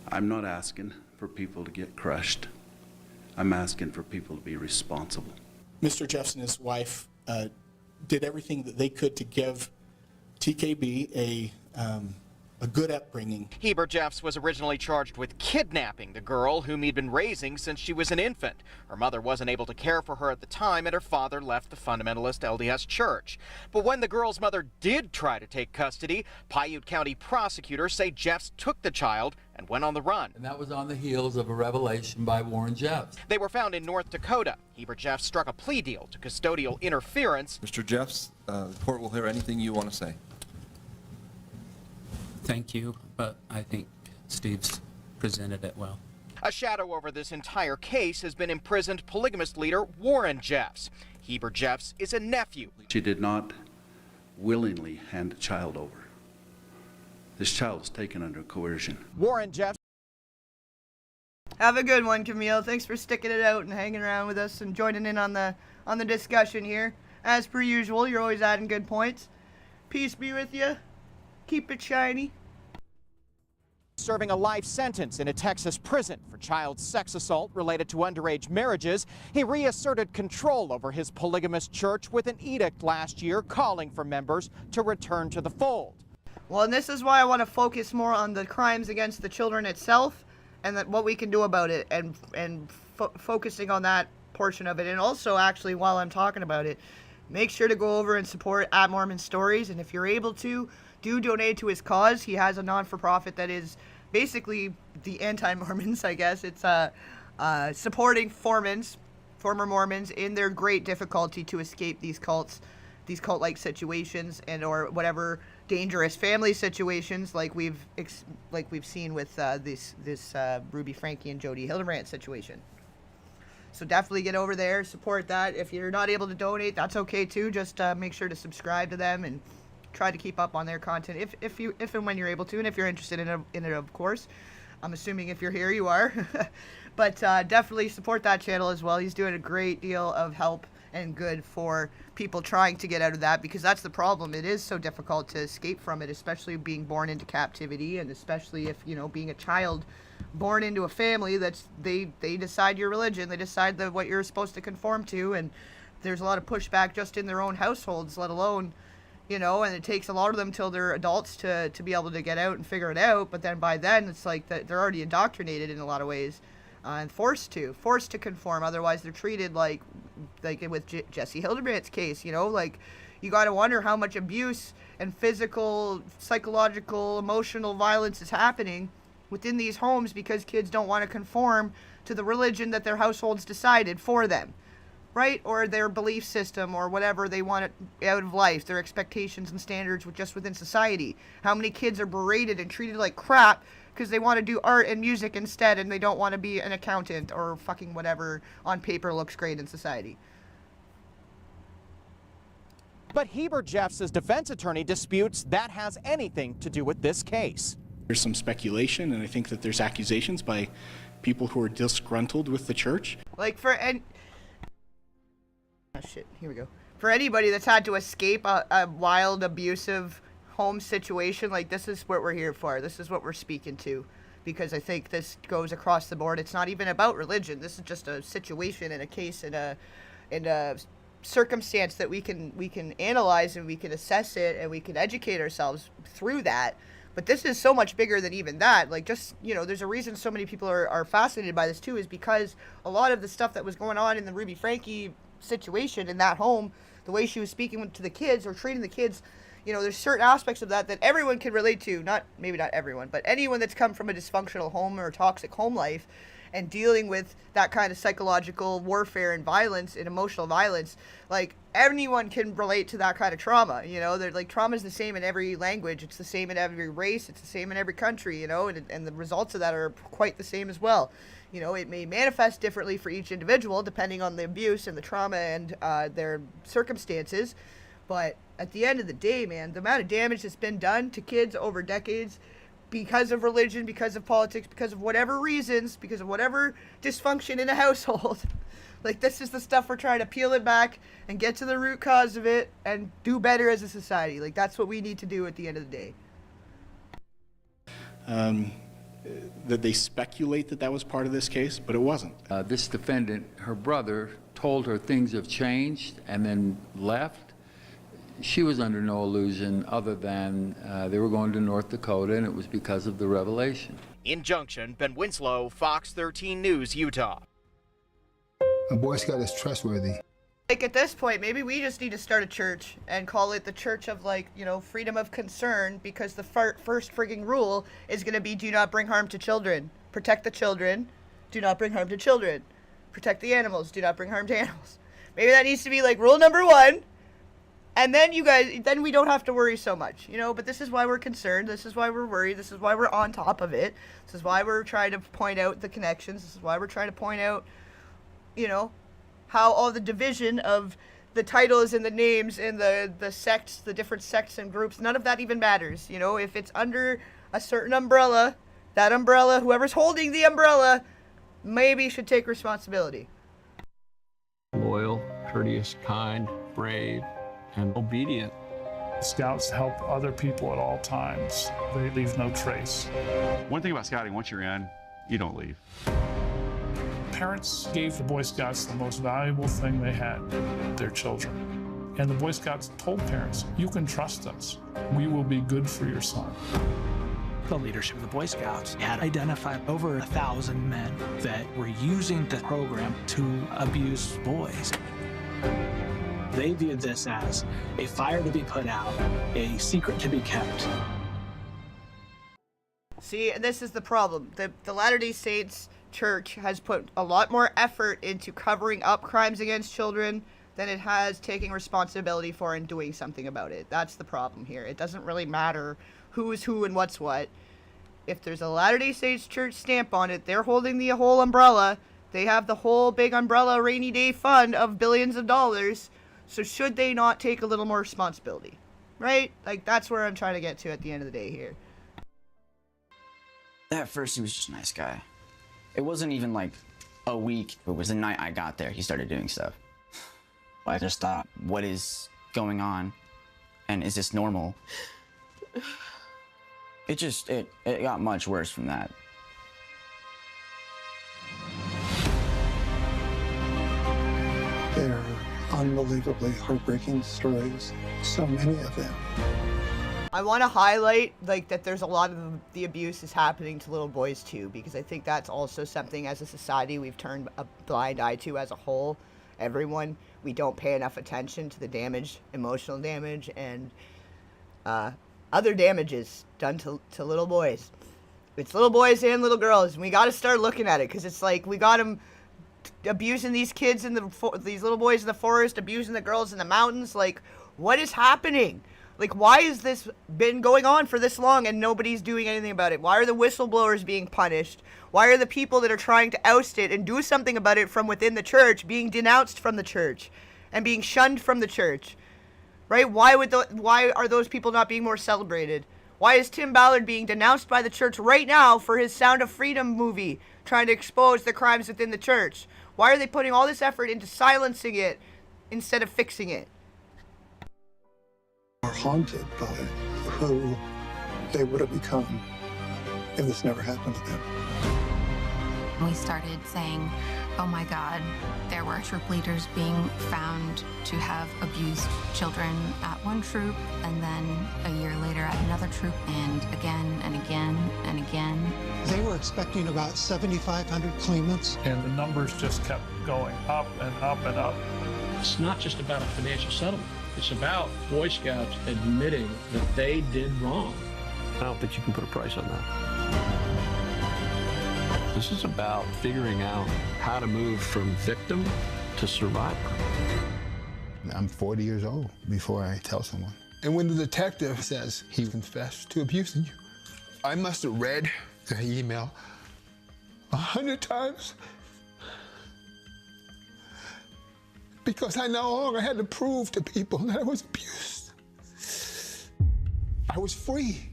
not asking for people to get crushed. I'm asking for people to be responsible. Mr. Jeffs and his wife did everything that they could to give TKB a good upbringing. Heber Jeffs was originally charged with kidnapping the girl whom he'd been raising since she was an infant. Her mother wasn't able to care for her at the time, and her father left the fundamentalist LDS Church. But when the girl's mother did try to take custody, Piute County prosecutors say Jeffs took the child and went on the run. And that was on the heels of a revelation by Warren Jeffs. They were found in North Dakota. Heber Jeffs struck a plea deal to custodial interference. Mr. Jeffs, the court will hear anything you want to say. Thank you, but I think Steve's presented it well. A shadow over this entire case has been imprisoned polygamist leader Warren Jeffs. Heber Jeffs is a nephew. She did not willingly hand a child over. This child was taken under coercion. Warren Jeffs. Have a good one, Camille. Thanks for sticking it out and hanging around with us and joining in on the discussion here. As per usual, you're always adding good points. Peace be with you. Keep it shiny. Serving a life sentence in a Texas prison for child sex assault related to underage marriages, he reasserted control over his polygamous church with an edict last year calling for members to return to the fold. Well, and this is why I want to focus more on the crimes against the children itself and what we can do about it, and focusing on that portion of it. And also, actually, while I'm talking about it, make sure to go over and support @Mormon Stories, and if you're able to, do donate to his cause. He has a non-for-profit that is basically the anti-Mormons, I guess. It's supporting former Mormons in their great difficulty to escape these cults, these cult-like situations, and or whatever dangerous family situations like we've seen with this Ruby Franke and Jodi Hildebrandt situation. So definitely get over there, support that. If you're not able to donate, that's okay too. Just make sure to subscribe to them and try to keep up on their content if and when you're able to, and if you're interested in it, of course. I'm assuming if you're here, you are. But definitely support that channel as well. He's doing a great deal of help and good for people trying to get out of that, because that's the problem. It is so difficult to escape from it, especially being born into captivity, and especially if, you know, being a child born into a family that's they decide your religion, they decide what you're supposed to conform to, and there's a lot of pushback just in their own households, let alone, you know, and it takes a lot of them till they're adults to be able to get out and figure it out. But then by then it's like they're already indoctrinated in a lot of ways, and forced to conform. Otherwise they're treated like with Jesse Hildebrandt's case, you know, like you got to wonder how much abuse and physical, psychological, emotional violence is happening within these homes because kids don't want to conform to the religion that their households decided for them. Right? Or their belief system, or whatever they want out of life, their expectations and standards just within society. How many kids are berated and treated like crap because they want to do art and music instead, and they don't want to be an accountant or fucking whatever on paper looks great in society. But Heber Jeffs' defense attorney disputes that has anything to do with this case. There's some speculation, and I think that there's accusations by people who are disgruntled with the church. Like for here we go. For anybody that's had to escape a wild, abusive home situation, like, this is what we're here for. This is what we're speaking to, because I think this goes across the board. It's not even about religion. This is just a situation and a case and a circumstance that we can analyze, and we can assess it, and we can educate ourselves through that. But this is so much bigger than even that. Like, just, you know, there's a reason so many people are fascinated by this too, is because a lot of the stuff that was going on in the Ruby Franke situation in that home, the way she was speaking to the kids or treating the kids, you know, there's certain aspects of that everyone can relate to. Maybe not everyone, but anyone that's come from a dysfunctional home or a toxic home life and dealing with that kind of psychological warfare and violence and emotional violence, like, anyone can relate to that kind of trauma. You know, they're like, trauma is the same in every language. It's the same in every race. It's the same in every country, you know, and the results of that are quite the same as well. You know, it may manifest differently for each individual depending on the abuse and the trauma and their circumstances. But at the end of the day, man, the amount of damage that's been done to kids over decades because of religion, because of politics, because of whatever reasons, because of whatever dysfunction in a household. Like, this is the stuff we're trying to peel it back and get to the root cause of it and do better as a society. Like, that's what we need to do at the end of the day. That they speculate that was part of this case, but it wasn't. This defendant, her brother, told her things have changed and then left. She was under no illusion other than they were going to North Dakota, and it was because of the revelation. In Junction, Ben Winslow, Fox 13 News, Utah. A Boy Scout is trustworthy. Like, at this point, maybe we just need to start a church and call it the Church of, like, you know, freedom of concern, because the first frigging rule is going to be do not bring harm to children. Protect the children. Do not bring harm to children. Protect the animals. Do not bring harm to animals. Maybe that needs to be, like, rule number 1. And then then we don't have to worry so much, you know, but this is why we're concerned. This is why we're worried. This is why we're on top of it. This is why we're trying to point out the connections. This is why we're trying to point out, you know, how all the division of the titles and the names and the sects, the different sects and groups, none of that even matters. You know, if it's under a certain umbrella, that umbrella, whoever's holding the umbrella, maybe should take responsibility. Loyal, courteous, kind, brave, and obedient. Scouts help other people at all times. They leave no trace. One thing about scouting, once you're in, you don't leave. Parents gave the Boy Scouts the most valuable thing they had, their children. And the Boy Scouts told parents, you can trust us. We will be good for your son. The leadership of the Boy Scouts had identified over 1,000 men that were using the program to abuse boys. They viewed this as a fire to be put out, a secret to be kept. See, and this is the problem. The Latter-day Saints Church has put a lot more effort into covering up crimes against children than it has taking responsibility for and doing something about it. That's the problem here. It doesn't really matter who's who and what's what. If there's a Latter-day Saints Church stamp on it, they're holding the whole umbrella. They have the whole big umbrella rainy day fund of billions of dollars. So should they not take a little more responsibility? Right? Like, that's where I'm trying to get to at the end of the day here. At first, he was just a nice guy. It wasn't even like a week. It was the night I got there, he started doing stuff. I just thought, what is going on? And is this normal? It got much worse from that. They're unbelievably heartbreaking stories, so many of them. I want to highlight, like, that there's a lot of the abuse is happening to little boys too, because I think that's also something as a society we've turned a blind eye to as a whole. Everyone, we don't pay enough attention to the damage, emotional damage, and other damages done to little boys. It's little boys and little girls, and we got to start looking at it, because it's like we got them abusing these kids in these little boys in the forest, abusing the girls in the mountains. Like, what is happening? Like, why has this been going on for this long and nobody's doing anything about it? Why are the whistleblowers being punished? Why are the people that are trying to oust it and do something about it from within the church being denounced from the church and being shunned from the church? right? Why are those people not being more celebrated? Why is Tim Ballard being denounced by the church right now for his Sound of Freedom movie, trying to expose the crimes within the church? Why are they putting all this effort into silencing it instead of fixing it? Are haunted by who they would have become if this never happened to them. We started saying, oh my God, there were troop leaders being found to have abused children at one troop, and then a year later at another troop, and again and again and again. They were expecting about 7,500 claimants. And the numbers just kept going up and up and up. It's not just about a financial settlement. It's about Boy Scouts admitting that they did wrong. I don't think you can put a price on that. This is about figuring out how to move from victim to survivor. I'm 40 years old before I tell someone. And when the detective says he confessed to abusing you, I must have read the email 100 times because I no longer had to prove to people that I was abused. I was free.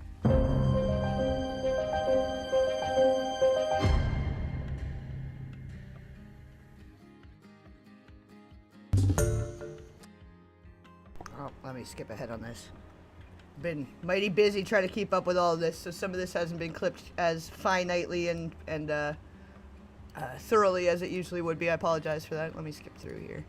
Oh, let me skip ahead on this. Been mighty busy trying to keep up with all of this, so some of this hasn't been clipped as finitely and thoroughly as it usually would be. I apologize for that. Let me skip through here.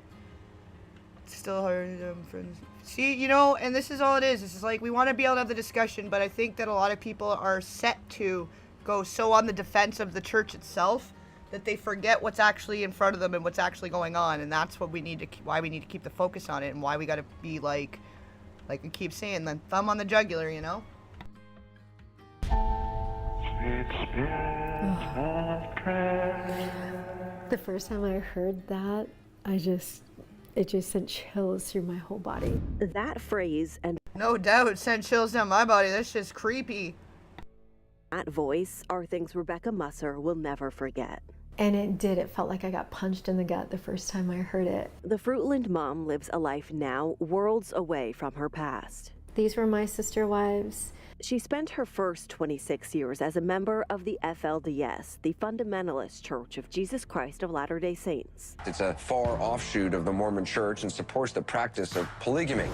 It's still hard, friends. See, you know, and this is all it is. This is like, we want to be able to have the discussion, but I think that a lot of people are set to go so on the defense of the church itself that they forget what's actually in front of them and what's actually going on, and that's what we need to, why we need to keep the focus on it, and why we got to be like we keep saying, the thumb on the jugular, you know. The first time I heard that, it just sent chills through my whole body. That phrase and no doubt it sent chills down my body. That's just creepy. That voice are things Rebecca Musser will never forget. And it did. It felt like I got punched in the gut the first time I heard it. The Fruitland mom lives a life now worlds away from her past. These were my sister wives. She spent her first 26 years as a member of the FLDS, the Fundamentalist Church of Jesus Christ of Latter-day Saints. It's a far offshoot of the Mormon Church and supports the practice of polygamy.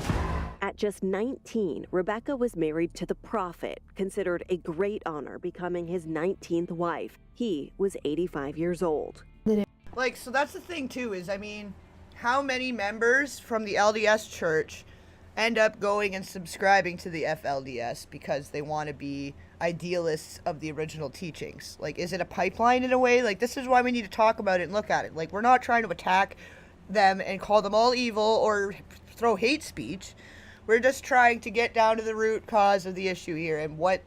At just 19, Rebecca was married to the prophet, considered a great honor, becoming his 19th wife. He was 85 years old. Like, so that's the thing too, is, I mean, how many members from the LDS Church end up going and subscribing to the FLDS because they want to be idealists of the original teachings? Like, is it a pipeline in a way? Like, this is why we need to talk about it and look at it. Like, we're not trying to attack them and call them all evil or throw hate speech. We're just trying to get down to the root cause of the issue here and what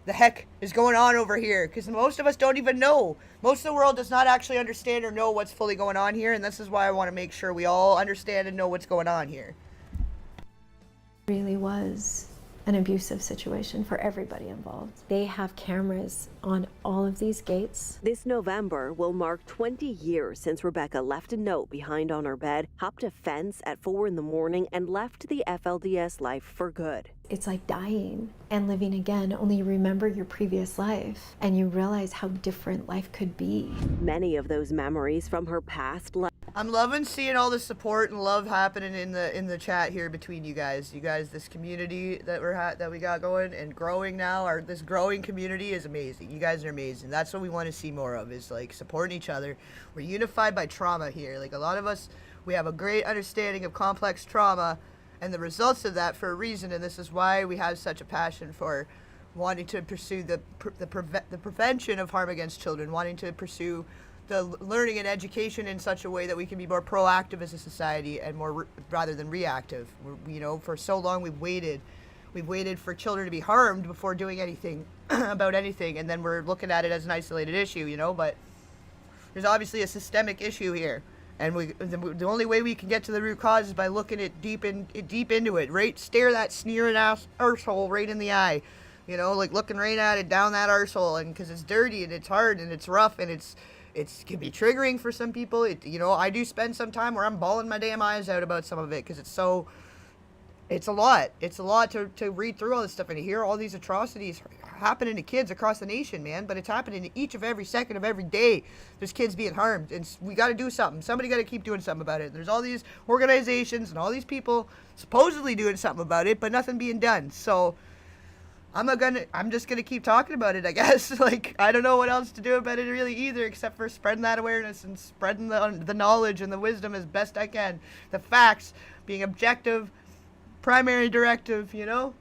the heck is going on over here, because most of us don't even know. Most of the world does not actually understand or know what's fully going on here, and this is why I want to make sure we all understand and know what's going on here. It really was an abusive situation for everybody involved. They have cameras on all of these gates. This November will mark 20 years since Rebecca left a note behind on her bed, hopped a fence at 4 in the morning, and left the FLDS life for good. It's like dying and living again, only you remember your previous life and you realize how different life could be. Many of those memories from her past life. I'm loving seeing all the support and love happening in the chat here between you guys. You guys, this community that we got going and growing now, this growing community is amazing. You guys are amazing. That's what we want to see more of, is like supporting each other. We're unified by trauma here. Like, a lot of us, we have a great understanding of complex trauma and the results of that for a reason, and this is why we have such a passion for wanting to pursue the prevention of harm against children, wanting to pursue the learning and education in such a way that we can be more proactive as a society and more rather than reactive. You know, for so long we've waited for children to be harmed before doing anything about anything, and then we're looking at it as an isolated issue, you know, but there's obviously a systemic issue here. And the only way we can get to the root cause is by looking it deep into it, right? Stare that sneering arsehole right in the eye, you know, like looking right at it down that arsehole, and because it's dirty and it's hard and it's rough and it's It can be triggering for some people. You know, I do spend some time where I'm bawling my damn eyes out about some of it because it's a lot. It's a lot to read through all this stuff and to hear all these atrocities happening to kids across the nation, man. But it's happening each of every second of every day. There's kids being harmed, and we got to do something. Somebody got to keep doing something about it. There's all these organizations and all these people supposedly doing something about it, but nothing being done. So I'm just gonna keep talking about it, I guess. Like, I don't know what else to do about it really either, except for spreading that awareness and spreading the knowledge and the wisdom as best I can. The facts, being objective, primary directive, you know?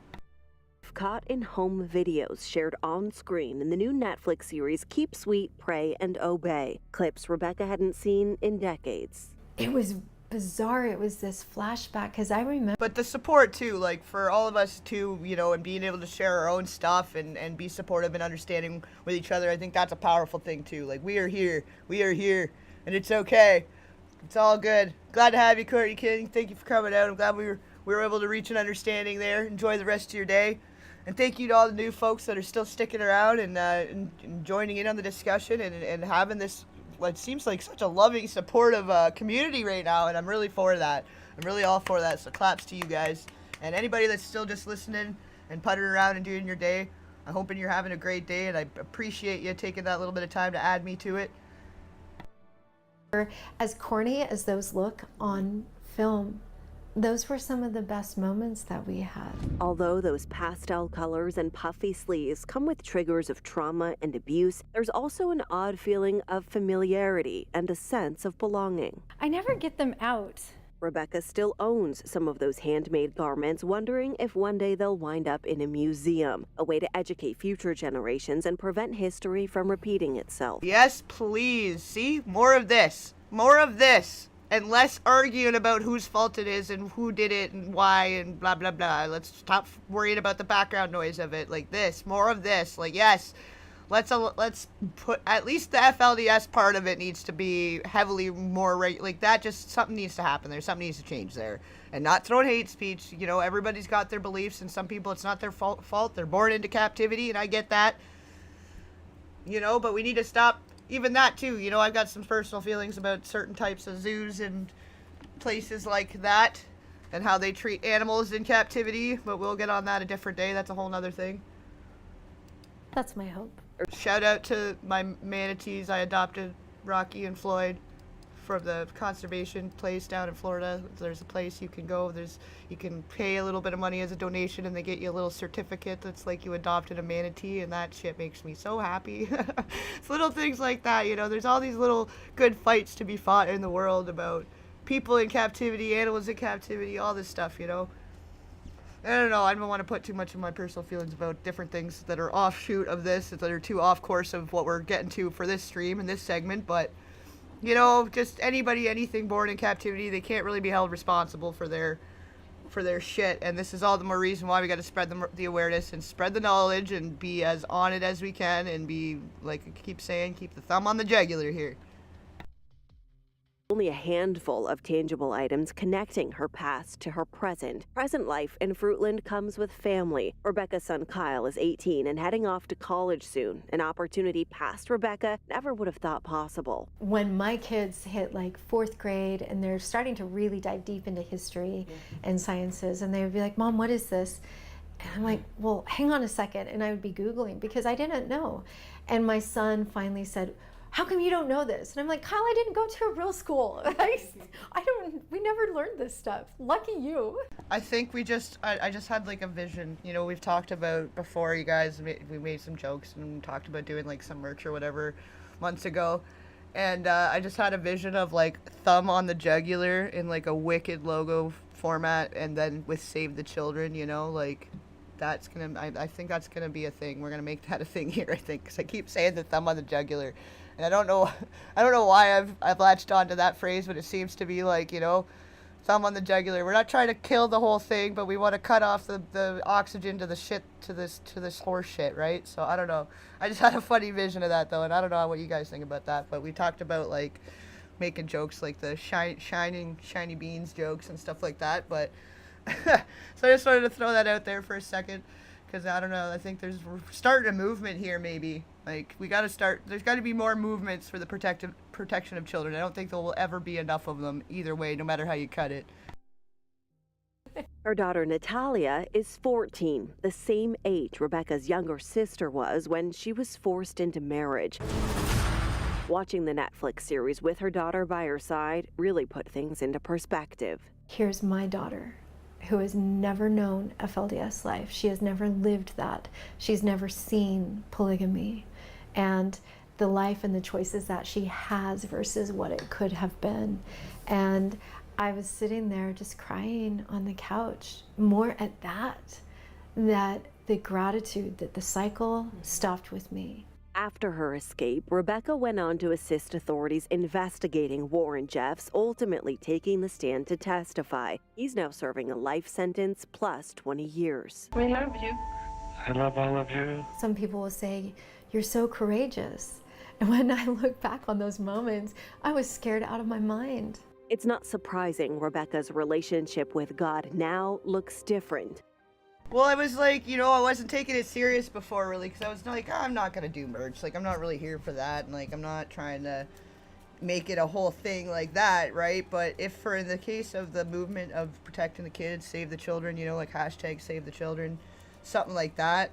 Caught in home videos shared on screen in the new Netflix series Keep Sweet, Pray, and Obey. Clips Rebecca hadn't seen in decades. It was bizarre. It was this flashback because I remember. But the support too, like for all of us too, you know, and being able to share our own stuff and be supportive and understanding with each other, I think that's a powerful thing too. Like, we are here, and it's okay. It's all good. Glad to have you, Courtney King. Thank you for coming out. I'm glad we were able to reach an understanding there. Enjoy the rest of your day. And thank you to all the new folks that are still sticking around and joining in on the discussion and having this, what seems like such a loving, supportive community right now. And I'm really for that. I'm really all for that. So claps to you guys. And anybody that's still just listening and puttering around and doing your day, I'm hoping you're having a great day. And I appreciate you taking that little bit of time to add me to it. As corny as those look on film, those were some of the best moments that we had. Although those pastel colors and puffy sleeves come with triggers of trauma and abuse, there's also an odd feeling of familiarity and a sense of belonging. I never get them out. Rebecca still owns some of those handmade garments, wondering if one day they'll wind up in a museum, a way to educate future generations and prevent history from repeating itself. Yes, please. See? More of this. More of this. And less arguing about whose fault it is and who did it and why and blah, blah, blah. Let's stop worrying about the background noise of it. Like this. More of this. Like, yes, let's put, at least the FLDS part of it needs to be heavily more, like that, just something needs to happen there. Something needs to change there. And not throwing hate speech. You know, everybody's got their beliefs, and some people, it's not their fault. They're born into captivity, and I get that. You know, but we need to stop even that too. You know, I've got some personal feelings about certain types of zoos and places like that and how they treat animals in captivity, but we'll get on that a different day. That's a whole nother thing. That's my hope. Shout out to my manatees. I adopted Rocky and Floyd from the conservation place down in Florida. There's a place you can go. You can pay a little bit of money as a donation, and they get you a little certificate that's like you adopted a manatee, and that shit makes me so happy. It's little things like that, you know. There's all these little good fights to be fought in the world about people in captivity, animals in captivity, all this stuff, you know. I don't know. I don't want to put too much of my personal feelings about different things that are offshoot of this, that are too off course of what we're getting to for this stream and this segment, but you know, just anybody, anything born in captivity, they can't really be held responsible for their shit. And this is all the more reason why we got to spread the awareness and spread the knowledge and be as on it as we can and be, like I keep saying, keep the thumb on the jugular here. Only a handful of tangible items connecting her past to her present. Present life in Fruitland comes with family. Rebecca's son Kyle is 18 and heading off to college soon, an opportunity past Rebecca never would have thought possible. When my kids hit like 4th grade and they're starting to really dive deep into history and sciences, and they would be like, Mom, what is this? And I'm like, well, hang on a second. And I would be Googling because I didn't know. And my son finally said, how come you don't know this? And I'm like, Kyle, I didn't go to a real school. We never learned this stuff. Lucky you. I think I just had like a vision. You know, we've talked about before, you guys, we made some jokes and talked about doing like some merch or whatever months ago. And I just had a vision of like thumb on the jugular in like a wicked logo format, and then with Save the Children, you know, like that's gonna, I think that's gonna be a thing. We're gonna make that a thing here, I think, because I keep saying the thumb on the jugular. And I don't know why I've latched onto that phrase, but it seems to be like, you know, thumb on the jugular. We're not trying to kill the whole thing, but we want to cut off the oxygen to the shit, to this horse shit, right? So I don't know. I just had a funny vision of that though, and I don't know what you guys think about that. But we talked about like making jokes like the shiny beans jokes and stuff like that. But so I just wanted to throw that out there for a second, because I don't know. I think we're starting a movement here. Maybe like we got to start. There's got to be more movements for the protection of children. I don't think there will ever be enough of them either way, no matter how you cut it. Her daughter Natalia is 14, the same age Rebecca's younger sister was when she was forced into marriage. Watching the Netflix series with her daughter by her side really put things into perspective. Here's my daughter, who has never known FLDS life. She has never lived that. She's never seen polygamy and the life and the choices that she has versus what it could have been. And I was sitting there just crying on the couch, more at that the gratitude that the cycle stopped with me. After her escape, Rebecca went on to assist authorities investigating Warren Jeffs, ultimately taking the stand to testify. He's now serving a life sentence plus 20 years. We love you. I love all of you. Some people will say, "You're so courageous." And when I look back on those moments, I was scared out of my mind. It's not surprising Rebecca's relationship with God now looks different. Well, I was like, I wasn't taking it serious before, really, because I was like, I'm not going to do merch. Like, I'm not really here for that, and, like, I'm not trying to make it a whole thing like that, right? But if in the case of the movement of protecting the kids, save the children, like, hashtag save the children, something like that,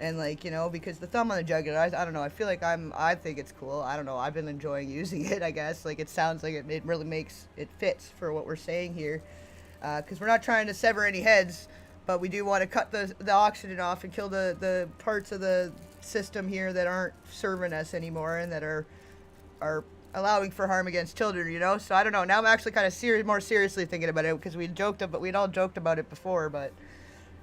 and, like, because the thumb on the jugular, I don't know, I feel like I think it's cool. I don't know, I've been enjoying using it, I guess. Like, it sounds like it really it fits for what we're saying here, because we're not trying to sever any heads, but we do want to cut the oxygen off and kill the parts of the system here that aren't serving us anymore and that are allowing for harm against children, So I don't know. Now I'm actually kind of more seriously thinking about it, because we'd all joked about it before, but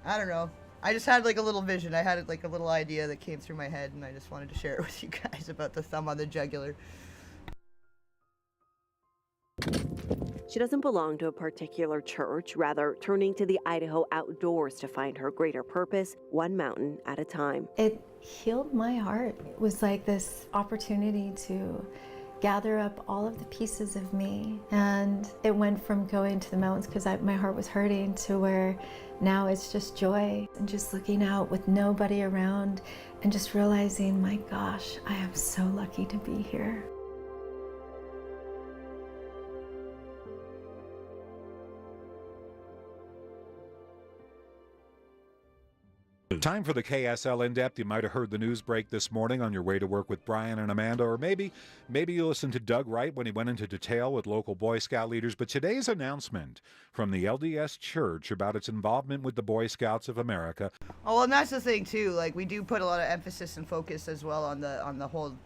I don't know. I just had like a little vision. I had like a little idea that came through my head, and I just wanted to share it with you guys about the thumb on the jugular. She doesn't belong to a particular church, rather turning to the Idaho outdoors to find her greater purpose, one mountain at a time. It healed my heart. It was like this opportunity to gather up all of the pieces of me. And it went from going to the mountains because my heart was hurting to where now it's just joy and just looking out with nobody around and just realizing, my gosh, I am so lucky to be here. Time for the KSL In-Depth. You might have heard the news break this morning on your way to work with Brian and Amanda, or maybe you listened to Doug Wright when he went into detail with local Boy Scout leaders. But today's announcement from the LDS Church about its involvement with the Boy Scouts of America. Oh, well, and that's the thing too. Like, we do put a lot of emphasis and focus as well on the whole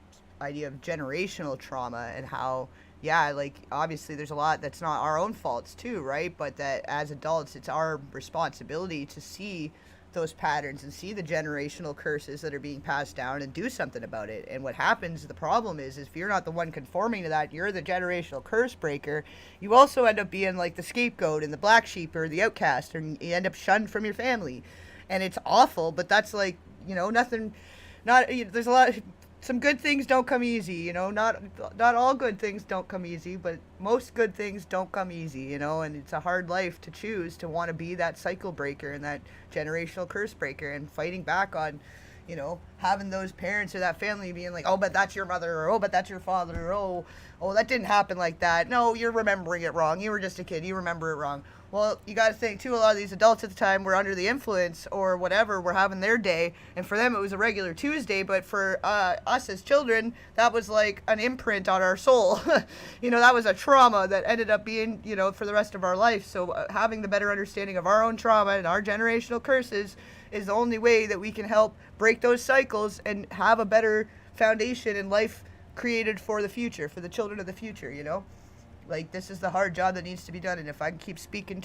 idea of generational trauma and how, yeah, like, obviously there's a lot that's not our own faults too, right? But that as adults, it's our responsibility to see those patterns and see the generational curses that are being passed down and do something about it. And what happens, the problem is if you're not the one conforming to that, you're the generational curse breaker, you also end up being like the scapegoat and the black sheep or the outcast, and you end up shunned from your family. And it's awful, but that's like, there's a lot, some good things don't come easy, not all good things don't come easy, but most good things don't come easy, and it's a hard life to choose to want to be that cycle breaker and that generational curse breaker, and fighting back on, having those parents or that family being like, oh, but that's your mother, or oh, but that's your father, or oh, that didn't happen like that. No, you're remembering it wrong. You were just a kid. You remember it wrong. Well, you got to think, too, a lot of these adults at the time were under the influence or whatever, were having their day, and for them it was a regular Tuesday, but for us as children, that was like an imprint on our soul. That was a trauma that ended up being, for the rest of our life. So having the better understanding of our own trauma and our generational curses is the only way that we can help break those cycles and have a better foundation in life created for the future, for the children of the future, Like, this is the hard job that needs to be done, and if I can keep speaking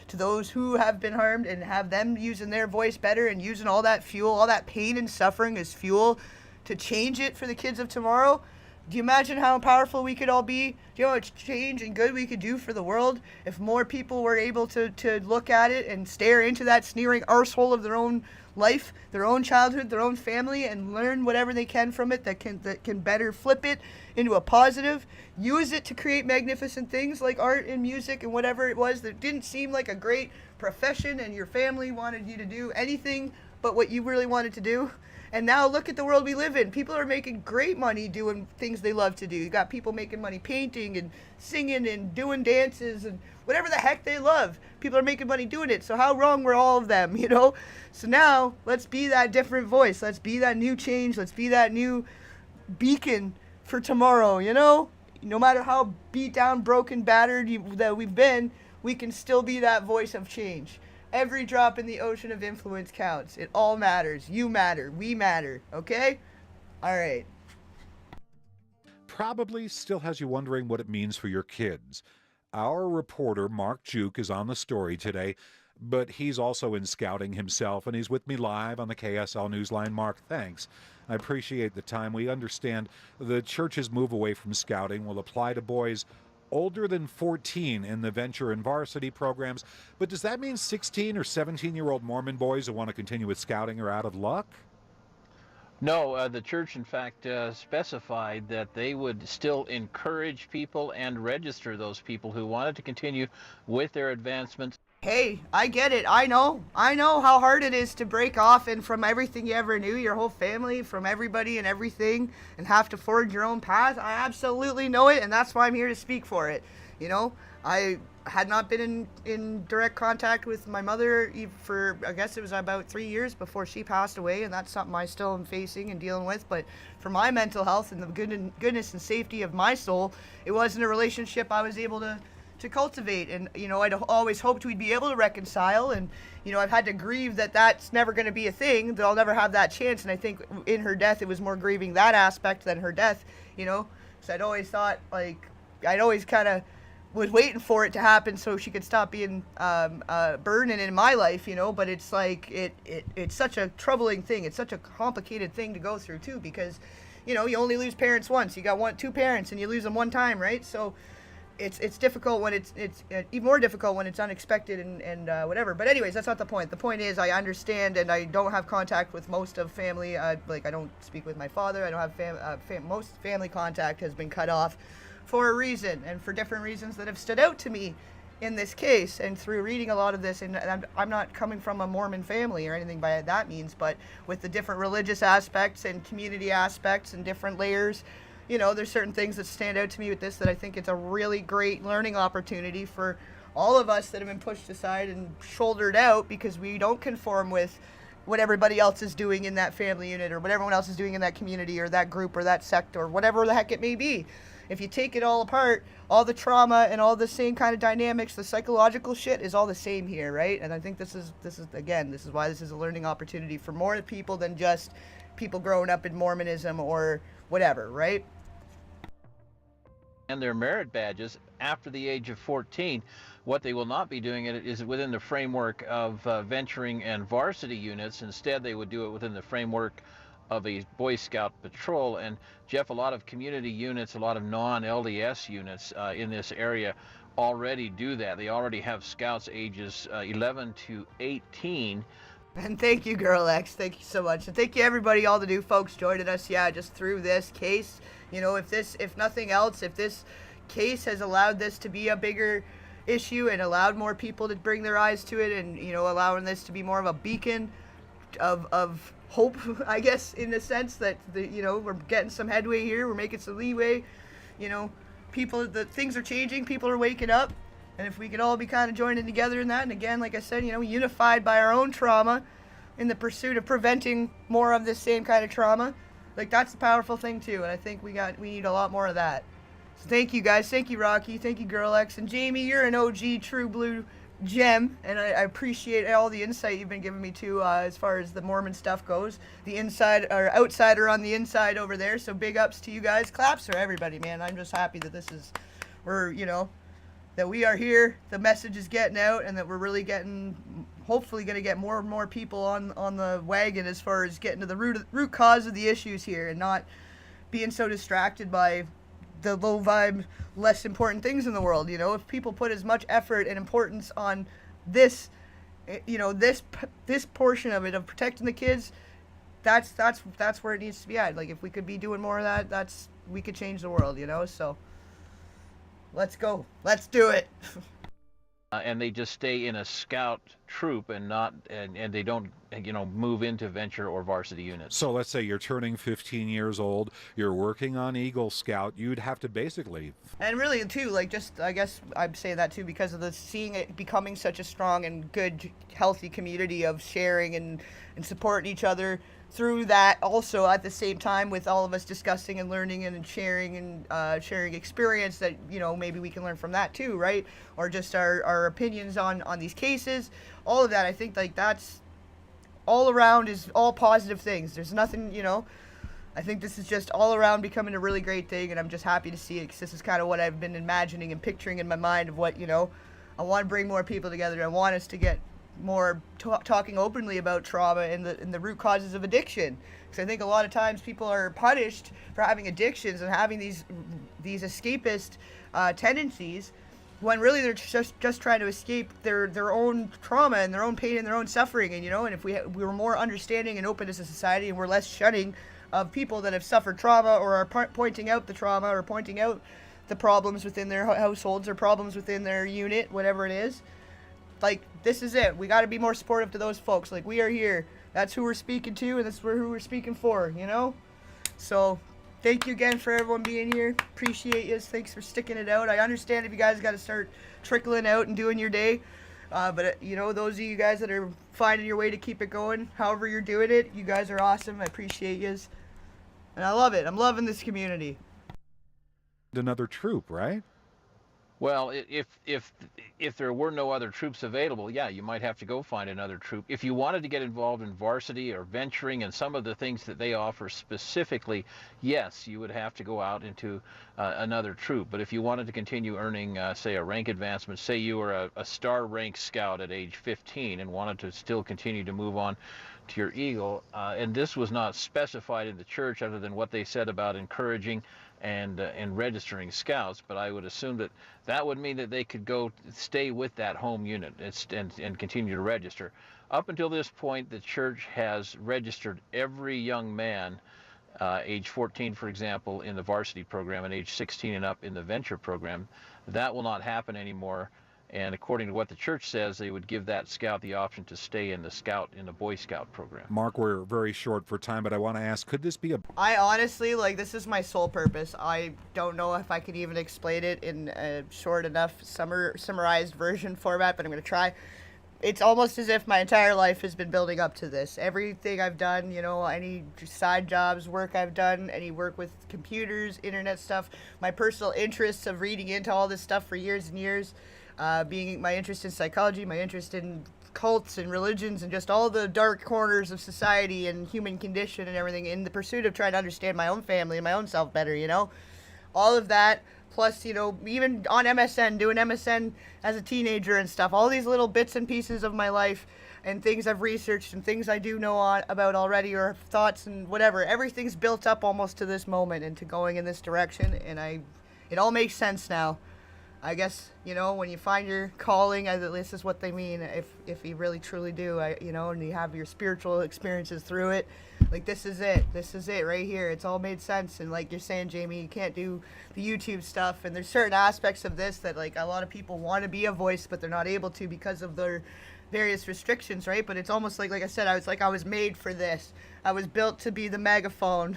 to those who have been harmed and have them using their voice better and using all that fuel, all that pain and suffering as fuel to change it for the kids of tomorrow, do you imagine how powerful we could all be? Do you know how much change and good we could do for the world if more people were able to look at it and stare into that sneering arsehole of their own life, their own childhood, their own family, and learn whatever they can from it that can better flip it into a positive, use it to create magnificent things like art and music and whatever it was that didn't seem like a great profession and your family wanted you to do anything but what you really wanted to do. And now look at the world we live in. People are making great money doing things they love to do. You got people making money painting and singing and doing dances and whatever the heck they love. People are making money doing it. So how wrong were all of them, you know? So now let's be that different voice. Let's be that new change. Let's be that new beacon for tomorrow, you know? No matter how beat down, broken, battered that we've been, we can still be that voice of change. Every drop in the ocean of influence counts. It all matters. You matter. We matter. Okay? All right. Probably still has you wondering what it means for your kids. Our reporter, Mark Juke, is on the story today, but he's also in scouting himself, and he's with me live on the KSL Newsline. Mark, thanks. I appreciate the time. We understand the church's move away from scouting will apply to boys older than 14 in the venture and varsity programs. But does that mean 16 or 17-year-old Mormon boys who want to continue with scouting are out of luck? No, the church, in fact, specified that they would still encourage people and register those people who wanted to continue with their advancements. Hey, I get it. I know how hard it is to break off and from everything you ever knew, your whole family, from everybody and everything, and have to forge your own path. I absolutely know it, and that's why I'm here to speak for it. You know, I had not been in direct contact with my mother for, I guess it was about 3 years before she passed away, and that's something I still am facing and dealing with. But for my mental health and the goodness and safety of my soul, it wasn't a relationship I was able to cultivate. And you know, I'd always hoped we'd be able to reconcile, and you know, I've had to grieve that that's never going to be a thing, that I'll never have that chance. And I think in her death it was more grieving that aspect than her death, you know, because I'd always thought, like, I'd always kind of was waiting for it to happen so she could stop being burning in my life, you know. But it's like it's such a troubling thing. It's such a complicated thing to go through too, because you know, you only lose parents once. You got two parents and you lose them one time, right? So it's difficult when it's even more difficult when it's unexpected and whatever. But anyways, that's not the point. The point is, I understand, and I don't have contact with most of family. Like, I don't speak with my father. I don't have most family contact has been cut off for a reason, and for different reasons that have stood out to me in this case, and through reading a lot of this. And I'm not coming from a Mormon family or anything by that means, but with the different religious aspects and community aspects and different layers, you know, there's certain things that stand out to me with this, that I think it's a really great learning opportunity for all of us that have been pushed aside and shouldered out because we don't conform with what everybody else is doing in that family unit, or what everyone else is doing in that community or that group or that sect or whatever the heck it may be. If you take it all apart, all the trauma and all the same kind of dynamics, the psychological shit is all the same here, right? And I think this is why this is a learning opportunity for more people than just people growing up in Mormonism or whatever, right? And their merit badges after the age of 14. What they will not be doing it is within the framework of venturing and varsity units. Instead, they would do it within the framework of a Boy Scout patrol. And Jeff, a lot of community units, a lot of non-LDS units in this area already do that. They already have scouts ages 11 to 18. And thank you, Girl X. Thank you so much. And thank you, everybody, all the new folks joining us. Yeah, just through this case. You know, if nothing else, if this case has allowed this to be a bigger issue and allowed more people to bring their eyes to it, and, you know, allowing this to be more of a beacon of hope, I guess, in the sense that, you know, we're getting some headway here. We're making some leeway. You know, things are changing. People are waking up. And if we could all be kind of joining together in that, and again, like I said, you know, unified by our own trauma in the pursuit of preventing more of this same kind of trauma, like, that's a powerful thing too. And I think we need a lot more of that. So thank you, guys. Thank you, Rocky. Thank you, Girl X. And Jamie, you're an OG true blue gem, and I appreciate all the insight you've been giving me too, as far as the Mormon stuff goes. The inside or outsider on the inside over there. So big ups to you guys. Claps for everybody, man. I'm just happy that that we are here, the message is getting out, and that we're really hopefully going to get more and more people on the wagon as far as getting to the root cause of the issues here, and not being so distracted by the low vibe, less important things in the world. You know, if people put as much effort and importance on this, you know, this portion of it, of protecting the kids, that's where it needs to be at. Like, if we could be doing more of that, we could change the world, you know. So let's go. Let's do it. and they just stay in a scout troop and not and they don't move into venture or varsity units. So let's say you're turning 15 years old, you're working on Eagle Scout, you'd have to basically... And really, too, like, just, I guess I'd say that, too, because of the seeing it becoming such a strong and good, healthy community of sharing and supporting each other through that, also at the same time with all of us discussing and learning and sharing and sharing experience that, maybe we can learn from that, too, right? Or just our opinions on these cases, all of that. I think, like, that's all around is all positive things. There's nothing, I think this is just all around becoming a really great thing, and I'm just happy to see it, because this is kind of what I've been imagining and picturing in my mind of what, I want to bring more people together. I want us to get more talking openly about trauma and the root causes of addiction, because I think a lot of times people are punished for having addictions and having these escapist tendencies, when really they're just trying to escape their own trauma and their own pain and their own suffering. And and if we were more understanding and open as a society, and we're less shunning of people that have suffered trauma or are pointing out the trauma or pointing out the problems within their households or problems within their unit, whatever it is, like, this is it. We got to be more supportive to those folks. Like, we are here. That's who we're speaking to, and that's who we're speaking for, So thank you again for everyone being here. Appreciate you. Thanks for sticking it out. I understand if you guys got to start trickling out and doing your day. But, those of you guys that are finding your way to keep it going, however you're doing it, you guys are awesome. I appreciate yous. And I love it. I'm loving this community. Another troop, right? Well, if there were no other troops available, yeah, you might have to go find another troop. If you wanted to get involved in varsity or venturing and some of the things that they offer specifically, yes, you would have to go out into another troop. But if you wanted to continue earning, say, a rank advancement, say you were a star rank scout at age 15 and wanted to still continue to move on to your Eagle, and this was not specified in the church other than what they said about encouraging and registering scouts, but I would assume that would mean that they could go stay with that home unit and continue to register. Up until this point, the church has registered every young man, age 14, for example, in the varsity program, and age 16 and up in the venture program. That will not happen anymore. And according to what the church says, they would give that scout the option to stay in the Boy Scout program. Mark, we're very short for time, but I want to ask, could this be a... I honestly, this is my sole purpose. I don't know if I could even explain it in a short enough summarized version format, but I'm going to try. It's almost as if my entire life has been building up to this. Everything I've done, any side jobs, work I've done, any work with computers, internet stuff, my personal interests of reading into all this stuff for years and years, being my interest in psychology, my interest in cults and religions and just all the dark corners of society and human condition and everything, in the pursuit of trying to understand my own family and my own self better, all of that, plus, even on MSN, doing MSN as a teenager and stuff, all these little bits and pieces of my life and things I've researched and things I do know about already, or thoughts and whatever, everything's built up almost to this moment and to going in this direction, and it all makes sense now. I guess, when you find your calling, this is what they mean, if you really truly do, and you have your spiritual experiences through it, this is it right here. It's all made sense. And like you're saying, Jamie, you can't do the YouTube stuff, and there's certain aspects of this that, a lot of people want to be a voice, but they're not able to because of their various restrictions, right? But it's almost like I said, I was made for this. I was built to be the megaphone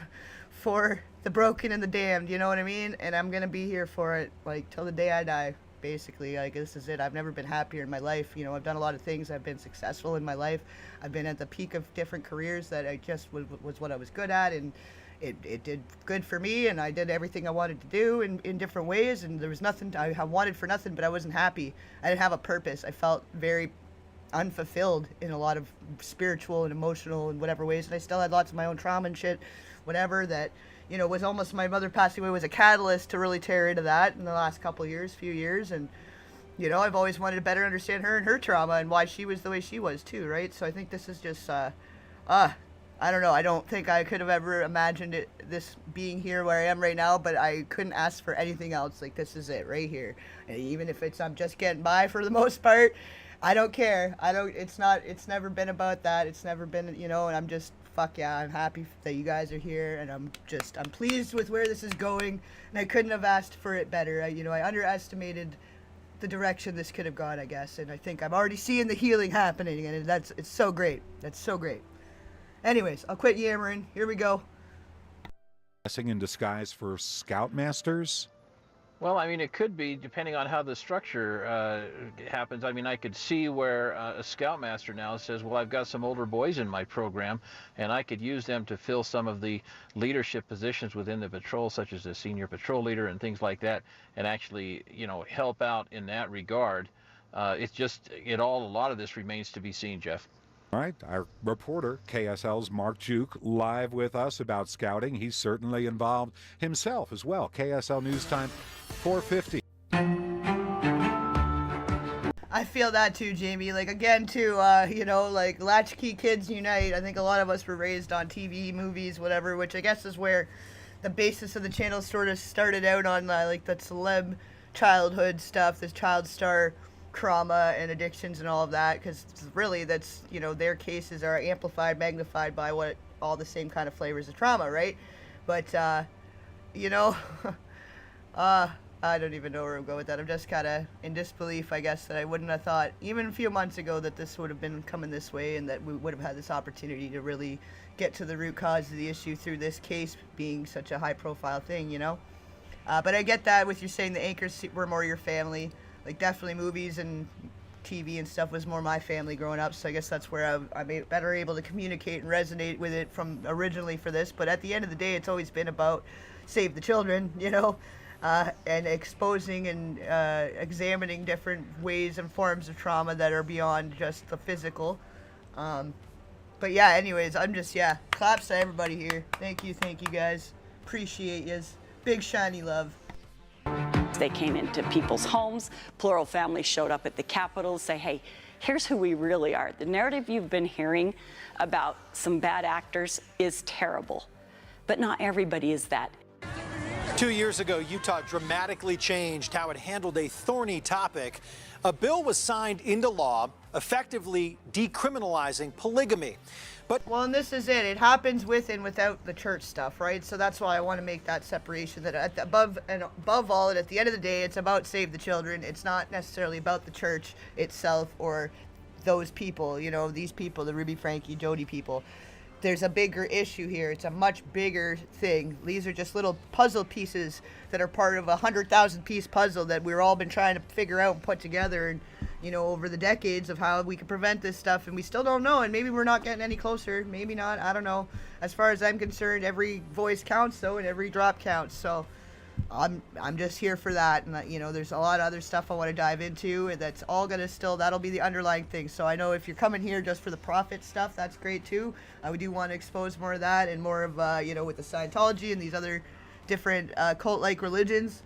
for the broken and the damned, you know what I mean? And I'm gonna be here for it, till the day I die, basically. This is it. I've never been happier in my life. I've done a lot of things. I've been successful in my life. I've been at the peak of different careers that I just was what I was good at, and it did good for me, and I did everything I wanted to do in different ways, and there was nothing I wanted for nothing, but I wasn't happy. I didn't have a purpose. I felt very unfulfilled in a lot of spiritual and emotional and whatever ways, and I still had lots of my own trauma and shit, whatever, that was almost, my mother passing away was a catalyst to really tear into that in the last few years, and I've always wanted to better understand her and her trauma and why she was the way she was too, right? So I think this is just I don't know, I don't think I could have ever imagined this being here where I am right now, but I couldn't ask for anything else. This is it right here, and even if I'm just getting by for the most part, I don't care. It's never been about that. It's never been, and I'm just, fuck yeah, I'm happy that you guys are here, and I'm pleased with where this is going, and I couldn't have asked for it better. I underestimated the direction this could have gone, I guess. And I think I'm already seeing the healing happening, and it's so great. That's so great. Anyways, I'll quit yammering. Here we go. Blessing in disguise for Scoutmasters? Well, I mean, it could be, depending on how the structure happens. I mean, I could see where a Scoutmaster now says, well, I've got some older boys in my program, and I could use them to fill some of the leadership positions within the patrol, such as a senior patrol leader and things like that, and actually, you know, help out in that regard. It's just, a lot of this remains to be seen, Jeff. All right, our reporter, KSL's Mark Juke, live with us about scouting. He's certainly involved himself as well. KSL News Time, 4:50. I feel that too, Jamie. Like, again, too, you know, like, Latchkey Kids Unite. I think a lot of us were raised on TV, movies, whatever, which I guess is where the basis of the channel sort of started out on, like, the celeb childhood stuff, this child star trauma and addictions and all of that, because really that's, you know, their cases are amplified, magnified by what all the same kind of flavors of trauma, right? But you know, I don't even know where I'm going with that. I'm just kind of in disbelief, I guess, that I wouldn't have thought even a few months ago that this would have been coming this way, and that we would have had this opportunity to really get to the root cause of the issue through this case being such a high profile thing, you know. But I get that with you saying the anchors were more your family. Like, definitely movies and TV and stuff was more my family growing up, so I guess that's where I'm better able to communicate and resonate with it from originally for this. But at the end of the day, it's always been about save the children, you know, and exposing and examining different ways and forms of trauma that are beyond just the physical. But yeah, anyways, I'm just, claps to everybody here. Thank you guys. Appreciate yous. Big shiny love. They came into people's homes. Plural families showed up at the Capitol to say, hey, here's who we really are. The narrative you've been hearing about some bad actors is terrible, but not everybody is that. 2 years ago, Utah dramatically changed how it handled a thorny topic. A bill was signed into law, effectively decriminalizing polygamy. Well, and this is it. It happens with and without the church stuff, right? So that's why I want to make that separation, that above all, and at the end of the day, it's about save the children. It's not necessarily about the church itself or those people, you know, these people, the Ruby Franke Jodi people. There's a bigger issue here. It's a much bigger thing. These are just little puzzle pieces that are part of a 100,000 piece puzzle that we've all been trying to figure out and put together, and, you know, over the decades of how we can prevent this stuff, and we still don't know, and maybe we're not getting any closer, maybe not, I don't know. As far as I'm concerned, every voice counts, though, and every drop counts, so I'm just here for that. And, you know, there's a lot of other stuff I want to dive into, and that's all going to that'll be the underlying thing. So I know if you're coming here just for the profit stuff, that's great too. We do want to expose more of that, and more of, you know, with the Scientology and these other different cult-like religions.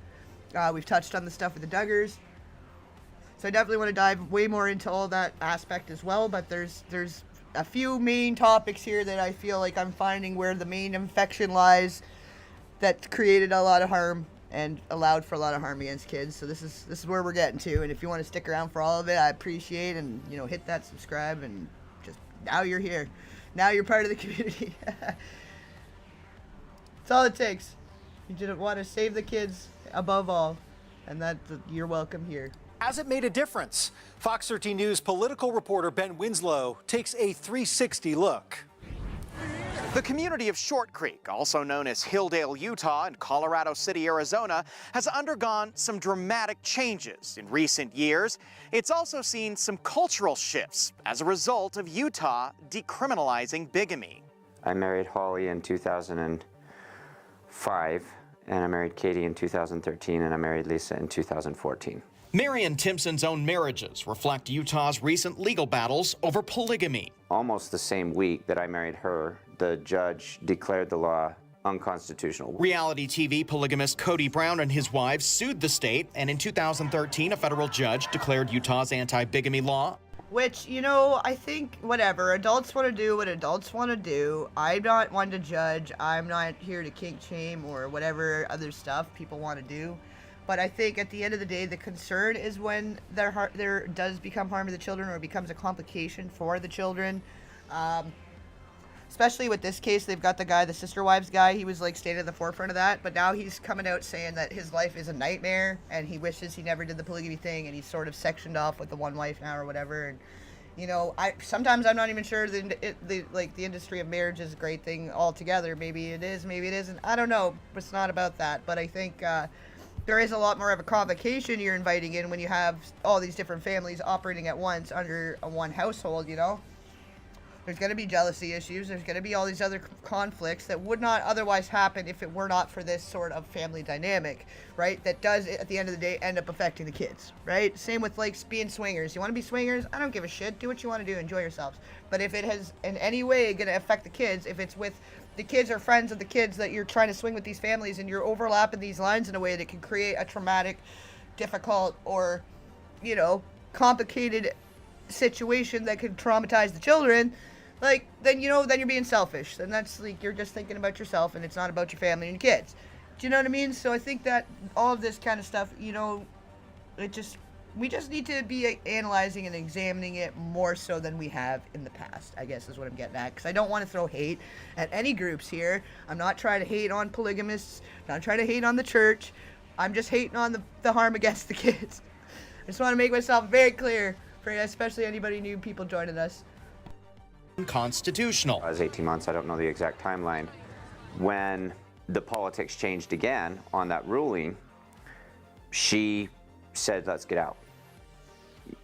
We've touched on the stuff with the Duggars. So I definitely want to dive way more into all that aspect as well, but there's a few main topics here that I feel like I'm finding where the main infection lies that created a lot of harm and allowed for a lot of harm against kids. So this is where we're getting to, and if you want to stick around for all of it, I appreciate, and, you know, hit that subscribe, and just, now you're here. Now you're part of the community. That's all it takes. You just want to save the kids above all, and you're welcome here. Has it made a difference? Fox 13 News political reporter Ben Winslow takes a 360 look. The community of Short Creek, also known as Hilldale, Utah, and Colorado City, Arizona, has undergone some dramatic changes in recent years. It's also seen some cultural shifts as a result of Utah decriminalizing bigamy. I married Holly in 2005, and I married Katie in 2013, and I married Lisa in 2014. Mary and Timpson's own marriages reflect Utah's recent legal battles over polygamy. Almost the same week that I married her, the judge declared the law unconstitutional. Reality TV polygamist Cody Brown and his wives sued the state, and in 2013, a federal judge declared Utah's anti-bigamy law. Which, you know, I think, whatever, adults want to do what adults want to do. I'm not one to judge. I'm not here to kink shame or whatever other stuff people want to do. But I think at the end of the day, the concern is when there does become harm to the children, or it becomes a complication for the children. especially with this case, they've got the guy, the sister wives guy, he was like staying at the forefront of that, but now he's coming out saying that his life is a nightmare and he wishes he never did the polygamy thing, and he's sort of sectioned off with the one wife now or whatever. And you know, sometimes I'm not even sure the industry of marriage is a great thing altogether. Maybe it is, maybe it isn't. I don't know. It's not about that. But I think there is a lot more of a provocation you're inviting in when you have all these different families operating at once under one household, you know? There's going to be jealousy issues. There's going to be all these other conflicts that would not otherwise happen if it were not for this sort of family dynamic, right? That does, at the end of the day, end up affecting the kids, right? Same with, like, being swingers. You want to be swingers? I don't give a shit. Do what you want to do. Enjoy yourselves. But if it has in any way going to affect the kids, if it's with the kids or friends of the kids that you're trying to swing with these families and you're overlapping these lines in a way that can create a traumatic, difficult, or, you know, complicated situation that could traumatize the children, like, then, you know, then you're being selfish. And that's, like, you're just thinking about yourself and it's not about your family and your kids. Do you know what I mean? So I think that all of this kind of stuff, you know, we just need to be analyzing and examining it more so than we have in the past, I guess is what I'm getting at. Because I don't want to throw hate at any groups here. I'm not trying to hate on polygamists. I'm not trying to hate on the church. I'm just hating on the harm against the kids. I just want to make myself very clear for especially anybody new people joining us. Constitutional. I was 18 months, I don't know the exact timeline. When the politics changed again on that ruling, she said, let's get out.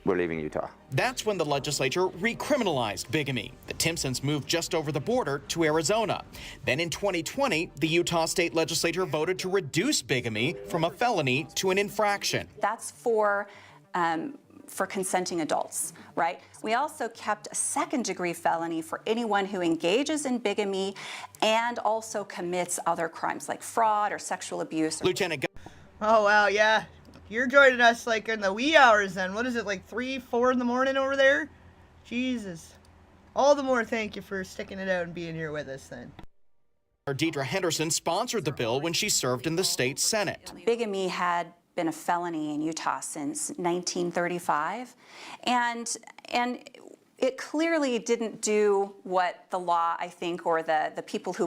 We're leaving Utah. That's when the legislature recriminalized bigamy. The Timpsons moved just over the border to Arizona. Then in 2020, the Utah state legislature voted to reduce bigamy from a felony to an infraction. That's for consenting adults, right? We also kept a second-degree felony for anyone who engages in bigamy and also commits other crimes like fraud or sexual abuse. Lieutenant. Oh, wow, yeah. You're joining us like in the wee hours then. What is it, like 3, 4 in the morning over there? Jesus. All the more thank you for sticking it out and being here with us then. Deidre Henderson sponsored the bill when she served in the state Senate. Bigamy had been a felony in Utah since 1935, and it clearly didn't do what the law, I think, or the people who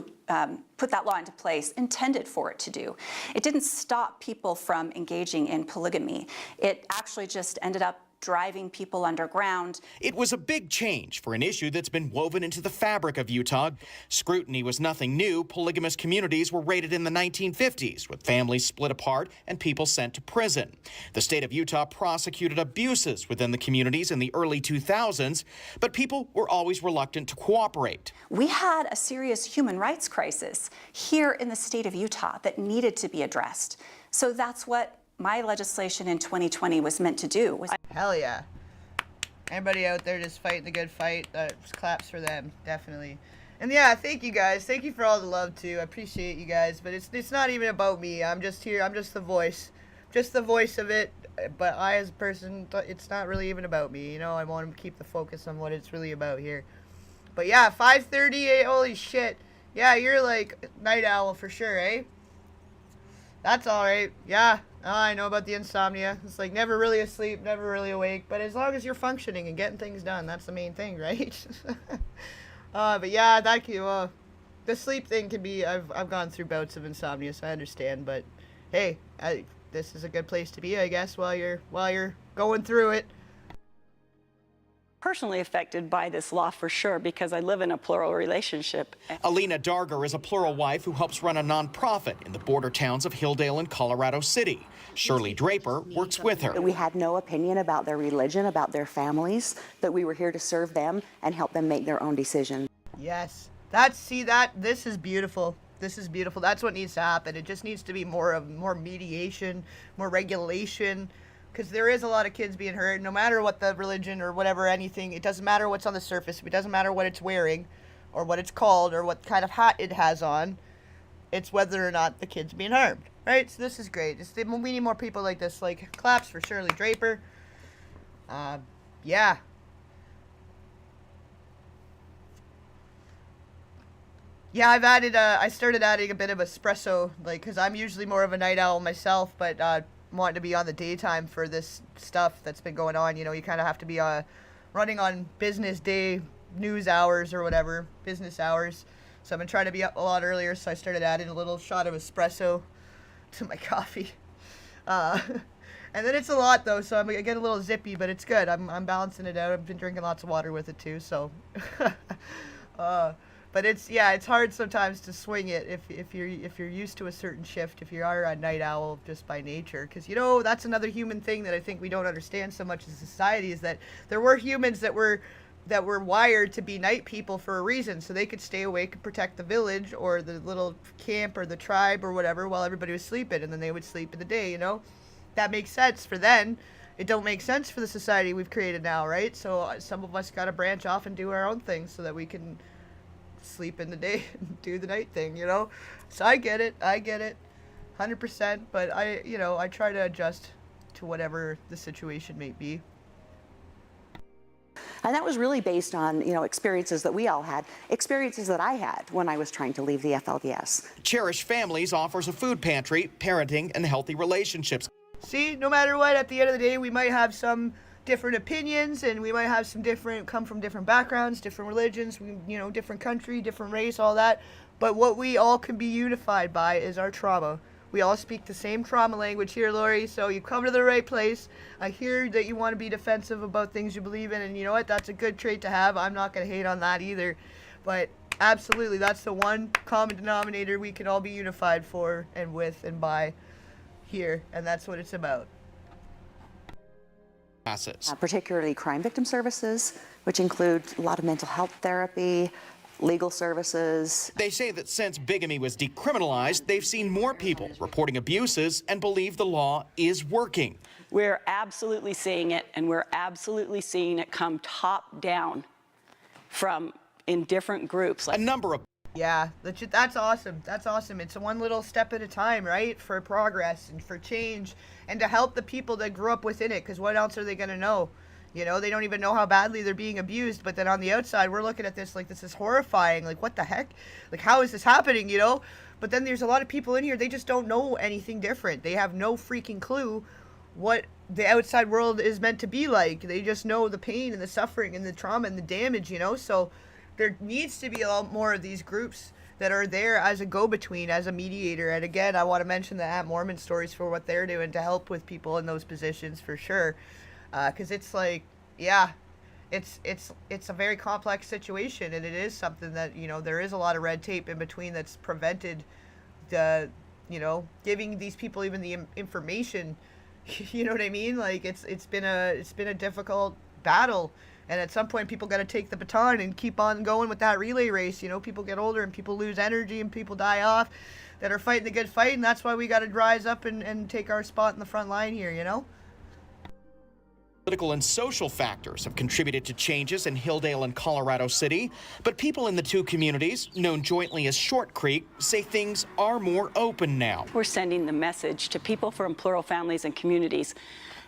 put that law into place intended for it to do. It didn't stop people from engaging in polygamy. It actually just ended up driving people underground. It was a big change for an issue that's been woven into the fabric of Utah. Scrutiny was nothing new. Polygamous communities were raided in the 1950s, with families split apart and people sent to prison. The state of Utah prosecuted abuses within the communities in the early 2000s, but people were always reluctant to cooperate. We had a serious human rights crisis here in the state of Utah that needed to be addressed. So that's what my legislation in 2020 was meant to do. Hell yeah. Anybody out there just fighting the good fight, just claps for them, definitely. And yeah, thank you guys. Thank you for all the love too. I appreciate you guys, but it's not even about me. I'm just here. I'm just the voice. Just the voice of it. But I as a person, it's not really even about me. You know, I want to keep the focus on what it's really about here. But yeah, 5:30, holy shit. Yeah, you're like night owl for sure, eh? That's alright. Yeah, I know about the insomnia. It's like never really asleep, never really awake. But as long as you're functioning and getting things done, that's the main thing, right? But yeah, thank you. The sleep thing can be, I've gone through bouts of insomnia, so I understand. But hey, this is a good place to be, I guess, while you're going through it. Personally affected by this law for sure because I live in a plural relationship. Alina Darger is a plural wife who helps run a nonprofit in the border towns of Hilldale and Colorado City. Shirley Draper works with her. We had no opinion about their religion, about their families, but we were here to serve them and help them make their own decisions. Yes. This is beautiful. This is beautiful. That's what needs to happen. It just needs to be more mediation, more regulation. Because there is a lot of kids being hurt, no matter what the religion or whatever, anything. It doesn't matter what's on the surface. It doesn't matter what it's wearing or what it's called or what kind of hat it has on. It's whether or not the kid's being harmed, right? So this is great. We need more people like this. Like, claps for Shirley Draper. Yeah. Yeah, I started adding a bit of espresso, like, because I'm usually more of a night owl myself, but wanting to be on the daytime for this stuff that's been going on. You know, you kind of have to be running on business day news hours or whatever, business hours. So I've been trying to be up a lot earlier, so I started adding a little shot of espresso to my coffee. And then it's a lot though, so I get a little zippy, but it's good. I'm balancing it out. I've been drinking lots of water with it too, so. But it's hard sometimes to swing it if you're used to a certain shift, if you are a night owl just by nature, because that's another human thing that I think we don't understand so much as a society, is that there were humans that were wired to be night people for a reason, so they could stay awake and protect the village or the little camp or the tribe or whatever while everybody was sleeping, and then they would sleep in the day. That makes sense for then. It don't make sense for the society we've created now, right? So some of us got to branch off and do our own thing so that we can sleep in the day and do the night thing, So I get it 100%, but I try to adjust to whatever the situation may be. And that was really based on, experiences that we all had, experiences that I had when I was trying to leave the FLDS. Cherish Families offers a food pantry, parenting, and healthy relationships. See, no matter what, at the end of the day, we might have some different opinions, and we might have come from different backgrounds, different religions, different country, different race, all that. But what we all can be unified by is our trauma. We all speak the same trauma language here, Lori, so you come to the right place. I hear that you want to be defensive about things you believe in, and you know what? That's a good trait to have. I'm not going to hate on that either. But absolutely, that's the one common denominator we can all be unified for and with and by here, and that's what it's about. Particularly crime victim services, which include a lot of mental health therapy, legal services. They say that since bigamy was decriminalized, they've seen more people reporting abuses and believe the law is working. We're absolutely seeing it, and we're absolutely seeing it come top down from in different groups. A number of Yeah, that's awesome. That's awesome. It's one little step at a time, right? For progress and for change and to help the people that grew up within it, because what else are they going to know? They don't even know how badly they're being abused, but then on the outside, we're looking at this like this is horrifying. Like, what the heck? Like, how is this happening, But then there's a lot of people in here, they just don't know anything different. They have no freaking clue what the outside world is meant to be like. They just know the pain and the suffering and the trauma and the damage, So there needs to be a lot more of these groups that are there as a go-between, as a mediator. And again, I want to mention the At Mormon Stories for what they're doing to help with people in those positions for sure. Because it's like, it's a very complex situation, and it is something that, there is a lot of red tape in between that's prevented the, giving these people even the information. You know what I mean? Like, it's been a difficult battle. And at some point, people got to take the baton and keep on going with that relay race. People get older and people lose energy and people die off that are fighting the good fight. And that's why we got to rise up and take our spot in the front line here, Political and social factors have contributed to changes in Hilldale and Colorado City. But people in the two communities, known jointly as Short Creek, say things are more open now. We're sending the message to people from plural families and communities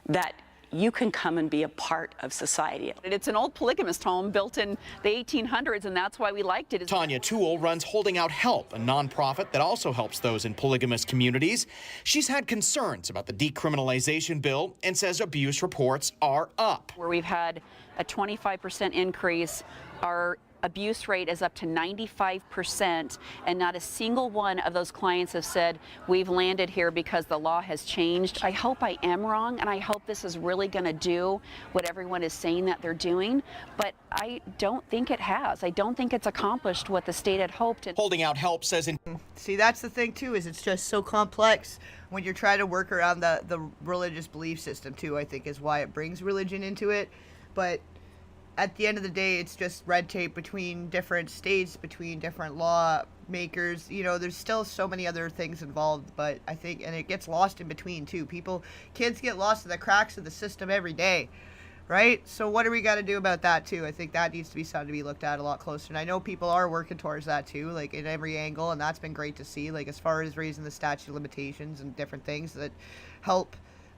that you can come and be a part of society. It's an old polygamist home built in the 1800s, and that's why we liked it. Tanya Toole runs Holding Out Help, a nonprofit that also helps those in polygamous communities. She's had concerns about the decriminalization bill and says abuse reports are up. Where we've had a 25% increase, our abuse rate is up to 95%, and not a single one of those clients have said, we've landed here because the law has changed. I hope I am wrong, and I hope this is really going to do what everyone is saying that they're doing, but I don't think it has. I don't think it's accomplished what the state had hoped. Holding Out Help says See, that's the thing, too, is it's just so complex when you're trying to work around the religious belief system, too, I think is why it brings religion into it. But at the end of the day, it's just red tape between different states, between different lawmakers. There's still so many other things involved, but I think, and it gets lost in between too. Kids get lost in the cracks of the system every day, right? So what do we got to do about that too? I think that needs to be something to be looked at a lot closer. And I know people are working towards that too, like in every angle, and that's been great to see, like as far as raising the statute of limitations and different things that help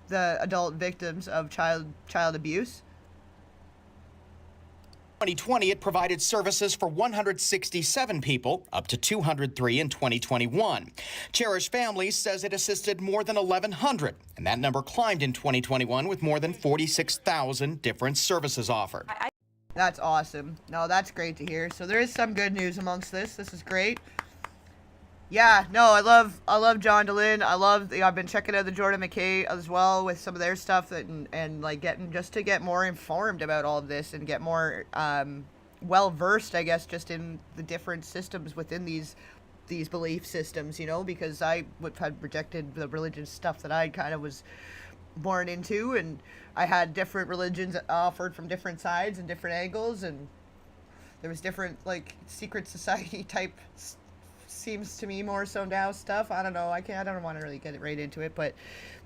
the adult victims of child abuse. 2020, it provided services for 167 people, up to 203 in 2021. Cherish Families says it assisted more than 1,100, and that number climbed in 2021 with more than 46,000 different services offered. That's awesome. No, that's great to hear. So there is some good news amongst this. This is great. Yeah, no, I love John DeLynn. I've been checking out the Jordan McKay as well with some of their stuff and like just to get more informed about all of this and get more well versed, I guess, just in the different systems within these belief systems, you know, because I had rejected the religious stuff that I kind of was born into, and I had different religions offered from different sides and different angles, and there was different like secret society type seems to me more so now stuff. I don't know. I don't want to really get right into it, but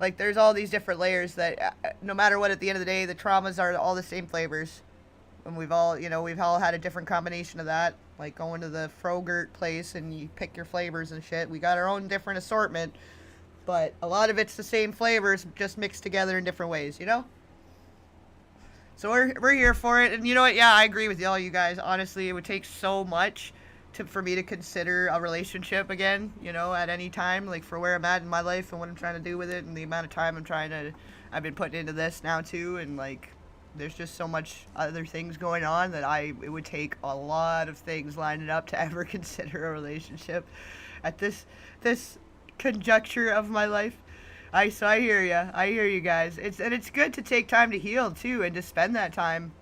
like there's all these different layers that no matter what, at the end of the day, the traumas are all the same flavors, and we've all had a different combination of that, like going to the Frogurt place and you pick your flavors and shit. We got our own different assortment, but a lot of it's the same flavors just mixed together in different ways, you know. So we're here for it. And you know what, yeah, I agree with all you guys. Honestly, it would take so much for me to consider a relationship again, you know, at any time, like for where I'm at in my life and what I'm trying to do with it and the amount of time I've been putting into this now too, and like there's just so much other things going on that it would take a lot of things lining up to ever consider a relationship at this conjuncture of my life. So I hear you guys. It's good to take time to heal too, and to spend that time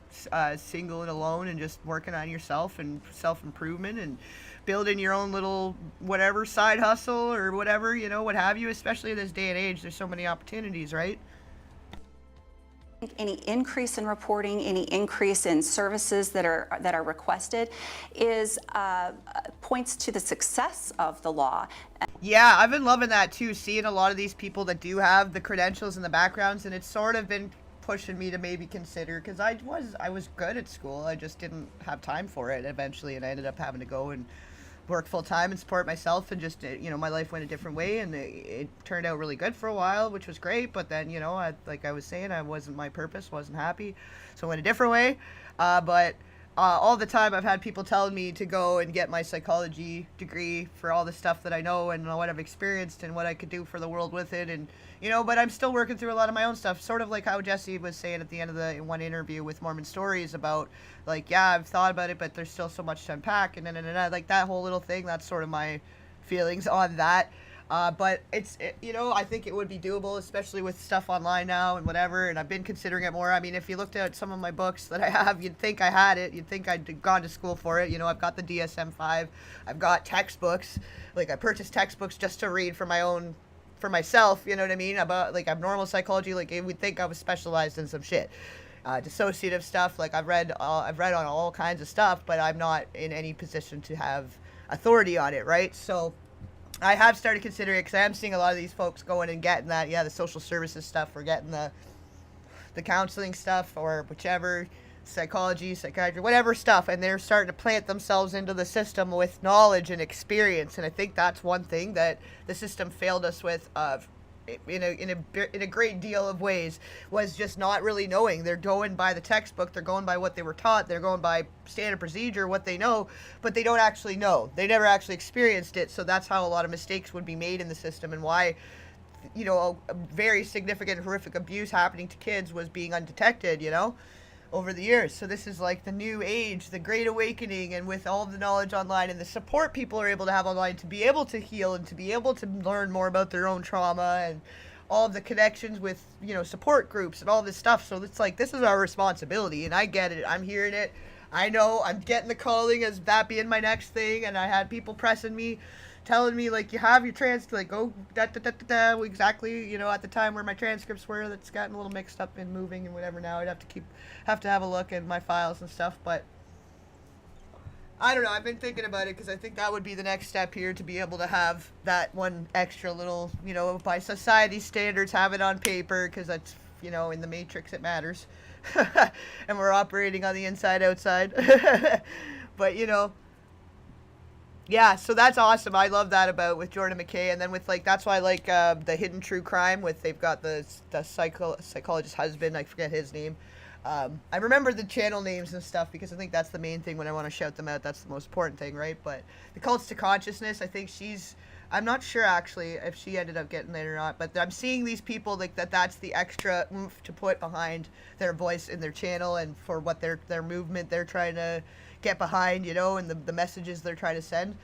single and alone and just working on yourself and self-improvement and building your own little whatever side hustle or whatever, you know, what have you, especially in this day and age. There's so many opportunities, right? Any increase in reporting, any increase in services that are requested is points to the success of the law. Yeah, I've been loving that too, seeing a lot of these people that do have the credentials and the backgrounds, and it's sort of been pushing me to maybe consider, because I was good at school, I just didn't have time for it eventually, and I ended up having to go and work full time and support myself, and just, you know, my life went a different way, and it turned out really good for a while, which was great. But then, you know, like I was saying, my purpose wasn't happy, so I went a different way. But all the time I've had people telling me to go and get my psychology degree for all the stuff that I know and what I've experienced and what I could do for the world with it. And, you know, but I'm still working through a lot of my own stuff, sort of like how Jesse was saying at the end of the one interview with Mormon Stories about, like, yeah, I've thought about it, but there's still so much to unpack, and like that whole little thing. That's sort of my feelings on that. But you know, I think it would be doable, especially with stuff online now and whatever, and I've been considering it more. I mean, if you looked at some of my books that I have, you'd think I had it. You'd think I'd gone to school for it. You know, I've got the DSM-5. I've got textbooks. Like, I purchased textbooks just to read for myself, you know what I mean? About, like, abnormal psychology. Like, you would think I was specialized in some shit. Dissociative stuff. Like, I've read on all kinds of stuff, but I'm not in any position to have authority on it, right? So I have started considering it, because I am seeing a lot of these folks going and getting that, the social services stuff, or getting the counseling stuff, or whichever, psychology, psychiatry, whatever stuff, and they're starting to plant themselves into the system with knowledge and experience. And I think that's one thing that the system failed us with in a great deal of ways, was just not really knowing. They're going by the textbook, they're going by what they were taught, they're going by standard procedure, what they know, but they don't actually know. They never actually experienced it. So that's how a lot of mistakes would be made in the system, and why, you know, a very significant horrific abuse happening to kids was being undetected, you know, over the years. So this is like the new age, the great awakening, and with all the knowledge online and the support people are able to have online to be able to heal and to be able to learn more about their own trauma, and all of the connections with, you know, support groups and all this stuff. So it's like, this is our responsibility, and I get it. I'm hearing it. I know I'm getting the calling as that being my next thing, and I had people pressing me, telling me, like, you have your like, go exactly, you know, at the time where my transcripts were. That's gotten a little mixed up and moving and whatever now. I'd have to have a look at my files and stuff, but I don't know. I've been thinking about it, because I think that would be the next step here, to be able to have that one extra little, you know, by society standards, have it on paper, because that's, you know, in the matrix it matters. And we're operating on the inside outside. But, you know, yeah, so that's awesome. I love that with Jordan McKay. And then with, like, that's why I like the Hidden True Crime, they've got the psychologist husband, I forget his name. I remember the channel names and stuff, because I think that's the main thing when I want to shout them out. That's the most important thing, right? But the Cults to Consciousness, I think she's I'm not sure actually if she ended up getting it or not, but I'm seeing these people like that's the extra oomph to put behind their voice in their channel and for what their movement they're trying to get behind, you know, and the messages they're trying to send.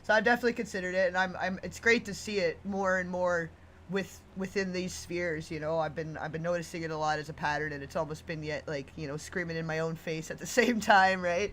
So I've definitely considered it, and it's great to see it more and more within these spheres, you know. I've been noticing it a lot as a pattern, and it's almost been yet like, you know, screaming in my own face at the same time, right?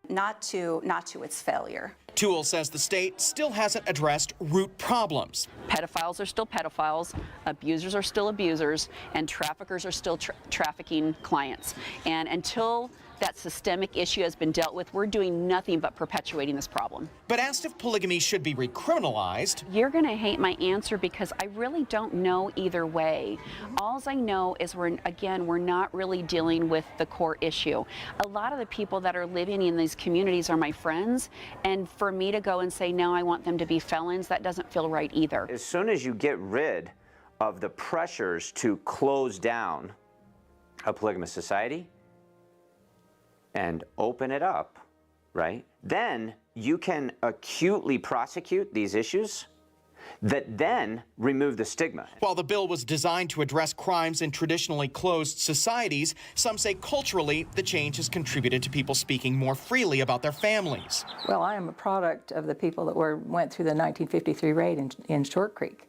Not to its failure. Toole says the state still hasn't addressed root problems. Pedophiles are still pedophiles, abusers are still abusers, and traffickers are still trafficking clients. And until that systemic issue has been dealt with, we're doing nothing but perpetuating this problem. But asked if polygamy should be recriminalized. You're going to hate my answer because I really don't know either way. All I know is we're not really dealing with the core issue. A lot of the people that are living in these communities are my friends, and for me to go and say, no, I want them to be felons, that doesn't feel right either. As soon as you get rid of the pressures to close down a polygamous society and open it up, right? Then you can acutely prosecute these issues that then remove the stigma. While the bill was designed to address crimes in traditionally closed societies, some say culturally the change has contributed to people speaking more freely about their families. Well, I am a product of the people that went through the 1953 raid in Short Creek.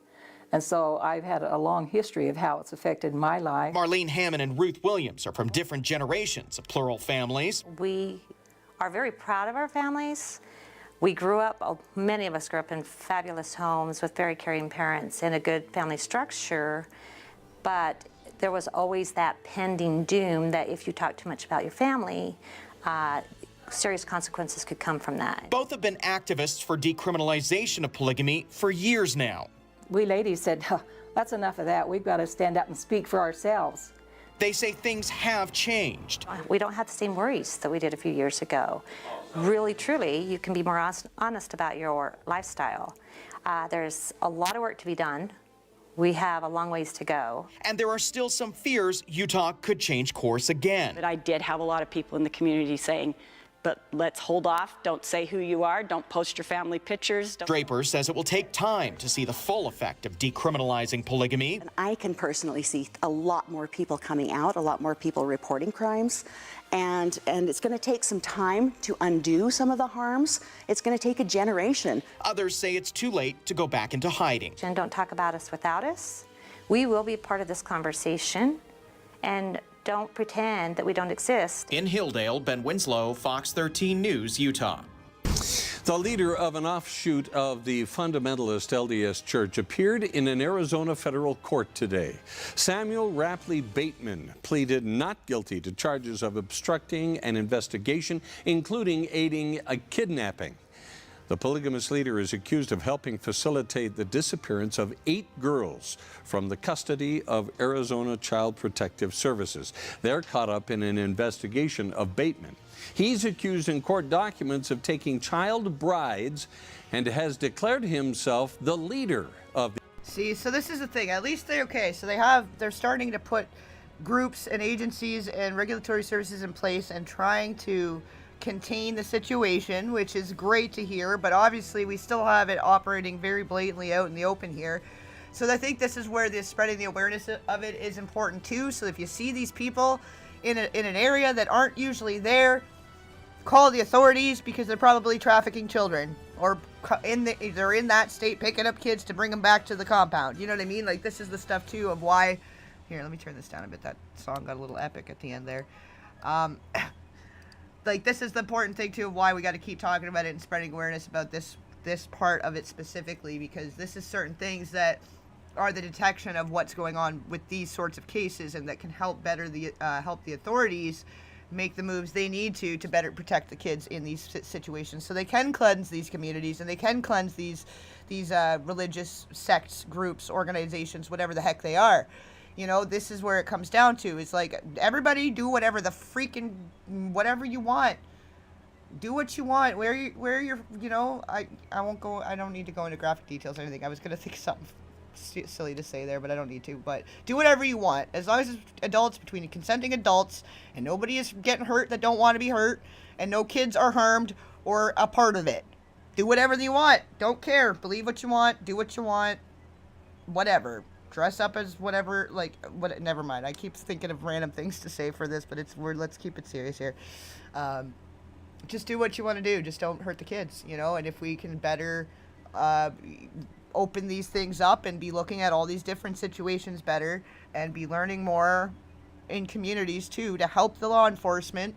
And so I've had a long history of how it's affected my life. Marlene Hammond and Ruth Williams are from different generations of plural families. We are very proud of our families. We grew up, many of us grew up in fabulous homes with very caring parents and a good family structure, but there was always that pending doom that if you talk too much about your family, serious consequences could come from that. Both have been activists for decriminalization of polygamy for years now. We ladies said, oh, that's enough of that. We've got to stand up and speak for ourselves. They say things have changed. We don't have the same worries that we did a few years ago. Really, truly, you can be more honest about your lifestyle. There's a lot of work to be done. We have a long ways to go. And there are still some fears Utah could change course again. But I did have a lot of people in the community saying, but let's hold off, don't say who you are, don't post your family pictures. Draper says it will take time to see the full effect of decriminalizing polygamy. And I can personally see a lot more people coming out, a lot more people reporting crimes, and it's going to take some time to undo some of the harms. It's going to take a generation. Others say it's too late to go back into hiding. And don't talk about us without us. We will be part of this conversation, and don't pretend that we don't exist. In Hilldale, Ben Winslow, Fox 13 News, Utah. The leader of an offshoot of the fundamentalist LDS Church appeared in an Arizona federal court today. Samuel Rapley Bateman pleaded not guilty to charges of obstructing an investigation, including aiding a kidnapping. The polygamous leader is accused of helping facilitate the disappearance of 8 girls from the custody of Arizona Child Protective Services. They're caught up in an investigation of Bateman. He's accused in court documents of taking child brides and has declared himself the leader of the... See, so this is the thing. At least they're starting to put groups and agencies and regulatory services in place and trying to contain the situation, which is great to hear, but obviously we still have it operating very blatantly out in the open here. So I think this is where the spreading the awareness of it is important too. So if you see these people in an area that aren't usually there, call the authorities, because they're probably trafficking children, or they're in that state picking up kids to bring them back to the compound. You know what I mean? Like, this is the stuff too of why. Here, let me turn this down a bit. That song got a little epic at the end there. Like, this is the important thing too of why we got to keep talking about it and spreading awareness about this part of it specifically, because this is certain things that are the detection of what's going on with these sorts of cases, and that can help help the authorities make the moves they need to better protect the kids in these situations, so they can cleanse these communities and they can cleanse these religious sects, groups, organizations, whatever the heck they are. You know, this is where it comes down to. It's like, everybody do whatever whatever you want. Do what you want. Where you're, you know, I don't need to go into graphic details or anything. I was going to think of something silly to say there, but I don't need to. But do whatever you want. As long as it's adults, between consenting adults, and nobody is getting hurt that don't want to be hurt, and no kids are harmed or a part of it. do whatever you want. Don't care. Believe what you want. Do what you want. Whatever. Dress up as whatever, like, what? Never mind. I keep thinking of random things to say for this, but let's keep it serious here. Just do what you want to do. Just don't hurt the kids, you know. And if we can better open these things up and be looking at all these different situations better and be learning more in communities too to help the law enforcement,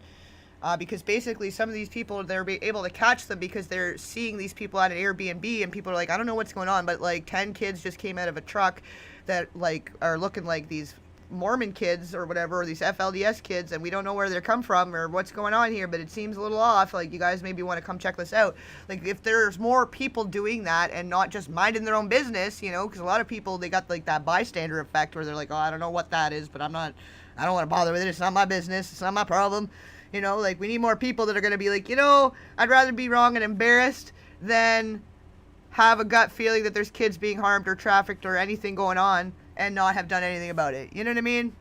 because basically some of these people, they're able to catch them because they're seeing these people at an Airbnb and people are like, I don't know what's going on, but like 10 kids just came out of a truck that like are looking like these Mormon kids or whatever, or these FLDS kids, and we don't know where they're come from or what's going on here, but it seems a little off. Like, you guys maybe want to come check this out. Like, if there's more people doing that and not just minding their own business, you know, because a lot of people, they got like that bystander effect where they're like, oh, I don't know what that is, but I don't want to bother with it. It's not my business. It's not my problem. You know, like, we need more people that are going to be like, you know, I'd rather be wrong and embarrassed than have a gut feeling that there's kids being harmed or trafficked or anything going on and not have done anything about it. You know what I mean?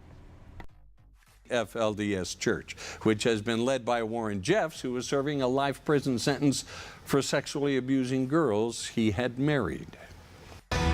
FLDS Church, which has been led by Warren Jeffs, who was serving a life prison sentence for sexually abusing girls he had married.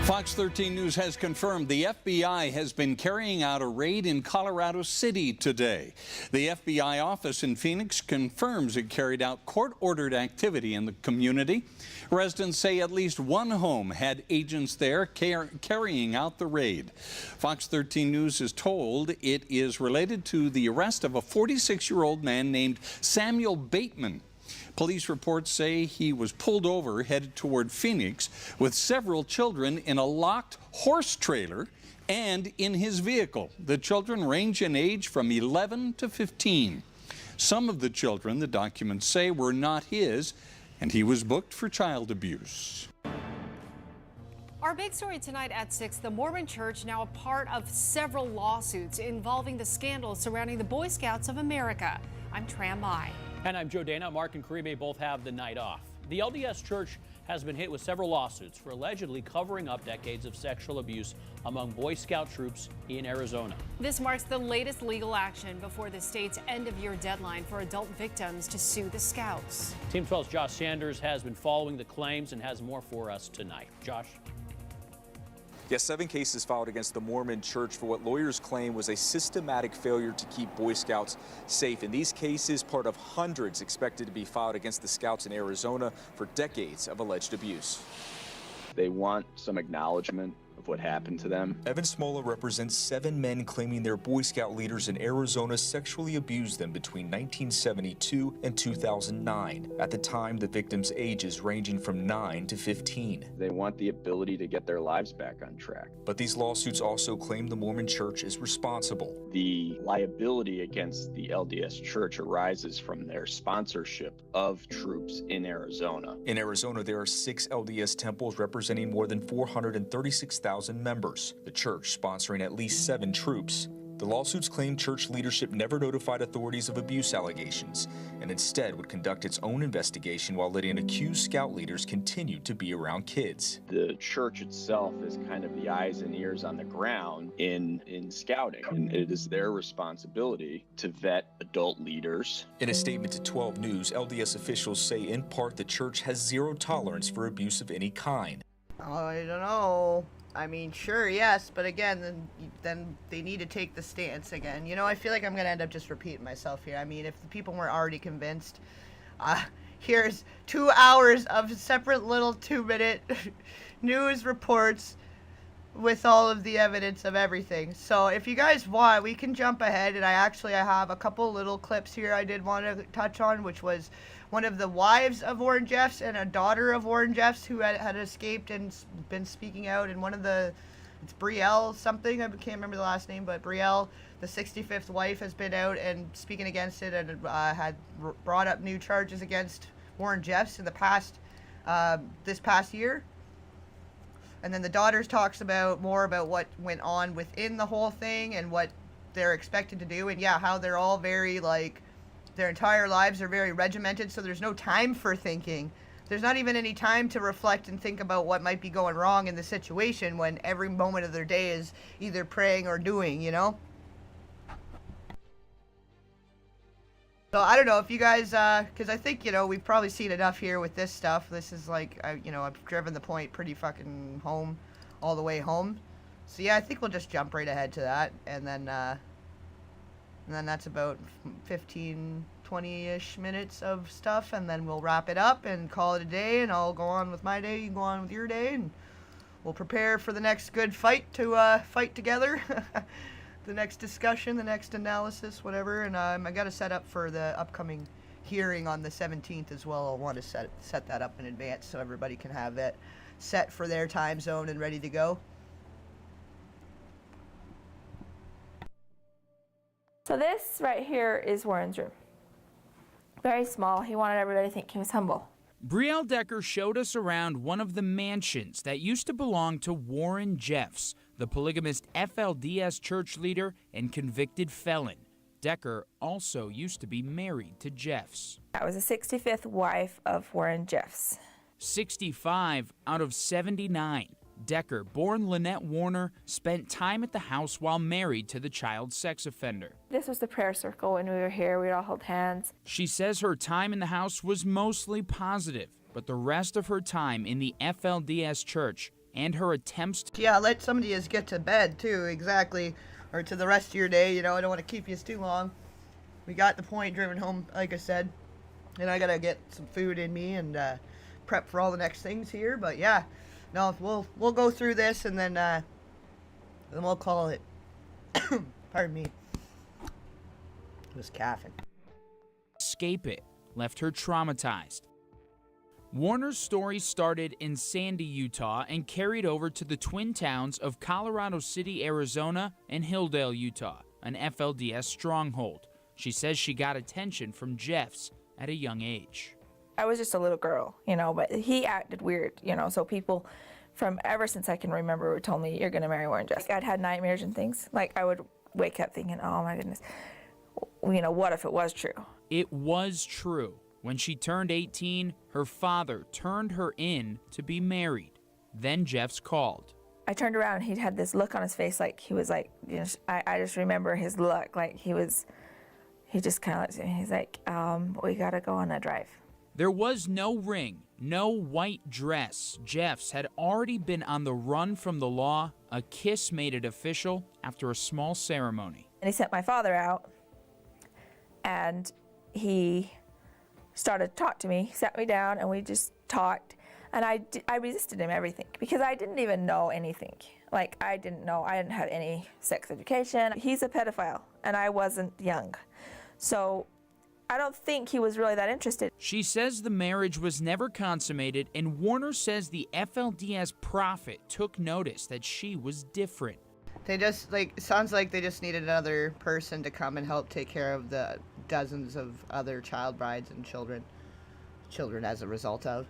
Fox 13 News has confirmed the FBI has been carrying out a raid in Colorado City today. The FBI office in Phoenix confirms it carried out court-ordered activity in the community. Residents say at least one home had agents there carrying out the raid. Fox 13 News is told it is related to the arrest of a 46-year-old man named Samuel Bateman. Police reports say he was pulled over headed toward Phoenix with several children in a locked horse trailer and in his vehicle. The children range in age from 11 to 15. Some of the children, the documents say, were not his, and he was booked for child abuse. Our big story tonight at 6, the Mormon Church now a part of several lawsuits involving the scandals surrounding the Boy Scouts of America. I'm Tram Mai. And I'm Joe Dana. Mark and Karime both have the night off. The LDS Church has been hit with several lawsuits for allegedly covering up decades of sexual abuse among Boy Scout troops in Arizona. This marks the latest legal action before the state's end-of-year deadline for adult victims to sue the Scouts. Team 12's Josh Sanders has been following the claims and has more for us tonight. Josh? Yes, 7 cases filed against the Mormon Church for what lawyers claim was a systematic failure to keep Boy Scouts safe. In these cases, part of hundreds expected to be filed against the Scouts in Arizona for decades of alleged abuse. They want some acknowledgement of what happened to them. Evan Smola represents 7 men claiming their Boy Scout leaders in Arizona sexually abused them between 1972 and 2009. At the time, the victims' ages ranging from 9 to 15. They want the ability to get their lives back on track. But these lawsuits also claim the Mormon Church is responsible. The liability against the LDS Church arises from their sponsorship of troops in Arizona. In Arizona, there are 6 LDS temples representing more than 436,000 members, the church sponsoring at least 7 troops. The lawsuits claim church leadership never notified authorities of abuse allegations and instead would conduct its own investigation while letting accused scout leaders continue to be around kids. The church itself is kind of the eyes and ears on the ground in scouting, and it is their responsibility to vet adult leaders. In a statement to 12 News, LDS officials say in part the church has zero tolerance for abuse of any kind. I don't know. I mean, sure, yes, but again, then they need to take the stance again. You know, I feel like I'm going to end up just repeating myself here. I mean, if the people weren't already convinced, here's 2 hours of separate little 2-minute news reports with all of the evidence of everything. So if you guys want, we can jump ahead, and I have a couple little clips here I did want to touch on, which was one of the wives of Warren Jeffs and a daughter of Warren Jeffs who had escaped and been speaking out, and it's Brielle something, I can't remember the last name, but Brielle, the 65th wife, has been out and speaking against it and had brought up new charges against Warren Jeffs in the past, this past year. And then the daughters talks more about what went on within the whole thing and what they're expected to do, and yeah, how they're all very their entire lives are very regimented, so there's no time for thinking. There's not even any time to reflect and think about what might be going wrong in the situation when every moment of their day is either praying or doing, you know? So I don't know if you guys, because I think, we've probably seen enough here with this stuff. This is like, I've driven the point pretty fucking home, all the way home. So yeah, I think we'll just jump right ahead to that, and then that's about 15, 20-ish minutes of stuff, and then we'll wrap it up and call it a day, and I'll go on with my day, you go on with your day, and we'll prepare for the next good fight to fight together. The next discussion, the next analysis, whatever, and I got to set up for the upcoming hearing on the 17th as well. I'll want to set that up in advance so everybody can have it set for their time zone and ready to go. So this right here is Warren's room. Very small. He wanted everybody to think he was humble. Brielle Decker showed us around one of the mansions that used to belong to Warren Jeffs, the polygamist FLDS church leader and convicted felon. Decker also used to be married to Jeffs. I was the 65th wife of Warren Jeffs. 65 out of 79. Decker, born Lynette Warner, spent time at the house while married to the child sex offender. This was the prayer circle when we were here. We'd all hold hands. She says her time in the house was mostly positive, but the rest of her time in the FLDS church and her attempts to... Yeah, let somebody just get to bed, too, exactly. Or to the rest of your day, I don't want to keep you too long. We got the point driven home, like I said. And I got to get some food in me and prep for all the next things here. But yeah, no, we'll go through this and then we'll call it. Pardon me. It was coughing. Escape it left her traumatized. Warner's story started in Sandy, Utah, and carried over to the twin towns of Colorado City, Arizona, and Hilldale, Utah, an FLDS stronghold. She says she got attention from Jeffs at a young age. I was just a little girl, but he acted weird, so people from ever since I can remember told me, you're going to marry Warren Jeffs. I'd had nightmares and things. Like, I would wake up thinking, oh my goodness, what if it was true? It was true. When she turned 18, her father turned her in to be married. Then Jeffs called. I turned around and he had this look on his face like he was like, I just remember his look like he just kind of looked at me. He's like, we got to go on a drive. There was no ring, no white dress. Jeffs had already been on the run from the law. A kiss made it official after a small ceremony. And he sent my father out, and he started to talk to me. He sat me down, and we just talked. And I resisted him everything because I didn't even know anything. Like, I didn't have any sex education. He's a pedophile, and I wasn't young. So I don't think he was really that interested. She says the marriage was never consummated, and Warner says the FLDS prophet took notice that she was different. They just, it sounds like they just needed another person to come and help take care of the dozens of other child brides and children as a result of.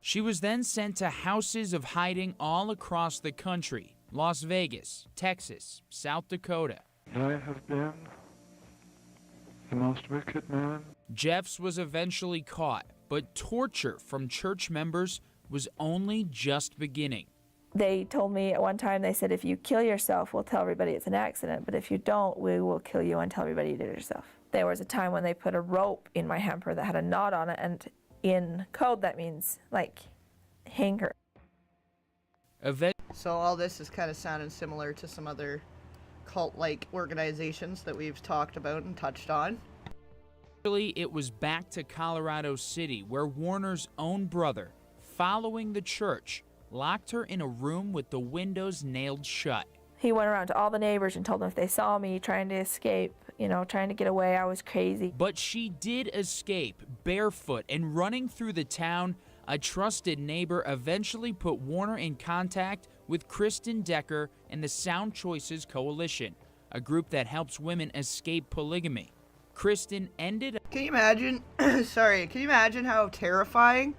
She was then sent to houses of hiding all across the country: Las Vegas, Texas, South Dakota. I have been the most wicked man. Jeffs was eventually caught, but torture from church members was only just beginning. They told me at one time, they said, if you kill yourself, we'll tell everybody it's an accident, but if you don't, we will kill you and tell everybody you did it yourself. There was a time when they put a rope in my hamper that had a knot on it, and in code that means, hang her. So all this is kind of sounding similar to some other cult-like organizations that we've talked about and touched on. Eventually, it was back to Colorado City, where Warner's own brother, following the church, locked her in a room with the windows nailed shut. He went around to all the neighbors and told them if they saw me trying to escape, trying to get away, I was crazy. But she did escape, barefoot and running through the town. A trusted neighbor eventually put Warner in contact with Kristen Decker and the Sound Choices Coalition, a group that helps women escape polygamy. Kristen ended up... Can you imagine? Sorry, can you imagine how terrifying?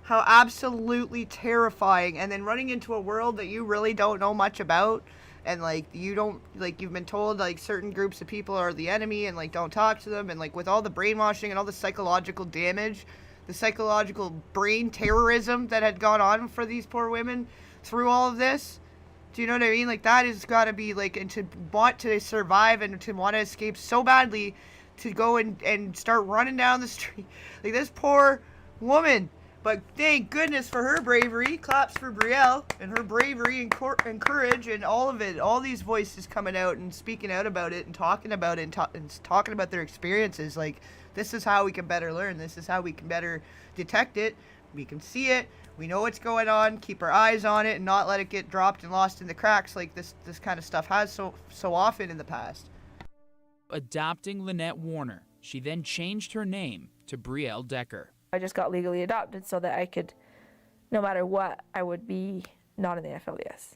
How absolutely terrifying. And then running into a world that you really don't know much about. And you've been told certain groups of people are the enemy and don't talk to them. And with all the brainwashing and all the psychological damage, the psychological brain terrorism that had gone on for these poor women through all of this. Do you know what I mean? That has got to be and to want to survive and to want to escape so badly to go and start running down the street. Like, this poor woman. But thank goodness for her bravery. Claps for Brielle and her bravery and courage and all of it. All these voices coming out and speaking out about it and talking about it and talking about their experiences. Like, this is how we can better learn. This is how we can better detect it. We can see it. We know what's going on. Keep our eyes on it and not let it get dropped and lost in the cracks like this kind of stuff has so often in the past. Adopting Lynette Warner, she then changed her name to Brielle Decker. I just got legally adopted so that I could, no matter what, I would be not in the FLDS.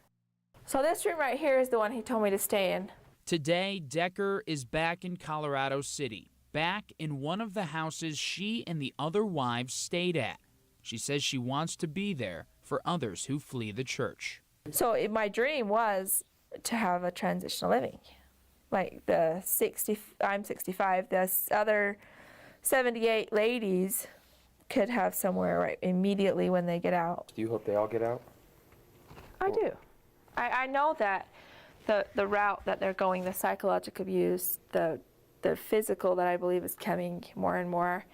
So this room right here is the one he told me to stay in. Today, Decker is back in Colorado City, back in one of the houses she and the other wives stayed at. She says she wants to be there for others who flee the church. So my dream was to have a transitional living. Like I'm 65, the other 78 ladies could have somewhere right immediately when they get out. Do you hope they all get out? I do. I know that the route that they're going, the psychological abuse, the physical that I believe is coming more and more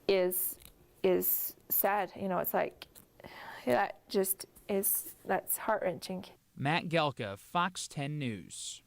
is sad. You know, it's like, that just is, that's heart-wrenching. Matt Gelka, Fox 10 News.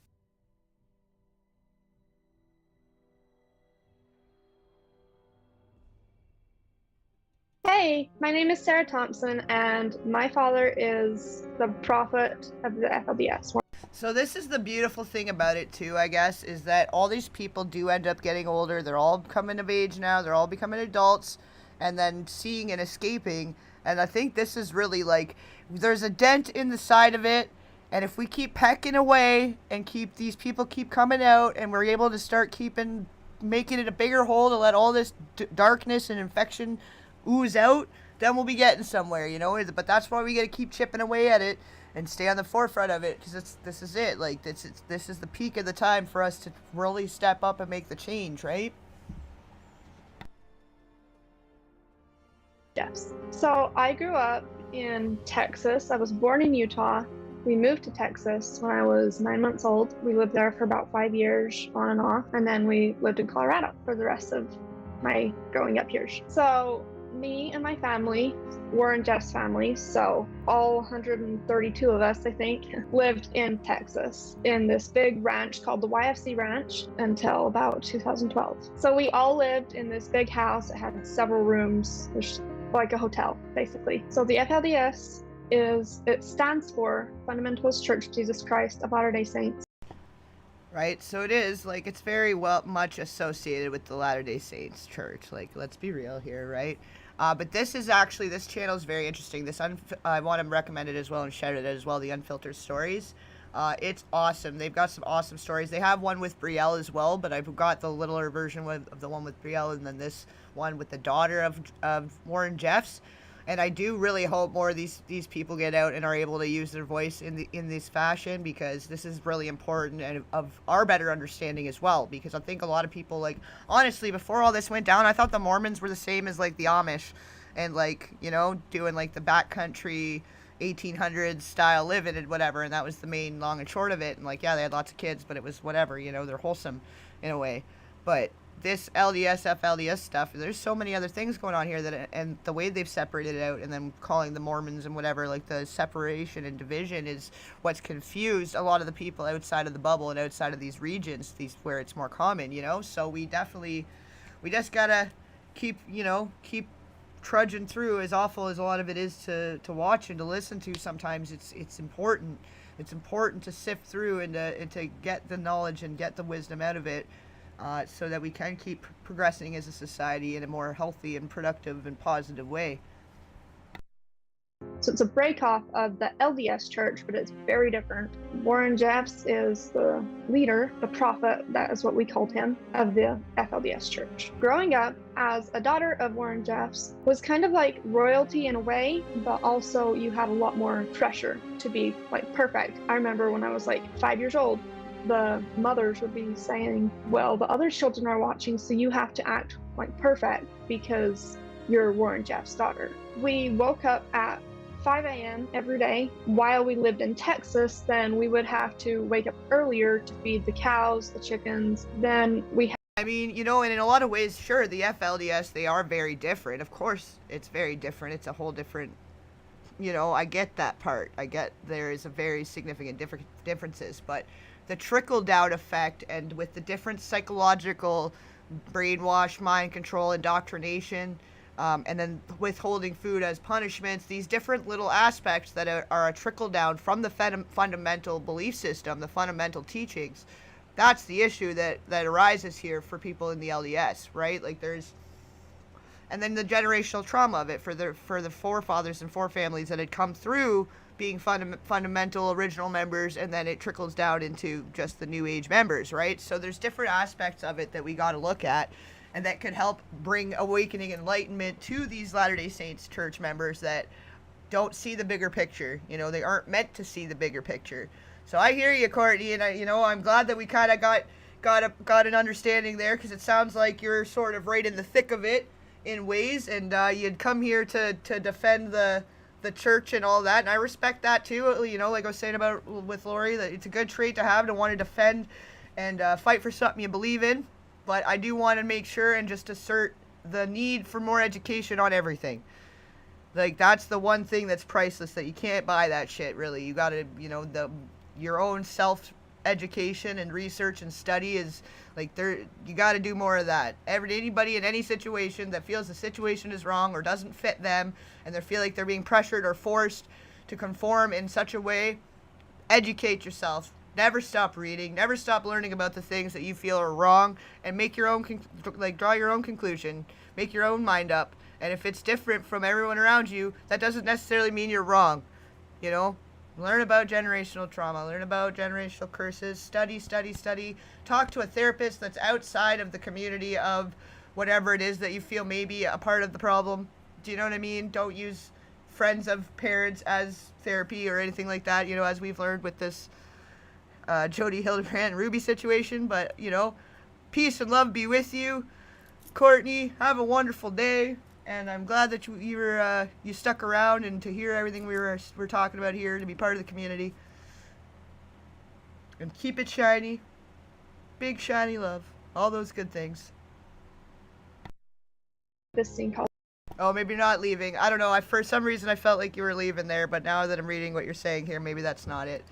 Hey, my name is Sarah Thompson, and my father is the prophet of the FLDS. So this is the beautiful thing about it too, I guess, is that all these people do end up getting older. They're all coming of age now. They're all becoming adults and then seeing and escaping. And I think this is really like, there's a dent in the side of it. And if we keep pecking away and these people keep coming out and we're able to start making it a bigger hole to let all this darkness and infection ooze out, then we'll be getting somewhere, you know. But that's why we got to keep chipping away at it and stay on the forefront of it, because this is it. Like, this is the peak of the time for us to really step up and make the change, right? Yes. So I grew up in Texas. I was born in Utah. We moved to Texas when I was 9 months old. We lived there for about 5 years on and off, and then we lived in Colorado for the rest of my growing up years. So me and my family, Warren Jeff's family, so all 132 of us, I think, lived in Texas in this big ranch called the YFC Ranch until about 2012. So we all lived in this big house. It had several rooms. There's like a hotel, basically. So the FLDS it stands for Fundamentalist Church of Jesus Christ of Latter-day Saints. Right, so it is, like, it's very much associated with the Latter-day Saints Church. Like, let's be real here, right? But this channel is very interesting. I want to recommend it as well and shout it out as well, the Unfiltered Stories. It's awesome. They've got some awesome stories. They have one with Brielle as well, but I've got the littler version of the one with Brielle, and then this one with the daughter of Warren Jeffs. And I do really hope more of these people get out and are able to use their voice in this fashion, because this is really important and of our better understanding as well. Because I think a lot of people, like, honestly, before all this went down, I thought the Mormons were the same as, like, the Amish and, like, you know, doing, like, the backcountry 1800s style living and whatever. And that was the main long and short of it. And, like, yeah, they had lots of kids, but it was whatever, you know, they're wholesome in a way. But this LDS, FLDS stuff, there's so many other things going on here and the way they've separated it out and then calling the Mormons and whatever, like, the separation and division is what's confused a lot of the people outside of the bubble and outside of these regions, where it's more common, you know. So we just gotta keep trudging through, as awful as a lot of it is to watch and to listen to. Sometimes it's important to sift through and to get the knowledge and get the wisdom out of it. So that we can keep progressing as a society in a more healthy and productive and positive way. So it's a break-off of the LDS Church, but it's very different. Warren Jeffs is the leader, the prophet, that is what we called him, of the FLDS Church. Growing up as a daughter of Warren Jeffs was kind of like royalty in a way, but also you had a lot more pressure to be, like, perfect. I remember when I was like 5 years old, the mothers would be saying, well, the other children are watching, so you have to act like perfect because you're Warren Jeff's daughter. We woke up at 5 a.m. every day. While we lived in Texas, then we would have to wake up earlier to feed the cows, the chickens. Then we I mean, you know, and in a lot of ways, sure, the FLDS, they are very different. Of course, it's very different. It's a whole different, you know, I get that part. I get there is a very significant differences, but the trickle-down effect, and with the different psychological brainwash, mind control, indoctrination, and then withholding food as punishments, these different little aspects that are a trickle-down from the fundamental belief system, the fundamental teachings, that's the issue that arises here for people in the LDS, right? Like there's, and then the generational trauma of it for the forefathers and forefamilies that had come through being fundamental original members, and then it trickles down into just the new age members, right? So there's different aspects of it that we got to look at, and that could help bring awakening, enlightenment to these Latter-day Saints church members that don't see the bigger picture. You know, they aren't meant to see the bigger picture. So I hear you, Courtney, and I'm glad that we kind of got an understanding there, because it sounds like you're sort of right in the thick of it in ways, and you'd come here to defend the church and all that, and I respect that too. You know, like I was saying about with Lori, that it's a good trait to have, to want to defend and fight for something you believe in. But I do want to make sure and just assert the need for more education on everything. Like that's the one thing that's priceless, that you can't buy that shit, really. You got to, you know, your own self-education and research and study is like you got to do more of that. Anybody in any situation that feels the situation is wrong or doesn't fit them, and they feel like they're being pressured or forced to conform in such a way, educate yourself. Never stop reading. Never stop learning about the things that you feel are wrong, and make your own draw your own conclusion. Make your own mind up. And if it's different from everyone around you, that doesn't necessarily mean you're wrong. You know? Learn about generational trauma. Learn about generational curses. Study. Talk to a therapist that's outside of the community of whatever it is that you feel may be a part of the problem. Do you know what I mean? Don't use friends of parents as therapy or anything like that, you know, as we've learned with this Jodi Hildebrandt and Ruby situation. But, you know, peace and love be with you. Courtney, have a wonderful day. And I'm glad that you stuck around and to hear everything we're talking about here, to be part of the community. And keep it shiny. Big shiny love. All those good things. This scene called. Oh, maybe you're not leaving. I don't know. For some reason I felt like you were leaving there, but now that I'm reading what you're saying here, maybe that's not it.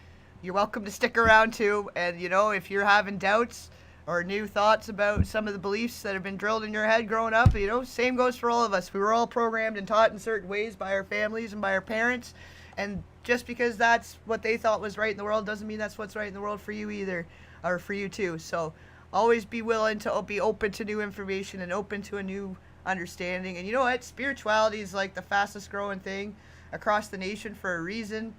You're welcome to stick around too. And, you know, if you're having doubts or new thoughts about some of the beliefs that have been drilled in your head growing up, you know, same goes for all of us. We were all programmed and taught in certain ways by our families and by our parents, and just because that's what they thought was right in the world doesn't mean that's what's right in the world for you either, or for you too. So always be willing to be open to new information and open to a new understanding. And you know what? Spirituality is like the fastest growing thing across the nation for a reason.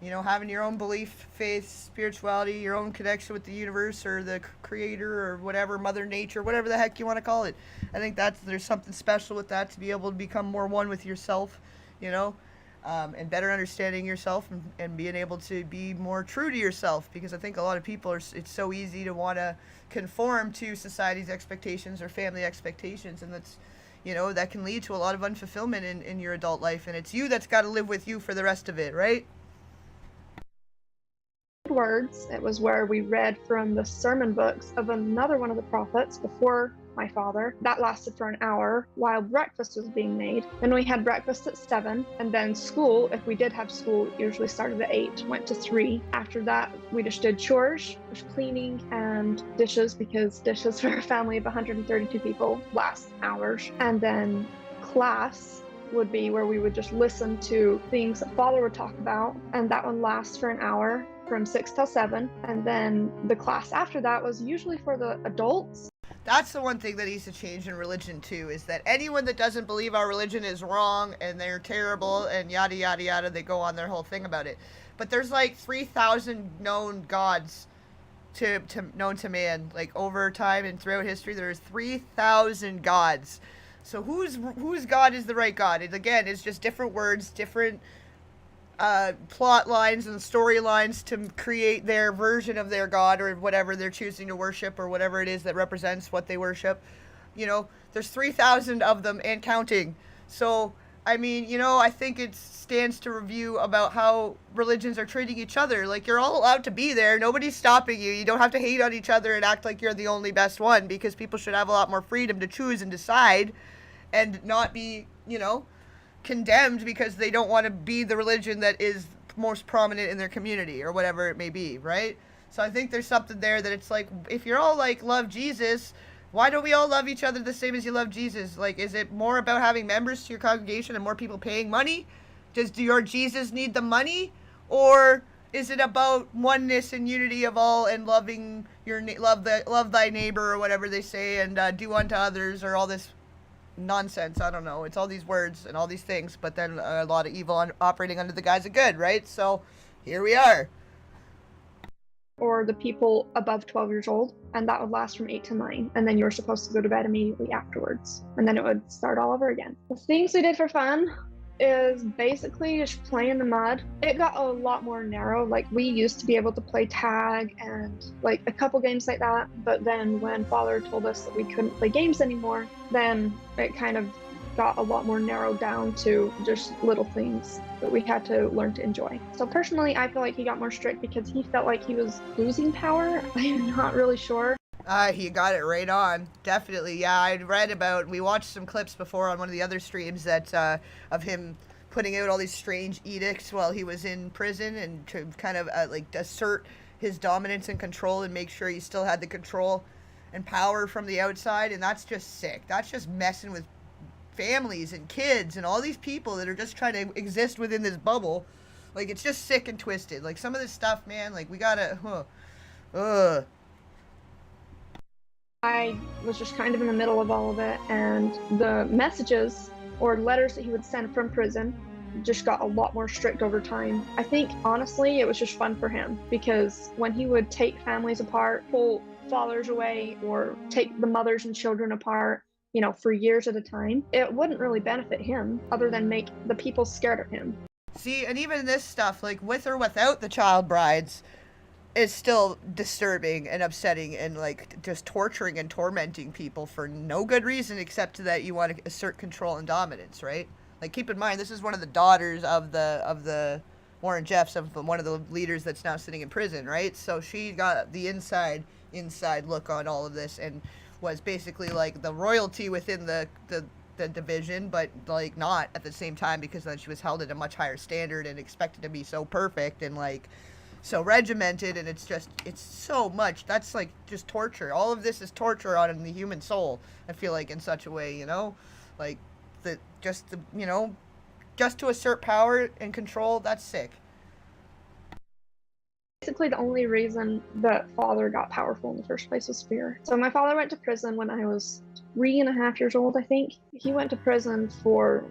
You know, having your own belief, faith, spirituality, your own connection with the universe or the creator or whatever, Mother Nature, whatever the heck you want to call it. I think there's something special with that, to be able to become more one with yourself, you know, and better understanding yourself, and being able to be more true to yourself. Because I think a lot of people it's so easy to want to conform to society's expectations or family expectations, and that's, you know, that can lead to a lot of unfulfillment in your adult life, and it's you that's got to live with you for the rest of it, right? Words. It was where we read from the sermon books of another one of the prophets before my father. That lasted for an hour while breakfast was being made. Then we had breakfast at 7, and then school, if we did have school, usually started at 8, went to 3. After that, we just did chores, which cleaning and dishes, because dishes for a family of 132 people last hours. And then class would be where we would just listen to things that Father would talk about, and that one lasts for an hour from 6 till 7. And then the class after that was usually for the adults. That's the one thing that needs to change in religion too, is that anyone that doesn't believe our religion is wrong and they're terrible and yada yada yada, they go on their whole thing about it. But there's like 3,000 known gods known to man, like over time and throughout history. There's 3,000 gods. So whose God is the right God? It, again, is just different words, different plot lines and storylines to create their version of their God, or whatever they're choosing to worship, or whatever it is that represents what they worship. You know, there's 3,000 of them and counting. So I mean, you know, I think it stands to review about how religions are treating each other. Like, you're all allowed to be there. Nobody's stopping you. You don't have to hate on each other and act like you're the only best one, because people should have a lot more freedom to choose and decide and not be, you know, condemned because they don't want to be the religion that is most prominent in their community or whatever it may be, right? So I think there's something there that it's like, if you're all like, love Jesus, why don't we all love each other the same as you love Jesus? Like, is it more about having members to your congregation and more people paying money? Does your Jesus need the money? Or is it about oneness and unity of all and loving your love thy neighbor or whatever they say, and do unto others, or all this nonsense? I don't know. It's all these words and all these things, but then a lot of evil operating under the guise of good, right? So here we are. Or the people above 12 years old, and that would last from 8 to 9, and then you were supposed to go to bed immediately afterwards, and then it would start all over again. The things we did for fun is basically just play in the mud. It got a lot more narrow. Like, we used to be able to play tag and like a couple games like that, but then when Father told us that we couldn't play games anymore, then it kind of got a lot more narrowed down to just little things that we had to learn to enjoy. So personally, I feel like he got more strict because he felt like he was losing power. I'm not really sure. He got it right on. Definitely. Yeah, I'd read about, we watched some clips before on one of the other streams that of him putting out all these strange edicts while he was in prison, and to kind of like assert his dominance and control and make sure he still had the control and power from the outside. And that's just sick. That's just messing with families and kids and all these people that are just trying to exist within this bubble. Like, it's just sick and twisted. Like, some of this stuff, man, like, we gotta, I was just kind of in the middle of all of it, and the messages or letters that he would send from prison just got a lot more strict over time. I think, honestly, it was just fun for him, because when he would take families apart, pull fathers away, or take the mothers and children apart, you know, for years at a time, it wouldn't really benefit him other than make the people scared of him. See, and even this stuff, like with or without the child brides, is still disturbing and upsetting and like just torturing and tormenting people for no good reason except that you want to assert control and dominance, right? Like, keep in mind, this is one of the daughters of the Warren Jeffs, of one of the leaders that's now sitting in prison, right? So she got the inside look on all of this, and was basically like the royalty within the division, but like not at the same time, because then she was held at a much higher standard and expected to be so perfect and like so regimented, and it's so much. That's like just torture. All of this is torture on the human soul, I feel like, in such a way, you know, like just to assert power and control. That's sick. Basically, the only reason that Father got powerful in the first place was fear. So my father went to prison when I was 3.5 years old, I think. He went to prison for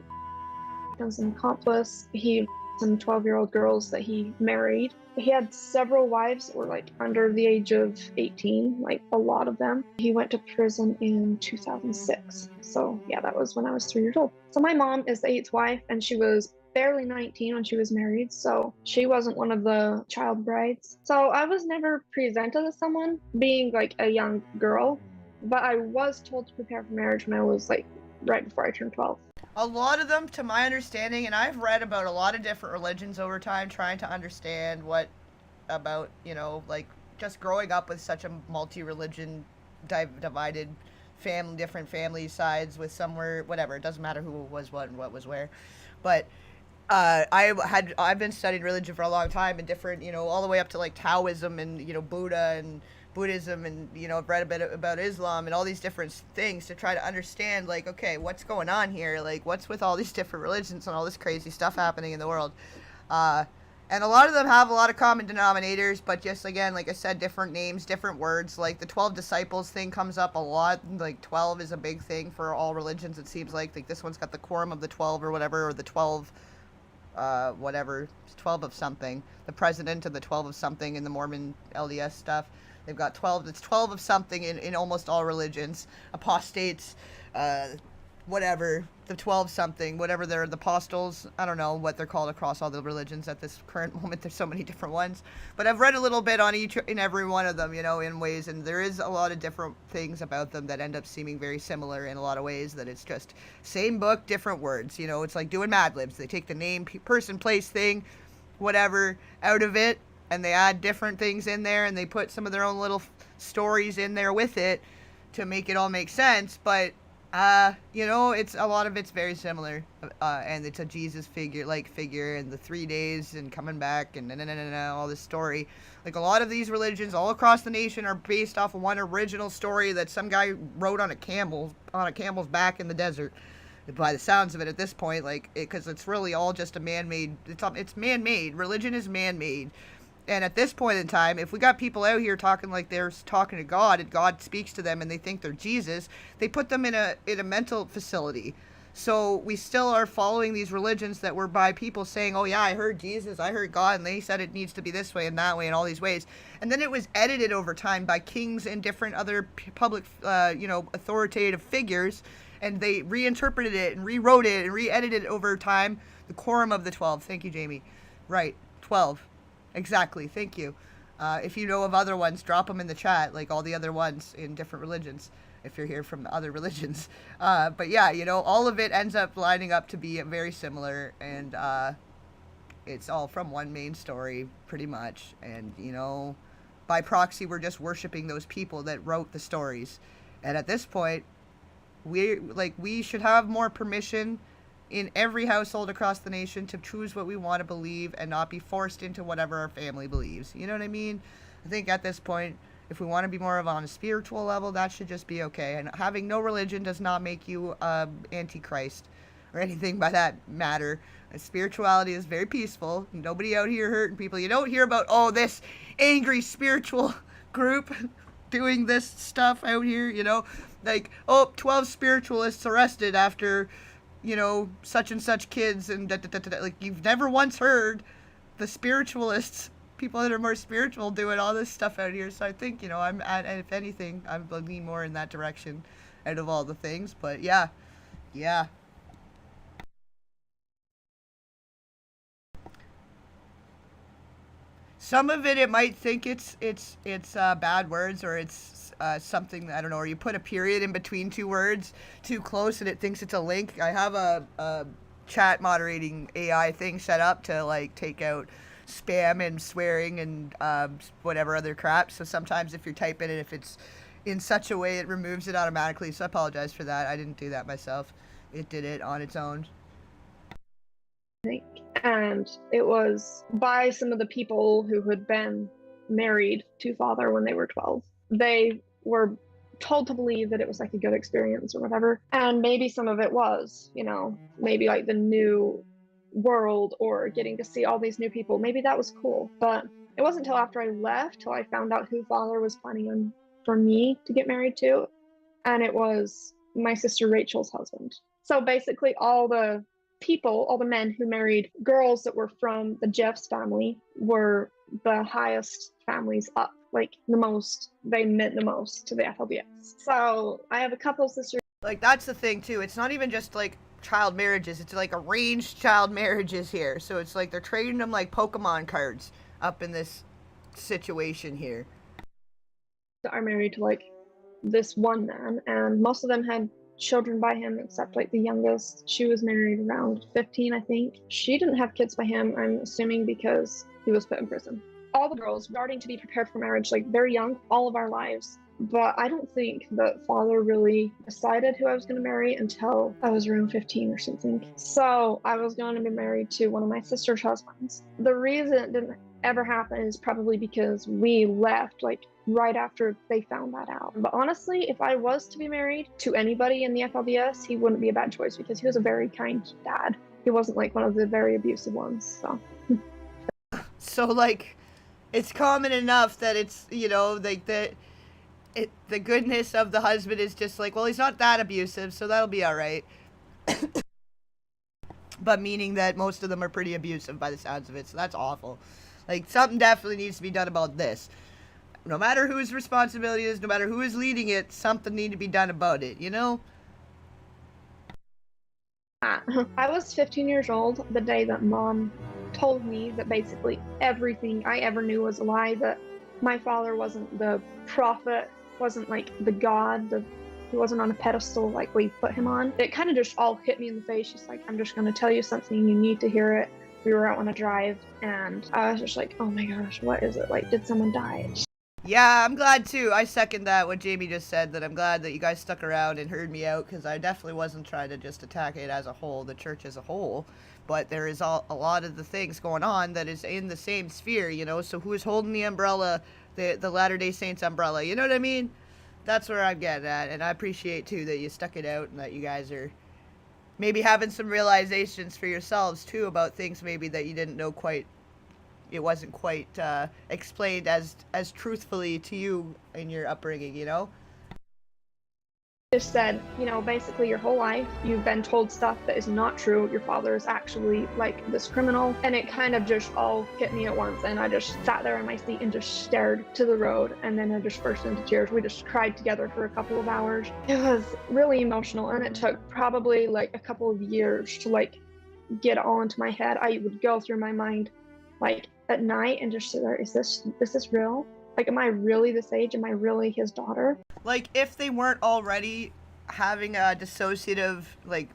as an accomplice. He some 12-year-old girls that he married. He had several wives that were like under the age of 18, like a lot of them. He went to prison in 2006. So yeah, that was when I was 3 years old. So my mom is the 8th wife, and she was barely 19 when she was married, so she wasn't one of the child brides. So I was never presented as someone being like a young girl, but I was told to prepare for marriage when I was like right before I turned 12. A lot of them, to my understanding, and I've read about a lot of different religions over time, trying to understand what about, you know, like just growing up with such a multi-religion divided family, different family sides with somewhere, whatever, it doesn't matter who was what and what was where, but I've been studying religion for a long time, and different, you know, all the way up to like Taoism and, you know, Buddha and Buddhism, and, you know, I've read a bit about Islam and all these different things to try to understand, like, okay, what's going on here? Like, what's with all these different religions and all this crazy stuff happening in the world? And a lot of them have a lot of common denominators, but just, again, like I said, different names, different words. Like the 12 disciples thing comes up a lot. Like 12 is a big thing for all religions, it seems like. Like this one's got the quorum of the 12 or whatever, or the 12... whatever, 12 of something, the president of the 12 of something in the Mormon LDS stuff. They've got 12, it's 12 of something in almost all religions. Apostates, whatever, the 12 something, whatever they're, the apostles, I don't know what they're called across all the religions at this current moment. There's so many different ones, but I've read a little bit on each and every one of them, you know, in ways, and there is a lot of different things about them that end up seeming very similar in a lot of ways, that it's just same book, different words, you know. It's like doing Mad Libs. They take the name, person, place, thing, whatever out of it, and they add different things in there, and they put some of their own little stories in there with it to make it all make sense. But you know, it's a lot of it's very similar, and it's a Jesus figure, and the 3 days and coming back and all this story. Like a lot of these religions all across the nation are based off of one original story that some guy wrote on a camel's back in the desert. By the sounds of it at this point, like, because it's really all just a man-made. It's man-made. Religion is man-made. And at this point in time, if we got people out here talking like they're talking to God, and God speaks to them and they think they're Jesus, they put them in a mental facility. So we still are following these religions that were by people saying, oh yeah, I heard Jesus, I heard God, and they said it needs to be this way and that way and all these ways. And then it was edited over time by kings and different other public, authoritative figures, and they reinterpreted it and rewrote it and re-edited it over time. The Quorum of the 12. Thank you, Jamie. Right, 12. Exactly, thank you. If you know of other ones, drop them in the chat, like all the other ones in different religions, if you're here from other religions. But yeah, you know, all of it ends up lining up to be very similar, and it's all from one main story, pretty much. And, you know, by proxy, we're just worshiping those people that wrote the stories. And at this point, we should have more permission in every household across the nation to choose what we want to believe and not be forced into whatever our family believes. You know what I mean? I think at this point, if we want to be more of on a spiritual level, that should just be okay. And having no religion does not make you antichrist or anything by that matter. Spirituality is very peaceful. Nobody out here hurting people. You don't hear about, oh, this angry spiritual group doing this stuff out here, you know? Like, oh, 12 spiritualists arrested after, you know, such and such kids, and like, you've never once heard the spiritualists, people that are more spiritual, doing all this stuff out here. So I think, you know, if anything, I'm leaning more in that direction out of all the things. But yeah. Some of it might think it's bad words, or it's something, I don't know, or you put a period in between two words too close and it thinks it's a link. I have a chat moderating AI thing set up to like take out spam and swearing and whatever other crap. So sometimes if you're typing it, if it's in such a way, it removes it automatically. So I apologize for that. I didn't do that myself. It did it on its own. And it was by some of the people who had been married to Father when they were 12. They were told to believe that it was like a good experience or whatever. And maybe some of it was, you know, maybe like the new world or getting to see all these new people. Maybe that was cool. But it wasn't until after I left till I found out who Father was planning on for me to get married to. And it was my sister Rachel's husband. So basically all the people, all the men who married girls that were from the Jeffs family were the highest families up, like the most, they meant the most to the FLDS. So I have a couple of sisters. Like, that's the thing too, it's not even just like child marriages, it's like arranged child marriages here. So it's like they're trading them like Pokemon cards up in this situation here. Are married to like this one man, and most of them had children by him, except like the youngest. She was married around 15, I think. She didn't have kids by him, I'm assuming because he was put in prison. All the girls starting to be prepared for marriage, like very young, all of our lives. But I don't think that Father really decided who I was going to marry until I was around 15 or something. So I was going to be married to one of my sister's husbands. The reason it didn't ever happen is probably because we left like right after they found that out. But honestly, if I was to be married to anybody in the FLDS, he wouldn't be a bad choice because he was a very kind dad. He wasn't like one of the very abusive ones. So like, it's common enough that it's, you know, like the goodness of the husband is just like, well, he's not that abusive, so that'll be all right. But meaning that most of them are pretty abusive by the sounds of it, so that's awful. Like, something definitely needs to be done about this. No matter whose responsibility it is, no matter who is leading it, something needs to be done about it, you know? that. I was 15 years old the day that Mom told me that basically everything I ever knew was a lie, that my father wasn't the prophet, wasn't like the God, he wasn't on a pedestal like we put him on. It kind of just all hit me in the face. She's like, I'm just going to tell you something, you need to hear it. We were out on a drive and I was just like, oh my gosh, what is it? Like, did someone die? Yeah, I'm glad too. I second that, what Jamie just said, that I'm glad that you guys stuck around and heard me out, because I definitely wasn't trying to just attack it as a whole, the church as a whole. But there is a lot of the things going on that is in the same sphere, you know? So who's holding the umbrella, the Latter-day Saints umbrella? You know what I mean? That's where I'm getting at. And I appreciate too that you stuck it out and that you guys are maybe having some realizations for yourselves too about things maybe that you didn't know quite. It wasn't quite explained as truthfully to you in your upbringing, you know? Just said, you know, basically your whole life you've been told stuff that is not true. Your father is actually like this criminal, and it kind of just all hit me at once, and I just sat there in my seat and just stared to the road, and then I just burst into tears. We just cried together for a couple of hours. It was really emotional, and it took probably like a couple of years to like get it all into my head. I would go through my mind like at night and just sit there, is this real? Like, am I really this age? Am I really his daughter? Like, if they weren't already having a dissociative, like,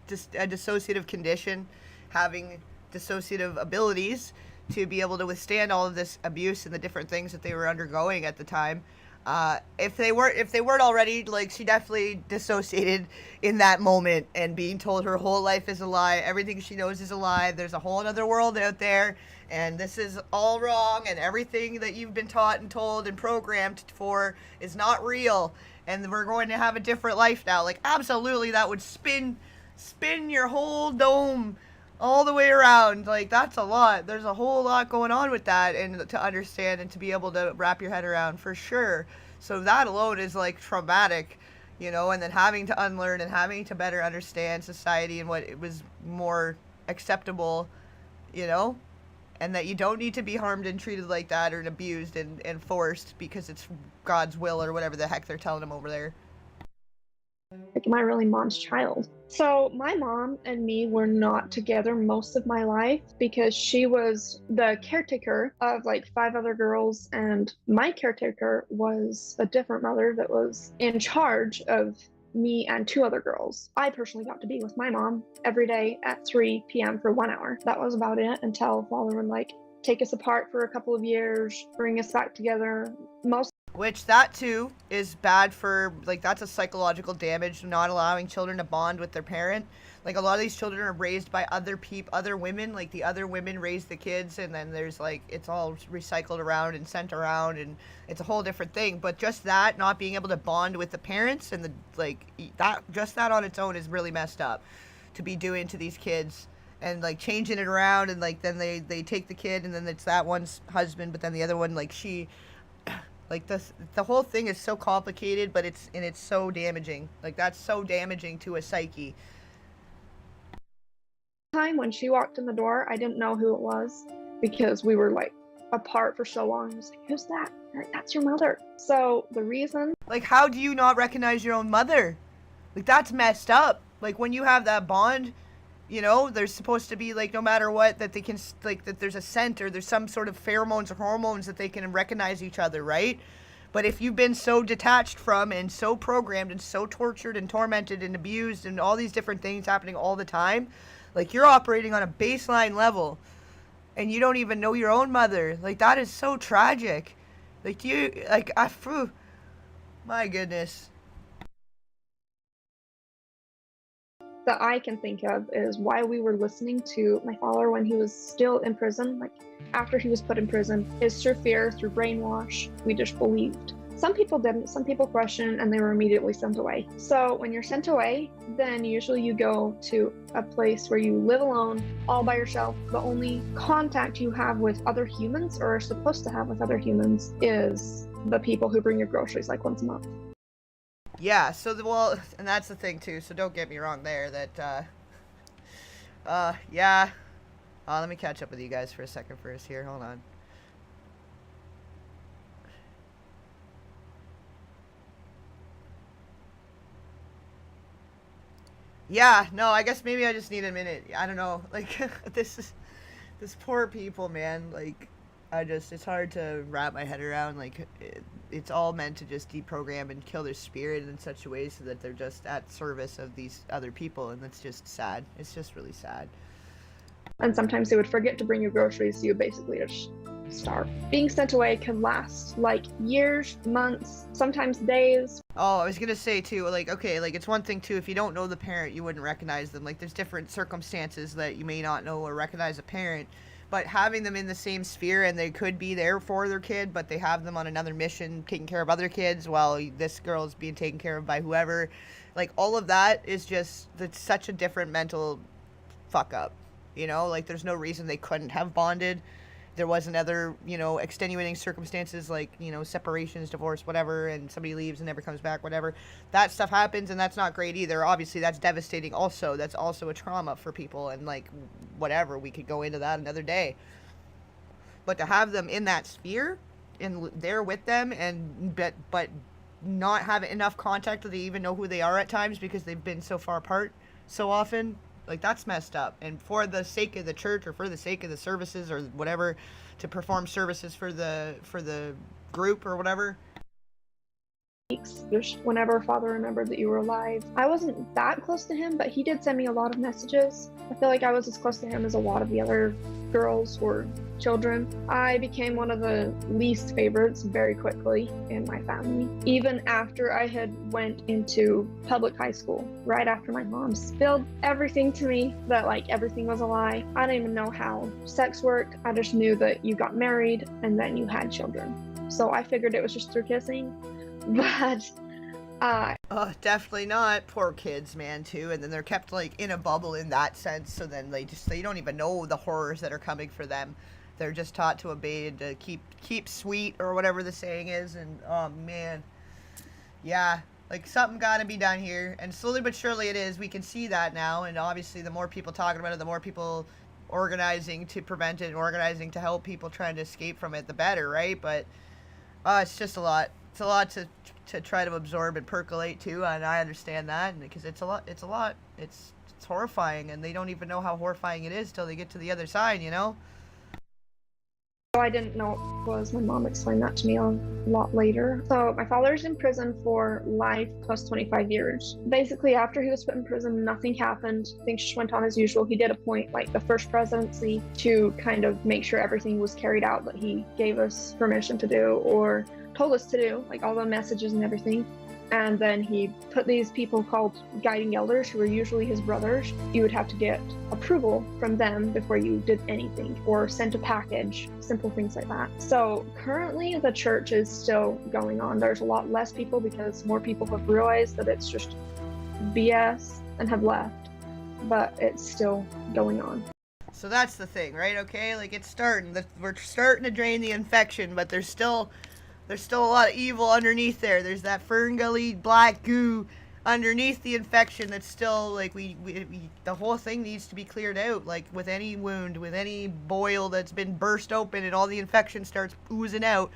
just a dissociative condition, having dissociative abilities to be able to withstand all of this abuse and the different things that they were undergoing at the time, if they weren't already, like, she definitely dissociated in that moment and being told her whole life is a lie, everything she knows is a lie, there's a whole other world out there, and this is all wrong, and everything that you've been taught and told and programmed for is not real, and we're going to have a different life now. Like, absolutely, that would spin your whole dome all the way around. Like, that's a lot. There's a whole lot going on with that, and to understand and to be able to wrap your head around, for sure. So that alone is like traumatic, you know, and then having to unlearn and having to better understand society and what it was more acceptable, you know, and that you don't need to be harmed and treated like that or abused and forced because it's God's will or whatever the heck they're telling them over there. Like, am I really Mom's child? So my mom and me were not together most of my life because she was the caretaker of like 5 other girls, and my caretaker was a different mother that was in charge of me and 2 other girls. I personally got to be with my mom every day at 3 p.m. for 1 hour. That was about it until Father would like take us apart for a couple of years, bring us back together. Which, that too is bad for, like, that's a psychological damage, not allowing children to bond with their parent. Like, a lot of these children are raised by other women, like the other women raise the kids, and then there's like, it's all recycled around and sent around, and it's a whole different thing. But just that, not being able to bond with the parents, and the, like, that, just that on its own is really messed up to be doing to these kids. And like changing it around, and like then they take the kid, and then it's that one's husband, but then the other one, like, she, like, the whole thing is so complicated, but it's so damaging. Like, that's so damaging to a psyche. Time when she walked in the door, I didn't know who it was because we were like apart for so long. I was like, who's that? Like, that's your mother. So the reason, like, how do you not recognize your own mother? Like, that's messed up. Like, when you have that bond, you know, there's supposed to be, like, no matter what, that they can, like, that there's a scent or there's some sort of pheromones or hormones that they can recognize each other, right? But if you've been so detached from and so programmed and so tortured and tormented and abused and all these different things happening all the time, like, you're operating on a baseline level and you don't even know your own mother. Like, that is so tragic. Like, do you, like, my goodness. that I can think of is why we were listening to my father when he was still in prison. Like, after he was put in prison, is through fear, through brainwash. We just believed. Some people didn't, some people questioned, and they were immediately sent away. So when you're sent away, then usually you go to a place where you live alone, all by yourself. The only contact you have with other humans, or are supposed to have with other humans, is the people who bring your groceries like once a month. Yeah, so, well, and that's the thing, too, so don't get me wrong there, that, yeah. Let me catch up with you guys for a second first here, hold on. Yeah, no, I guess maybe I just need a minute. I don't know. Like, this poor people, man. Like, it's hard to wrap my head around. Like, it's all meant to just deprogram and kill their spirit in such a way so that they're just at service of these other people. And that's just sad. It's just really sad. And sometimes they would forget to bring you groceries, so you basically just starve. Being sent away can last like years, months, sometimes days. Oh, I was gonna say too, like, okay, like, it's one thing too, if you don't know the parent, you wouldn't recognize them. Like, there's different circumstances that you may not know or recognize a parent, but having them in the same sphere, and they could be there for their kid, but they have them on another mission taking care of other kids while this girl is being taken care of by whoever, like, all of that is just, it's such a different mental fuck up, you know? Like, there's no reason they couldn't have bonded. There wasn't other, you know, extenuating circumstances like, you know, separations, divorce, whatever, and somebody leaves and never comes back, whatever. That stuff happens, and that's not great either. Obviously, that's devastating also. That's also a trauma for people, and, like, whatever. We could go into that another day. But to have them in that sphere, and there with them, and but not have enough contact that they even know who they are at times because they've been so far apart so often, like, that's messed up. And for the sake of the church, or for the sake of the services, or whatever, to perform services for the group or whatever. Just whenever Father remembered that you were alive. I wasn't that close to him, but he did send me a lot of messages. I feel like I was as close to him as a lot of the other girls or children. I became one of the least favorites very quickly in my family. Even after I had went into public high school, right after my mom spilled everything to me, that like everything was a lie. I don't even know how sex worked. I just knew that you got married and then you had children. So I figured it was just through kissing. But oh, definitely not. Poor kids, man, too. And then they're kept like in a bubble in that sense, so then they don't even know the horrors that are coming for them. They're just taught to obey and to keep sweet, or whatever the saying is. And oh man, yeah, like, something gotta be done here, and slowly but surely it is. We can see that now, and obviously the more people talking about it, the more people organizing to prevent it and organizing to help people trying to escape from it, the better, right? But it's just a lot. It's a lot to try to absorb and percolate too, and I understand that, because it's a lot. It's horrifying, and they don't even know how horrifying it is till they get to the other side, you know? I didn't know it was. My mom explained that to me a lot later. So my father's in prison for life plus 25 years. Basically, after he was put in prison, nothing happened. Things just went on as usual. He did appoint like the first presidency to kind of make sure everything was carried out that he gave us permission to do, or told us to do, like all the messages and everything. And then he put these people called guiding elders, who were usually his brothers. You would have to get approval from them before you did anything, or sent a package, simple things like that. So currently the church is still going on. There's a lot less people because more people have realized that it's just BS and have left, but it's still going on. So that's the thing, right? Okay, like, it's starting. We're starting to drain the infection, but there's still a lot of evil underneath there. There's that fern gully black goo underneath the infection that's still, like, we the whole thing needs to be cleared out. Like, with any wound, with any boil that's been burst open and all the infection starts oozing out,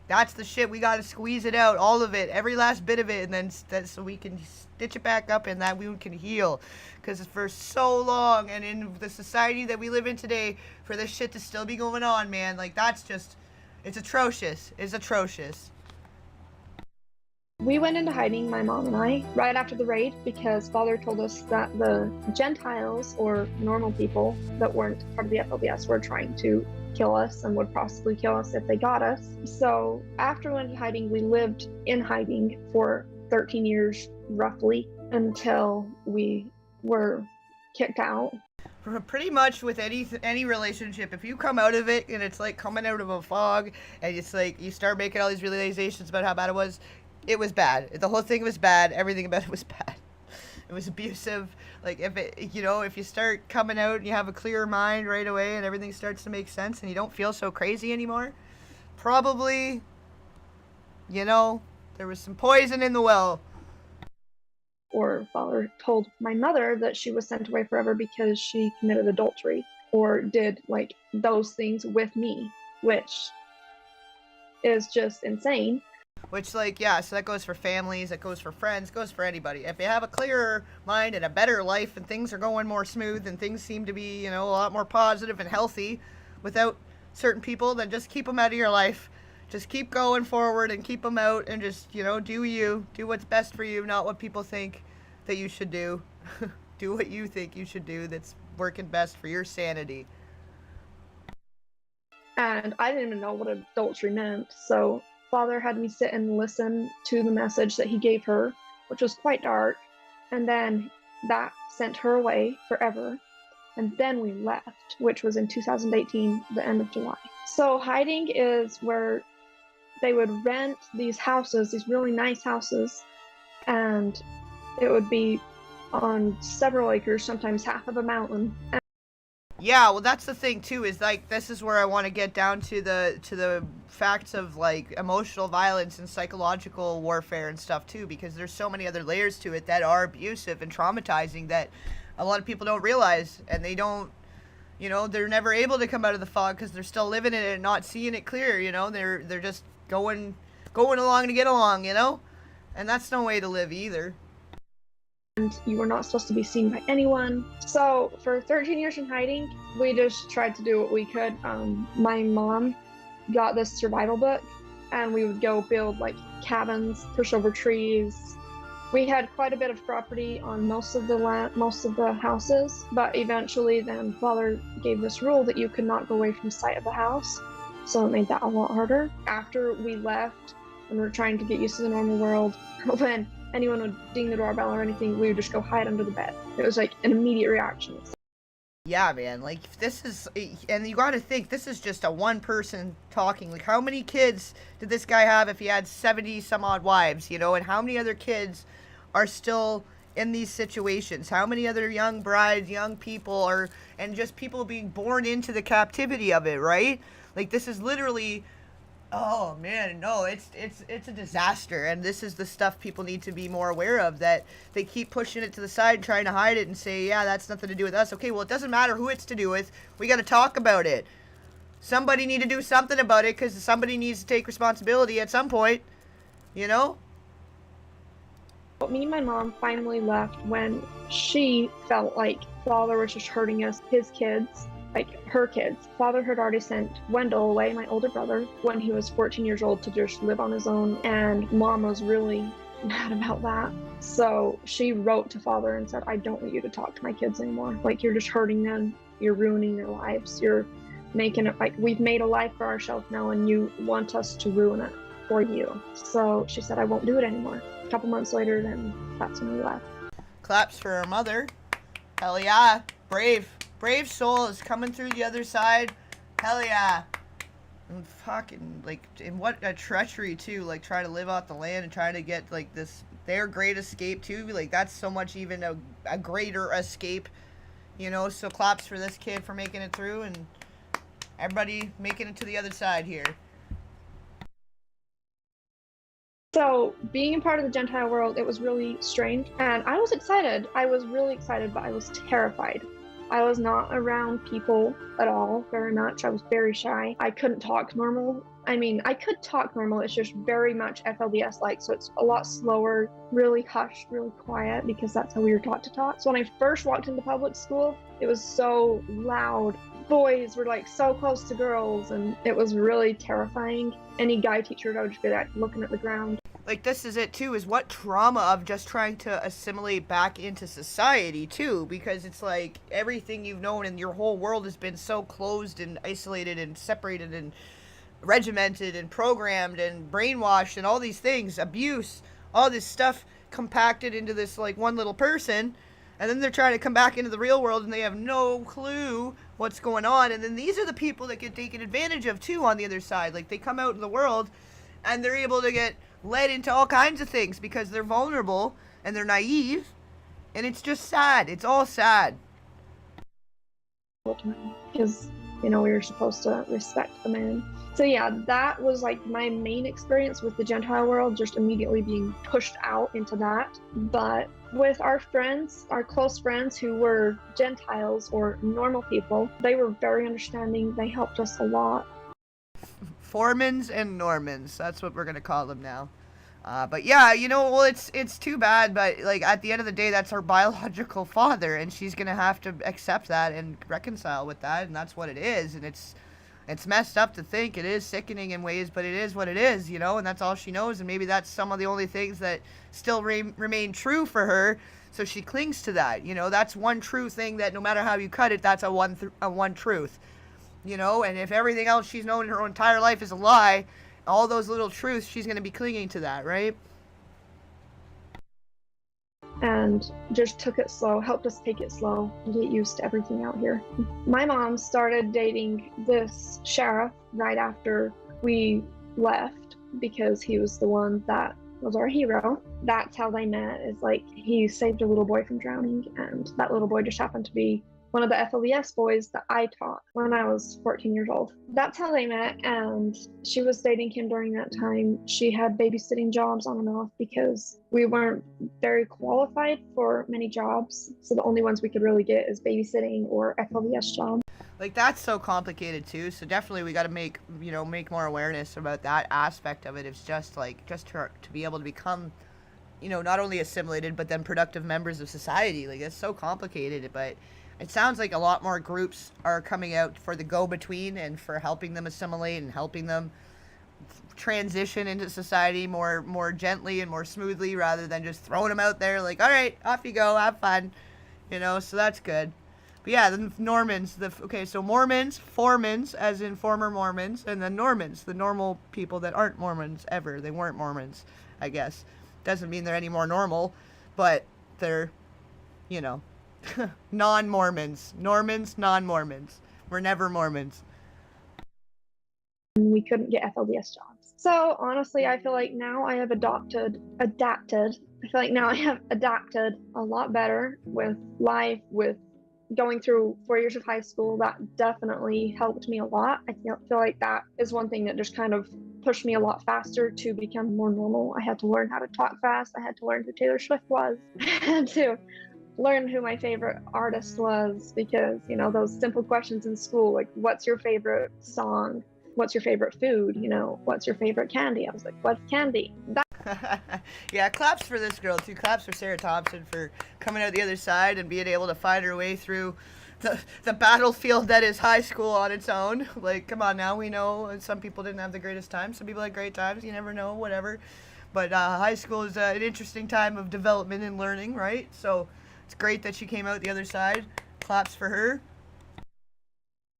that's the shit. We gotta squeeze it out, all of it, every last bit of it, and then so we can stitch it back up and that wound can heal. Because for so long, and in the society that we live in today, for this shit to still be going on, man, like, that's just... It's atrocious. It's atrocious. We went into hiding, my mom and I, right after the raid, because Father told us that the Gentiles, or normal people that weren't part of the FLDS, were trying to kill us and would possibly kill us if they got us. So after we went into hiding, we lived in hiding for 13 years, roughly, until we were kicked out. Pretty much with any relationship, if you come out of it and it's like coming out of a fog, and it's like you start making all these realizations about how bad it was bad. The whole thing was bad. Everything about it was bad. It was abusive. Like, if you start coming out and you have a clearer mind right away and everything starts to make sense and you don't feel so crazy anymore, probably, there was some poison in the well. Or Father told my mother that she was sent away forever because she committed adultery or did like those things with me, which is just insane. Which, like, yeah, so that goes for families, that goes for friends, goes for anybody. If you have a clearer mind and a better life and things are going more smooth and things seem to be, a lot more positive and healthy without certain people, then just keep them out of your life. Just keep going forward and keep them out and just, do you. Do what's best for you, not what people think that you should do. Do what you think you should do that's working best for your sanity. And I didn't even know what adultery meant, so Father had me sit and listen to the message that he gave her, which was quite dark, and then that sent her away forever. And then we left, which was in 2018, the end of July. So hiding is where they would rent these houses, these really nice houses, and it would be on several acres, sometimes half of a mountain. Yeah, well, that's the thing too. Is like this is where I want to get down to the facts of like emotional violence and psychological warfare and stuff too, because there's so many other layers to it that are abusive and traumatizing that a lot of people don't realize, and they don't, they're never able to come out of the fog because they're still living in it and not seeing it clear. They're just going along to get along, and that's no way to live either. And you were not supposed to be seen by anyone. So for 13 years in hiding, we just tried to do what we could. My mom got this survival book, and we would go build like cabins, push over trees. We had quite a bit of property on most of the houses, but eventually then Father gave this rule that you could not go away from sight of the house. So it made that a lot harder. After we left and we were trying to get used to the normal world, when anyone would ding the doorbell or anything, we would just go hide under the bed. It was like an immediate reaction. Yeah, man, like this is, and you gotta think, this is just a one person talking. Like, how many kids did this guy have if he had 70 some odd wives, and how many other kids are still in these situations? How many other young brides, young people and just people being born into the captivity of it, right? Like, this is literally, oh man, no, it's a disaster, and this is the stuff people need to be more aware of, that they keep pushing it to the side, trying to hide it and say, yeah, that's nothing to do with us. Okay, well, it doesn't matter who it's to do with. We got to talk about it. Somebody need to do something about it, because somebody needs to take responsibility at some point, Me and my mom finally left when she felt like Father was just hurting us, his kids, like her kids. Father had already sent Wendell away, my older brother, when he was 14 years old to just live on his own, and Mom was really mad about that. So she wrote to Father and said, I don't want you to talk to my kids anymore. Like, you're just hurting them, you're ruining their lives, you're making it like we've made a life for ourselves now and you want us to ruin it for you. So she said, I won't do it anymore. A couple months later, then that's when we left. Claps for her mother. Hell yeah. Brave soul is coming through the other side. Hell yeah. And fucking, like, and what a treachery too, like, trying to live off the land and trying to get, like, this, their great escape too. Like, that's so much even a greater escape, so claps for this kid for making it through, and everybody making it to the other side here. So being a part of the Gentile world, it was really strange, and I was excited. I was really excited, but I was terrified. I was not around people at all, very much. I was very shy. I couldn't talk normal. I mean, I could talk normal, it's just very much FLDS-like, so it's a lot slower, really hushed, really quiet, because that's how we were taught to talk. So when I first walked into public school, it was so loud. Boys were like so close to girls, and it was really terrifying. Any guy teacher, I would just be like looking at the ground. Like, this is it too, is what trauma of just trying to assimilate back into society too, because it's like everything you've known and your whole world has been so closed and isolated and separated and regimented and programmed and brainwashed and all these things, abuse, all this stuff compacted into this like one little person, and then they're trying to come back into the real world and they have no clue what's going on. And then these are the people that get taken advantage of too on the other side. Like, they come out in the world and they're able to get led into all kinds of things because they're vulnerable and they're naive, and it's just sad. It's all sad. Because, we were supposed to respect the man. So yeah, that was like my main experience with the Gentile world, just immediately being pushed out into that. But with our friends, our close friends who were Gentiles or normal people, they were very understanding. They helped us a lot. Formans and Normans, that's what we're going to call them now. But yeah, well, it's too bad, but like at the end of the day, that's her biological father, and she's gonna have to accept that and reconcile with that, and that's what it is. And it's messed up to think. It is sickening in ways, but it is what it is, and that's all she knows. And maybe that's some of the only things that still remain true for her. So she clings to that. That's one true thing that no matter how you cut it, that's a one truth. And if everything else she's known in her entire life is a lie, all those little truths, she's going to be clinging to that, right? And just took it slow, helped us take it slow and get used to everything out here. My mom started dating this sheriff right after we left because he was the one that was our hero. That's how they met, is like he saved a little boy from drowning, and that little boy just happened to be one of the FLES boys that I taught when I was 14 years old. That's how they met, and she was dating him during that time. She had babysitting jobs on and off because we weren't very qualified for many jobs, so the only ones we could really get is babysitting or FLES jobs. Like, that's so complicated too, so definitely we got to make more awareness about that aspect of it. It's just to be able to become, not only assimilated, but then productive members of society. Like, it's so complicated, but it sounds like a lot more groups are coming out for the go-between and for helping them assimilate and helping them transition into society more gently and more smoothly, rather than just throwing them out there like, all right, off you go, have fun, so that's good. But yeah, the Normans, so Mormons, Formans, as in former Mormons, and then Normans, the normal people that aren't Mormons ever. They weren't Mormons, I guess. Doesn't mean they're any more normal, but they're, non-Mormons. Normans, non-Mormons. We're never Mormons. We couldn't get FLDS jobs. So honestly, I feel like now I have adapted. I feel like now I have adapted a lot better with life, with going through 4 years of high school. That definitely helped me a lot. I feel like that is one thing that just kind of pushed me a lot faster to become more normal. I had to learn how to talk fast. I had to learn who Taylor Swift was. I had to learn who my favorite artist was, because those simple questions in school, like what's your favorite song, what's your favorite food, what's your favorite candy. I was like, what's candy? Yeah, claps for this girl too. Claps for Sarah Thompson for coming out the other side and being able to find her way through the battlefield that is high school on its own. Like, come on now, we know some people didn't have the greatest time. Some people had great times. You never know, whatever. But high school is an interesting time of development and learning, right? So it's great that she came out the other side. Claps for her.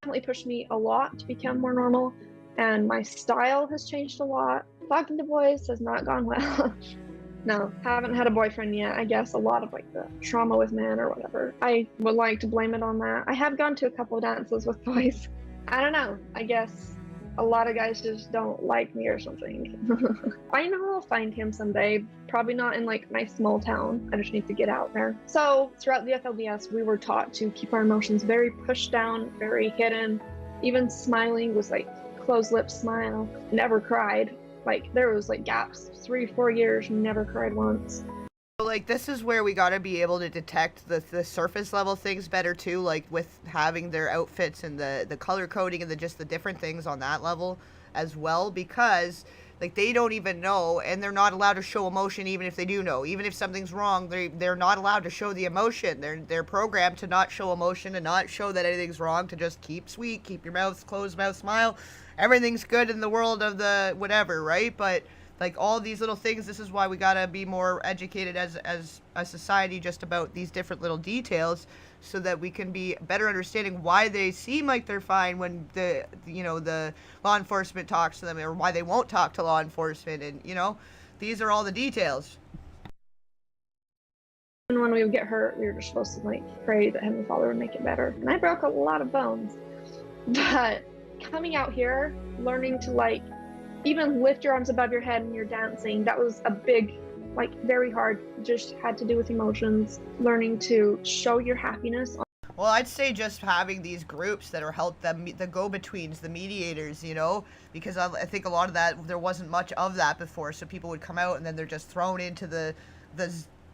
Definitely pushed me a lot to become more normal, and my style has changed a lot. Talking to boys has not gone well. No, haven't had a boyfriend yet. I guess a lot of the trauma with men or whatever. I would like to blame it on that. I have gone to a couple of dances with boys. I don't know. I guess a lot of guys just don't like me or something. I know I'll find him someday. Probably not in my small town. I just need to get out there. So throughout the FLDS, we were taught to keep our emotions very pushed down, very hidden. Even smiling was closed lip smile. Never cried. There was gaps, 3-4 years, never cried once. This is where we gotta be able to detect the surface level things better too, with having their outfits and the color coding and the different things on that level as well, because they don't even know, and they're not allowed to show emotion even if they do know. Even if something's wrong, they're not allowed to show the emotion. They're programmed to not show emotion and not show that anything's wrong, to just keep sweet, keep your mouth closed, smile. Everything's good in the world of the whatever, right? But all these little things, this is why we gotta be more educated as a society just about these different little details, so that we can be better understanding why they seem like they're fine when the law enforcement talks to them, or why they won't talk to law enforcement, and these are all the details. And when we would get hurt, we were just supposed to pray that Heavenly Father would make it better. And I broke a lot of bones, but coming out here, learning to even lift your arms above your head when you're dancing, that was a big, very hard, just had to do with emotions, learning to show your happiness. Well, I'd say just having these groups that are the go-betweens, the mediators, because I think a lot of that, there wasn't much of that before, so people would come out and then they're just thrown into the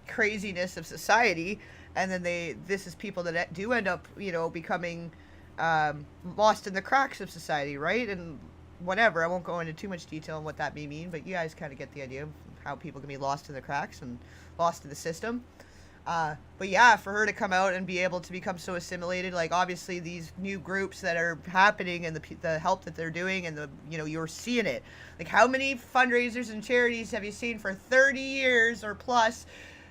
craziness of society, and then this is people that do end up, becoming lost in the cracks of society, right? And whatever, I won't go into too much detail on what that may mean, but you guys kind of get the idea of how people can be lost in the cracks and lost in the system. But yeah, for her to come out and be able to become so assimilated, like obviously these new groups that are happening and the help that they're doing and you're seeing it. Like how many fundraisers and charities have you seen for 30 years or plus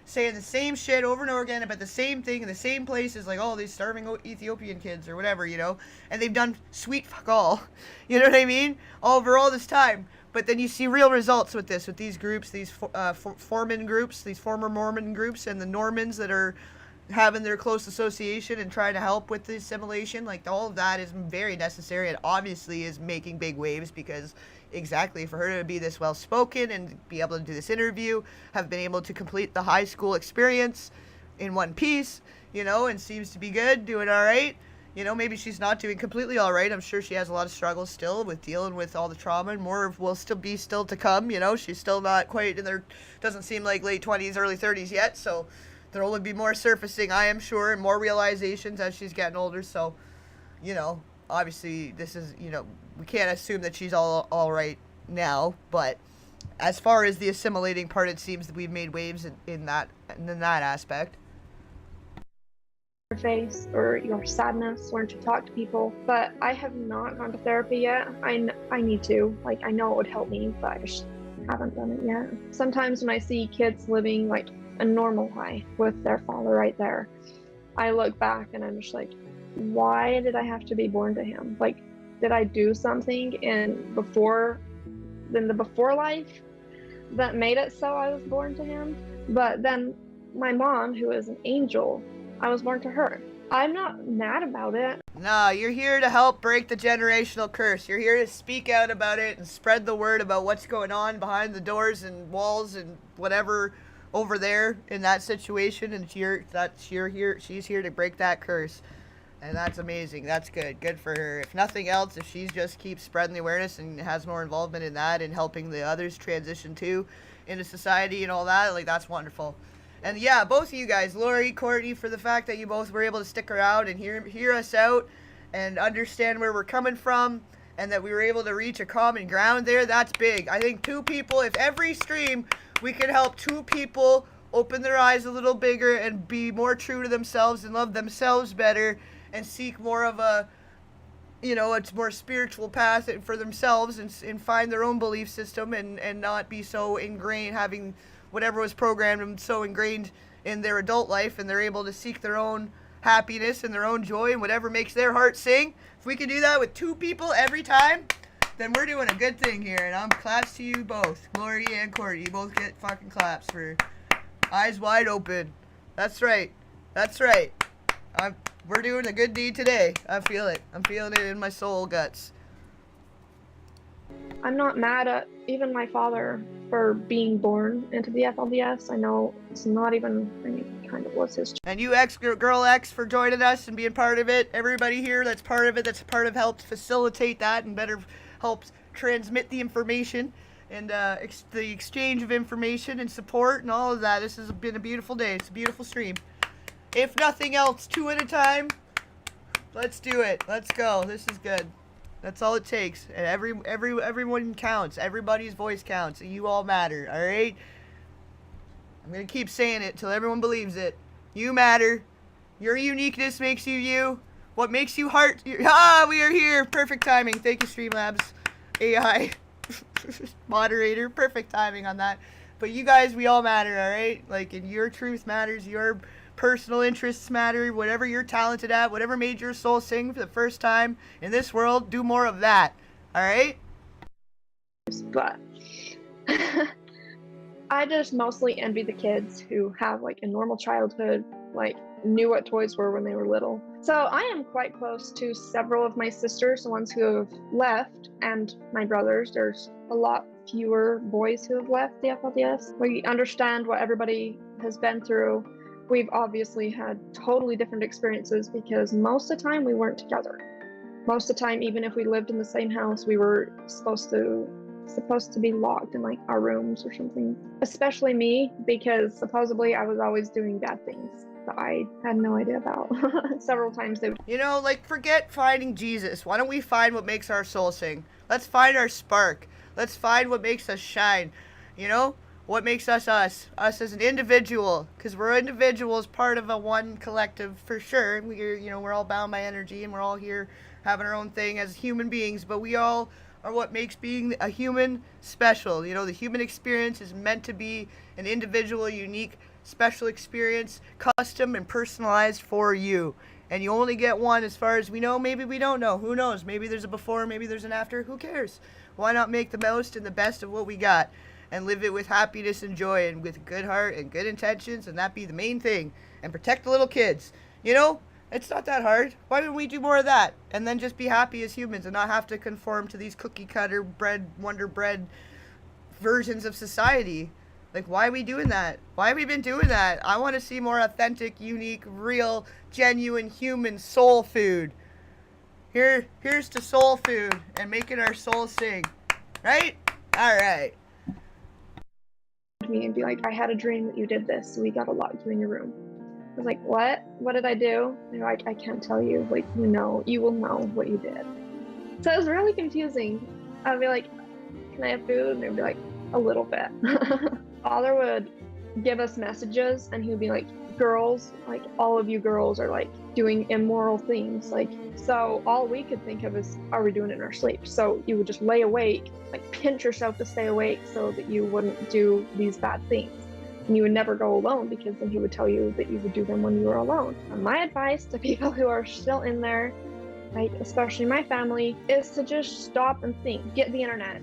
saying the same shit over and over again about the same thing in the same places, like, oh, these starving Ethiopian kids or whatever, and they've done sweet fuck all, you know what I mean, over all this time. But then you see real results with these groups, these Mormon groups, these former Mormon groups, and the Normans that are having their close association and trying to help with the assimilation. Like, all of that is very necessary and obviously is making big waves, because exactly, for her to be this well-spoken and be able to do this interview, have been able to complete the high school experience in one piece, and seems to be good, doing all right. Maybe she's not doing completely all right. I'm sure she has a lot of struggles still with dealing with all the trauma, and more will still to come. She's still not quite in their, doesn't seem like late 20s, early 30s yet. So there will be more surfacing, I am sure, and more realizations as she's getting older. So, obviously this is, we can't assume that she's all right now. But as far as the assimilating part, it seems that we've made waves in that aspect. Your face or your sadness, learn to talk to people, but I have not gone to therapy yet. I need to. Like, I know it would help me, but I just haven't done it yet. Sometimes when I see kids living like a normal life with their father right there, I look back and I'm just like, why did I have to be born to him? Like, did I do something in the before life that made it so I was born to him? But then my mom, who is an angel, I was born to her. I'm not mad about it. No, you're here to help break the generational curse. You're here to speak out about it and spread the word about what's going on behind the doors and walls and whatever over there in that situation. And she's here to break that curse. And that's amazing. That's good. Good for her. If nothing else, if she just keeps spreading the awareness and has more involvement in that and helping the others transition too into society and all that, like, that's wonderful. And yeah, both of you guys, Lori, Courtney, for the fact that you both were able to stick around and hear us out and understand where we're coming from, and that we were able to reach a common ground there, that's big. I think 2 people, if every stream we could help 2 people open their eyes a little bigger and be more true to themselves and love themselves better and seek more of a more spiritual path for themselves and find their own belief system and not be so ingrained, having whatever was programmed and so ingrained in their adult life, and they're able to seek their own happiness and their own joy and whatever makes their heart sing. If we can do that with 2 people every time, then we're doing a good thing here. And I'm claps to you both, Lori and Courtney. You both get fucking claps for eyes wide open. That's right. That's right. We're doing a good deed today. I feel it. I'm feeling it in my soul guts. I'm not mad at even my father for being born into the FLDS. I know it's not even, it kind of was his choice. And you Girl X for joining us and being part of it. Everybody here that's part of it, that's part of helped facilitate that and better helps transmit the information and the exchange of information and support and all of that. This has been a beautiful day. It's a beautiful stream. If nothing else, 2 at a time. Let's do it. Let's go. This is good. That's all it takes. And everyone counts. Everybody's voice counts. You all matter, all right? I'm going to keep saying it till everyone believes it. You matter. Your uniqueness makes you you. What makes you heart... we are here. Perfect timing. Thank you, Streamlabs. AI. Moderator. Perfect timing on that. But you guys, we all matter, all right? Like, and your truth matters. Your personal interests matter. Whatever you're talented at, whatever made your soul sing for the first time in this world, do more of that. All right? But I just mostly envy the kids who have like a normal childhood, like knew what toys were when they were little. So I am quite close to several of my sisters, the ones who have left, and my brothers. There's a lot fewer boys who have left the FLDS. We understand what everybody has been through. We've obviously had totally different experiences because most of the time we weren't together. Most of the time, even if we lived in the same house, we were supposed to be locked in like our rooms or something. Especially me, because supposedly I was always doing bad things that I had no idea about. Several times they would... like, forget finding Jesus. Why don't we find what makes our soul sing? Let's find our spark. Let's find what makes us shine. what makes us us as an individual, because we're individuals, part of a one collective for sure. We're all bound by energy, and we're all here having our own thing as human beings, but we all are what makes being a human special. The human experience is meant to be an individual, unique, special experience, custom and personalized for you. And you only get one as far as we know. Maybe we don't know. Who knows? Maybe there's a before, maybe there's an after. Who cares? Why not make the most and the best of what we got and live it with happiness and joy and with good heart and good intentions, and that be the main thing. And protect the little kids. It's not that hard. Why don't we do more of that? And then just be happy as humans and not have to conform to these cookie cutter Wonder Bread versions of society. Like, why are we doing that? Why have we been doing that? I want to see more authentic, unique, real, genuine, human soul food. Here's to soul food and making our souls sing. Right? All right. Me and be like, I had a dream that you did this, so we gotta lock you in your room. I was like, what? What did I do? And they're like, I can't tell you. Like, you will know what you did. So it was really confusing. I'd be like, can I have food? And they'd be like, a little bit. Father would give us messages, and he would be like, girls, like, all of you girls are like doing immoral things. Like, so all we could think of is, are we doing it in our sleep? So you would just lay awake, like pinch yourself to stay awake so that you wouldn't do these bad things. And you would never go alone, because then he would tell you that you would do them when you were alone. And my advice to people who are still in there, like especially my family, is to just stop and think. Get the internet,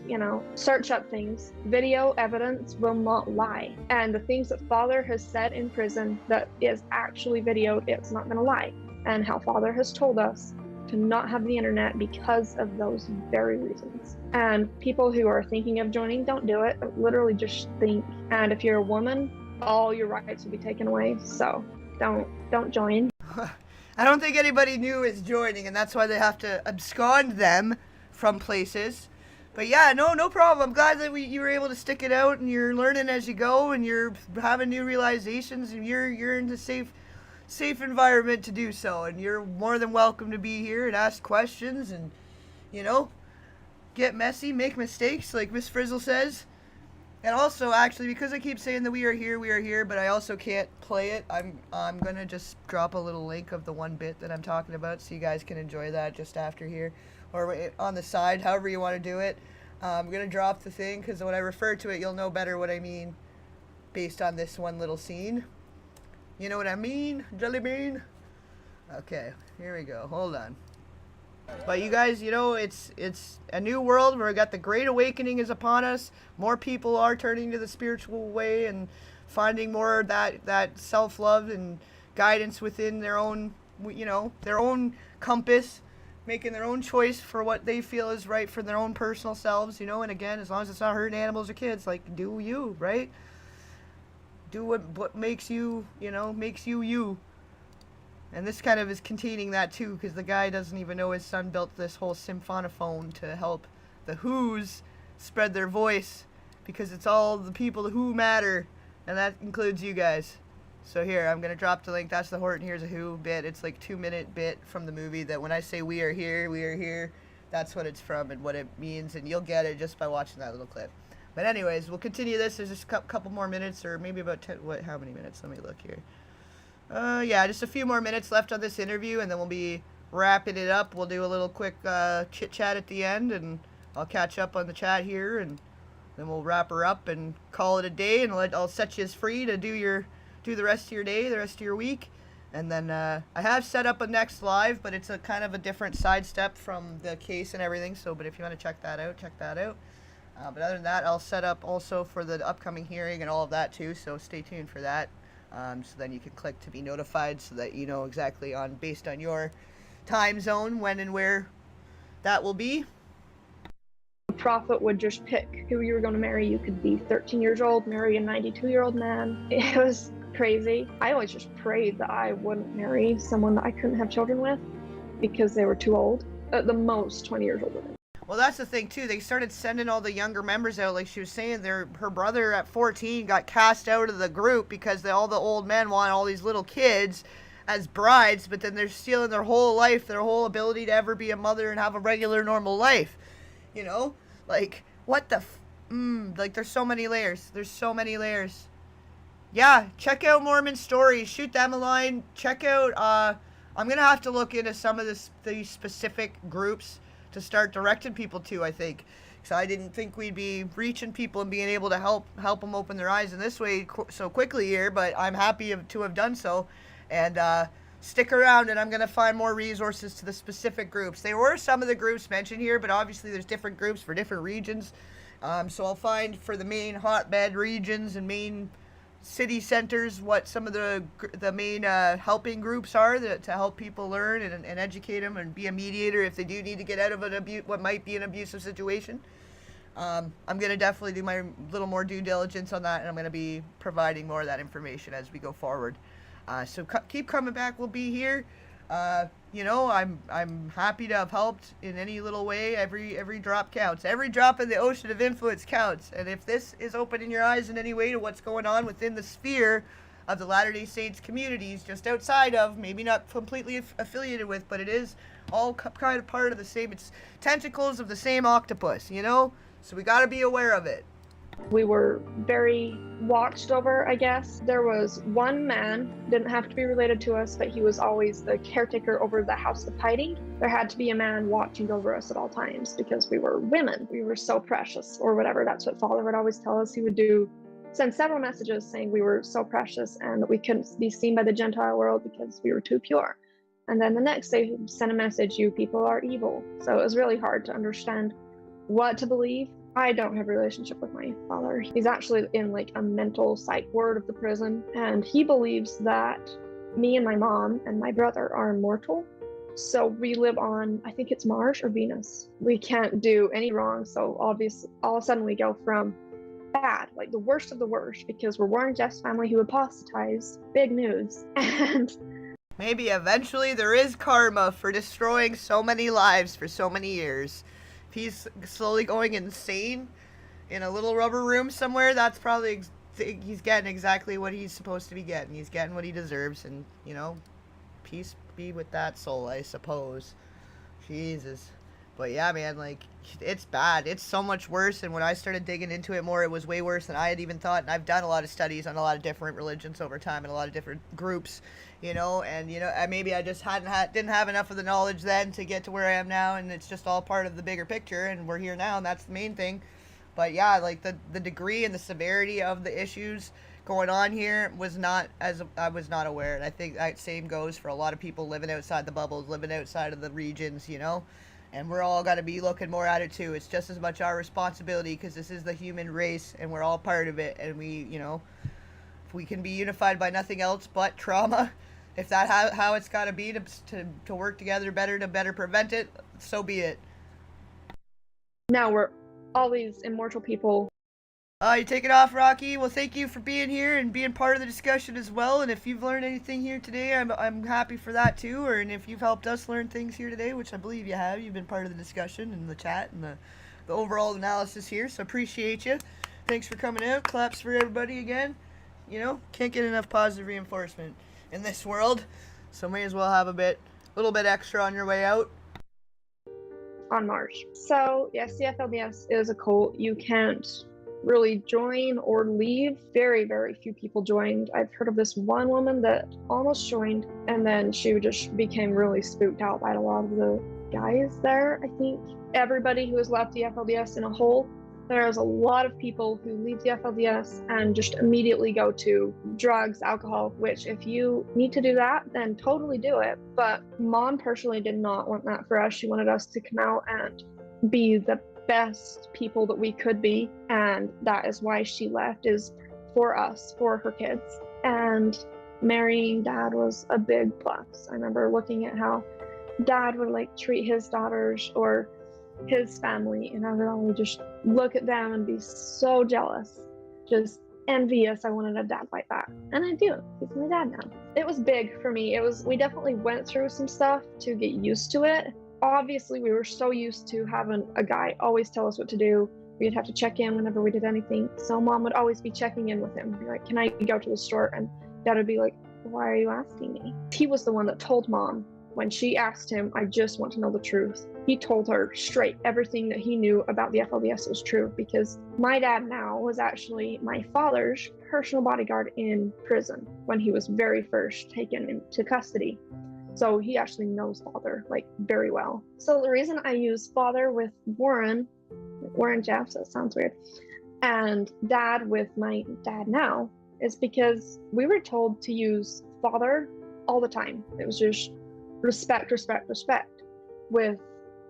search up things. Video evidence will not lie. And the things that Father has said in prison that is actually videoed, it's not going to lie. And how Father has told us to not have the internet because of those very reasons. And people who are thinking of joining, don't do it. Literally just think. And if you're a woman, all your rights will be taken away. So don't join. I don't think anybody new is joining, and that's why they have to abscond them from places. But yeah, no problem. I'm glad that you were able to stick it out, and you're learning as you go, and you're having new realizations, and you're in a safe environment to do so. And you're more than welcome to be here and ask questions and, get messy, make mistakes, like Miss Frizzle says. And also, actually, because I keep saying that we are here, but I also can't play it, I'm going to just drop a little link of the one bit that I'm talking about so you guys can enjoy that just after here. Or on the side, however you want to do it. I'm going to drop the thing, because when I refer to it, you'll know better what I mean based on this one little scene. You know what I mean? Jelly bean? Okay, here we go. Hold on. But you guys, it's a new world where we got the Great Awakening is upon us. More people are turning to the spiritual way and finding more of that self-love and guidance within their own, their own compass, making their own choice for what they feel is right for their own personal selves, and again, as long as it's not hurting animals or kids, like, do you, right? Do what makes you, makes you you. And this kind of is containing that too, because the guy doesn't even know his son built this whole symphonophone to help the Who's spread their voice, because it's all the people who matter, and that includes you guys. So here, I'm going to drop the link. That's the Horton Hears a Who bit. It's like 2-minute bit from the movie that when I say we are here, that's what it's from and what it means, and you'll get it just by watching that little clip. But anyways, we'll continue this. There's just a couple more minutes, or maybe about 10, how many minutes? Let me look here. Yeah, just a few more minutes left on this interview, and then we'll be wrapping it up. We'll do a little quick chit-chat at the end, and I'll catch up on the chat here, and then we'll wrap her up and call it a day, and I'll set you free to do the rest of your day, the rest of your week. And then I have set up a next live, but it's a kind of a different sidestep from the case and everything. So, but if you want to check that out, check that out. But other than that, I'll set up also for the upcoming hearing and all of that too. So stay tuned for that. So then you can click to be notified so that you know exactly based on your time zone when and where that will be. The prophet would just pick who you were going to marry. You could be 13 years old, marry a 92-year-old man. It was crazy. I always just prayed that I wouldn't marry someone that I couldn't have children with because they were too old. At the most 20 years older than me. Well, that's the thing too. They started sending all the younger members out. Like she was saying, her brother at 14 got cast out of the group because all the old men want all these little kids as brides, but then they're stealing their whole life, their whole ability to ever be a mother and have a regular, normal life. You know, like what the Like there's so many layers. There's so many layers. Yeah, check out Mormon Stories. Shoot them a line. Check out, I'm going to have to look into some of these specific groups to start directing people to, I think. Because I didn't think we'd be reaching people and being able to help them open their eyes in this way so quickly here, but I'm happy to have done so. And stick around, and I'm going to find more resources to the specific groups. There were some of the groups mentioned here, but obviously there's different groups for different regions. So I'll find for the main hotbed regions and main city centers what some of the main helping groups are to help people learn and educate them and be a mediator if they do need to get out of what might be an abusive situation. I'm going to definitely do my little more due diligence on that, and I'm going to be providing more of that information as we go forward. So keep coming back. We'll be here. I'm happy to have helped in any little way. Every drop counts. Every drop in the ocean of influence counts. And if this is opening your eyes in any way to what's going on within the sphere of the Latter-day Saints communities, just outside of, maybe not completely affiliated with, but it is all kind of part of the same, it's tentacles of the same octopus, So we got to be aware of it. We were very watched over, I guess. There was one man, didn't have to be related to us, but he was always the caretaker over the house of hiding. There had to be a man watching over us at all times because we were women. We were so precious, or whatever. That's what Father would always tell us. He would send several messages saying we were so precious and that we couldn't be seen by the Gentile world because we were too pure. And then the next day he'd send a message, you people are evil. So it was really hard to understand what to believe. I don't have a relationship with my father. He's actually in like a mental psych ward of the prison, and he believes that me and my mom and my brother are immortal. So we live on, I think it's Mars or Venus. We can't do any wrong, so obviously all of a sudden we go from bad, like the worst of the worst, because we're Warren Jeff's family who apostatized, big news, and maybe eventually there is karma for destroying so many lives for so many years. He's slowly going insane in a little rubber room somewhere, that's probably he's getting exactly what he's supposed to be getting. He's getting what he deserves, and peace be with that soul, I suppose. Jesus. But yeah, man, like, it's bad. It's so much worse, and when I started digging into it more, it was way worse than I had even thought. And I've done a lot of studies on a lot of different religions over time and a lot of different groups, and maybe I just didn't have enough of the knowledge then to get to where I am now, and it's just all part of the bigger picture, and we're here now, and that's the main thing. But yeah, like the degree and the severity of the issues going on here I was not aware, and I think that same goes for a lot of people living outside the bubbles, living outside of the regions, and we're all got to be looking more at it too. It's just as much our responsibility because this is the human race and we're all part of it, and we, if we can be unified by nothing else but trauma, if that's how it's got to be to work together better to better prevent it, so be it. Now we're all these immortal people. You take it off, Rocky. Well, thank you for being here and being part of the discussion as well. And if you've learned anything here today, I'm happy for that too. And if you've helped us learn things here today, which I believe you have, you've been part of the discussion and the chat and the overall analysis here. So appreciate you. Thanks for coming out. Claps for everybody again. Can't get enough positive reinforcement in this world. So may as well have a little bit extra on your way out. On Mars. So yes, the FLDS is a cult. You can't really join or leave. Very, very few people joined. I've heard of this one woman that almost joined, and then she just became really spooked out by a lot of the guys there. I think everybody who has left the FLDS in a whole, there's a lot of people who leave the FLDS and just immediately go to drugs, alcohol, which if you need to do that, then totally do it. But Mom personally did not want that for us. She wanted us to come out and be the best people that we could be, and that is why she left, is for us, for her kids. And marrying Dad was a big plus. I remember looking at how Dad would treat his daughters or his family, and I would always just look at them and be so jealous, just envious. I wanted a dad like that, and I do. He's my dad now. It was big for me. We definitely went through some stuff to get used to it. Obviously, we were so used to having a guy always tell us what to do. We'd have to check in whenever we did anything. So Mom would always be checking in with him. Be like, can I go to the store? And Dad would be like, why are you asking me? He was the one that told Mom When she asked him, I just want to know the truth, he told her straight everything that he knew about the FLDS was true, because my dad now was actually my father's personal bodyguard in prison when he was very first taken into custody. So he actually knows Father, like, very well. So the reason I use Father with Warren Jeffs, that sounds weird, and Dad with my dad now, is because we were told to use Father all the time. It was just respect, respect, respect with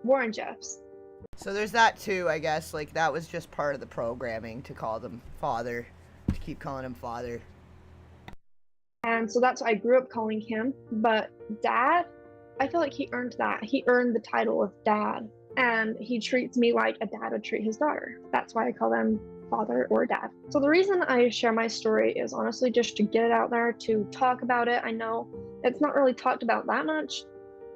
Warren Jeffs. So there's that too, I guess. Like, that was just part of the programming to call them Father, to keep calling him Father. And so that's why I grew up calling him. But Dad, I feel like he earned that. He earned the title of Dad. And he treats me like a dad would treat his daughter. That's why I call them Father or Dad. So the reason I share my story is honestly just to get it out there, to talk about it. I know it's not really talked about that much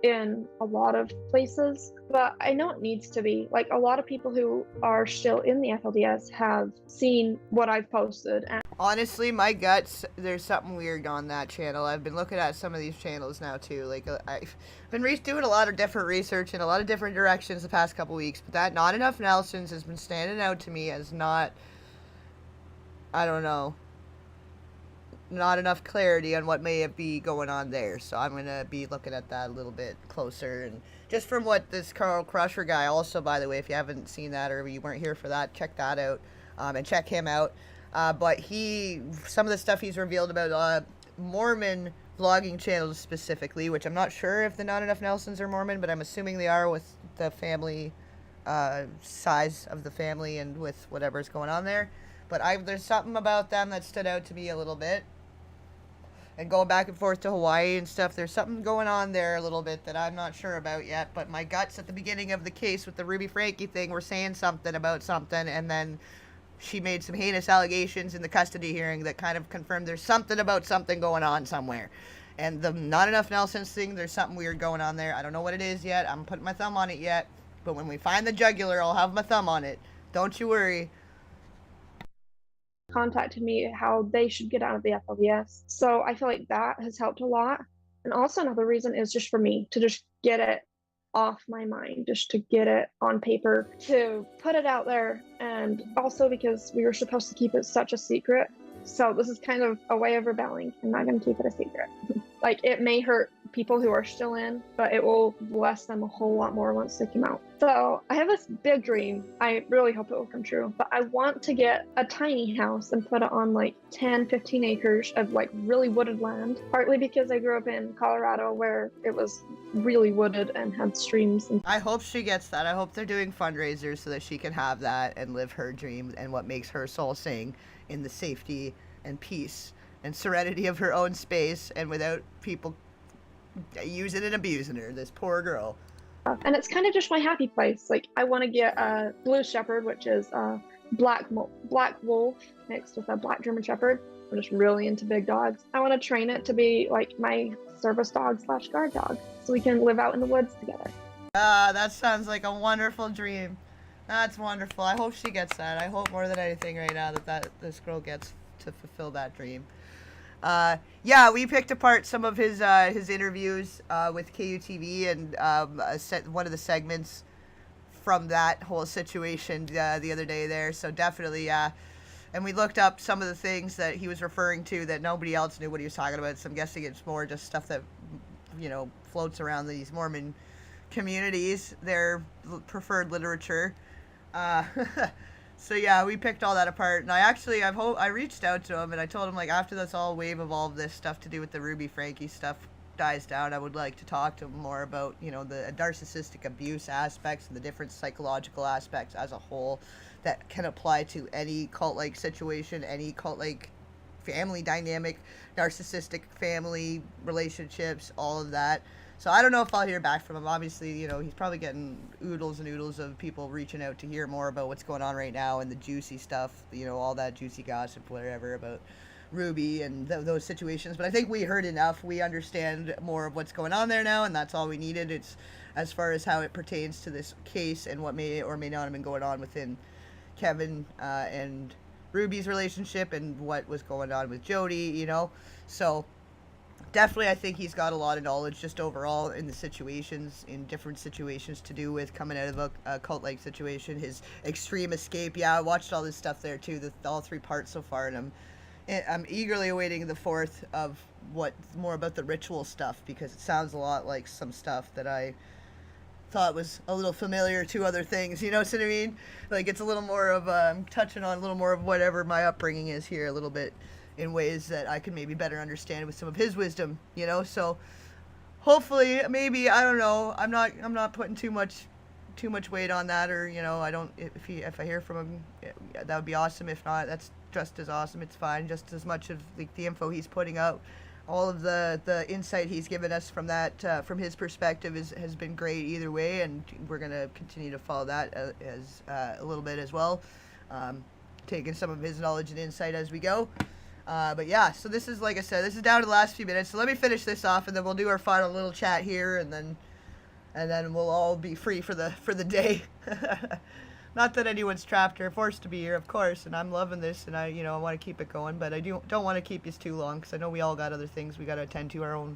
in a lot of places, but I know it needs to be. Like, a lot of people who are still in the FLDS have seen what I've posted. And honestly, my guts, there's something weird on that channel. I've been looking at some of these channels now too. Like, I've been doing a lot of different research in a lot of different directions the past couple weeks, but that Not Enough Nelsons has been standing out to me as not, I don't know, not enough clarity on what may be going on there. So I'm going to be looking at that a little bit closer. And just from what this Carl Crusher guy, also, by the way, if you haven't seen that or you weren't here for that, check that out, and check him out. But some of the stuff he's revealed about Mormon vlogging channels specifically, which I'm not sure if the Not Enough Nelsons are Mormon, but I'm assuming they are with the family, size of the family and with whatever's going on there. But there's something about them that stood out to me a little bit. And going back and forth to Hawaii and stuff, there's something going on there a little bit that I'm not sure about yet. But my guts at the beginning of the case with the Ruby Franke thing were saying something about something, and then she made some heinous allegations in the custody hearing that kind of confirmed there's something about something going on somewhere. And the Not Enough Nelsons thing, there's something weird going on there. I don't know what it is yet. I'm putting my thumb on it yet. But when we find the jugular, I'll have my thumb on it. Don't you worry. Contacted me how they should get out of the FLDS. So I feel like that has helped a lot. And also another reason is just for me to just get it off my mind, just to get it on paper, to put it out there. And also because we were supposed to keep it such a secret. So this is kind of a way of rebelling. I'm not going to keep it a secret. Like, it may hurt people who are still in, but it will bless them a whole lot more once they come out. So I have this big dream. I really hope it will come true, but I want to get a tiny house and put it on like 10, 15 acres of like really wooded land, partly because I grew up in Colorado where it was really wooded and had streams. I hope she gets that. I hope they're doing fundraisers so that she can have that and live her dream and what makes her soul sing in the safety and peace and serenity of her own space and without people using and abusing her, this poor girl. And it's kind of just my happy place. Like, I want to get a blue shepherd, which is a black wolf mixed with a black German shepherd. I'm just really into big dogs. I want to train it to be like my service dog / guard dog, so we can live out in the woods together. That sounds like a wonderful dream. That's wonderful. I hope she gets that. I hope more than anything right now that this girl gets to fulfill that dream. Yeah, we picked apart some of his interviews with KUTV and one of the segments from that whole situation the other day there. So definitely, and we looked up some of the things that he was referring to that nobody else knew what he was talking about. So I'm guessing it's more just stuff that, floats around these Mormon communities, their preferred literature. So yeah, we picked all that apart, and I reached out to him and I told him, like, after this all wave of all of this stuff to do with the Ruby Franke stuff dies down, I would like to talk to him more about, the narcissistic abuse aspects and the different psychological aspects as a whole that can apply to any cult-like situation, any cult-like family dynamic, narcissistic family relationships, all of that. So I don't know if I'll hear back from him. Obviously, he's probably getting oodles and oodles of people reaching out to hear more about what's going on right now and the juicy stuff, all that juicy gossip, whatever, about Ruby and those situations. But I think we heard enough. We understand more of what's going on there now, and that's all we needed. It's as far as how it pertains to this case and what may or may not have been going on within Kevin and Ruby's relationship and what was going on with Jodi, So definitely I think he's got a lot of knowledge just overall in the situations, in different situations to do with coming out of a cult-like situation, his extreme escape. Yeah, I watched all this stuff there too, all 3 parts so far, and I'm eagerly awaiting the 4th of what more about the ritual stuff, because it sounds a lot like some stuff that I thought was a little familiar to other things, you know what I mean? Like, it's a little more of touching on a little more of whatever my upbringing is here a little bit, in ways that I can maybe better understand with some of his wisdom, you know. So hopefully, maybe, I don't know, I'm not putting too much weight on that, or, you know, I don't, if I hear from him, that would be awesome. If not, that's just as awesome. It's fine. Just as much of the info he's putting out, all of the insight he's given us from that, from his perspective, has been great either way, and we're going to continue to follow that as a little bit as well, taking some of his knowledge and insight as we go. But yeah, so this is, like I said, this is down to the last few minutes, so let me finish this off, and then we'll do our final little chat here, and then we'll all be free for the day. Not that anyone's trapped or forced to be here, of course, and I'm loving this, and I want to keep it going, but I don't want to keep you too long, because I know we all got other things we got to attend to, our own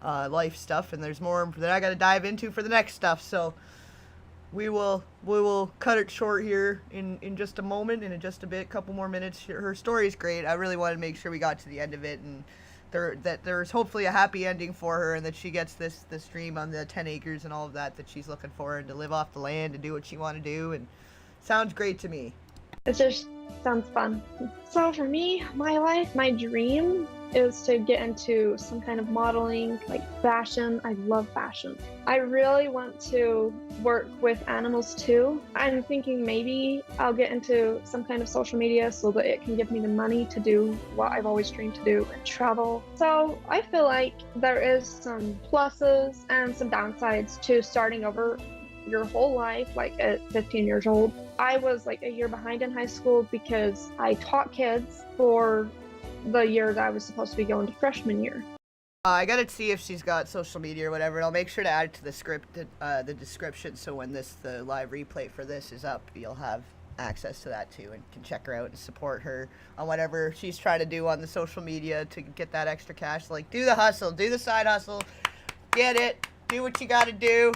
life stuff, and there's more that I got to dive into for the next stuff. So we will cut it short here in just a moment, and in just a bit, couple more minutes. Her story's great. I really wanted to make sure we got to the end of it, and that there's hopefully a happy ending for her, and that she gets this dream on the 10 acres and all of that she's looking for, and to live off the land and do what she want to do. And sounds great to me. It just sounds fun. So for me, my life, my dream is to get into some kind of modeling, like fashion. I love fashion. I really want to work with animals too. I'm thinking maybe I'll get into some kind of social media so that it can give me the money to do what I've always dreamed to do, and travel. So I feel like there is some pluses and some downsides to starting over your whole life, like at 15 years old. I was like a year behind in high school because I taught kids for the year that I was supposed to be going to freshman year. I gotta see if she's got social media or whatever, and I'll make sure to add it to the description, so when the live replay for this is up, you'll have access to that too, and can check her out and support her on whatever she's trying to do on the social media to get that extra cash. Like, do the hustle, do the side hustle, get it, do what you gotta do,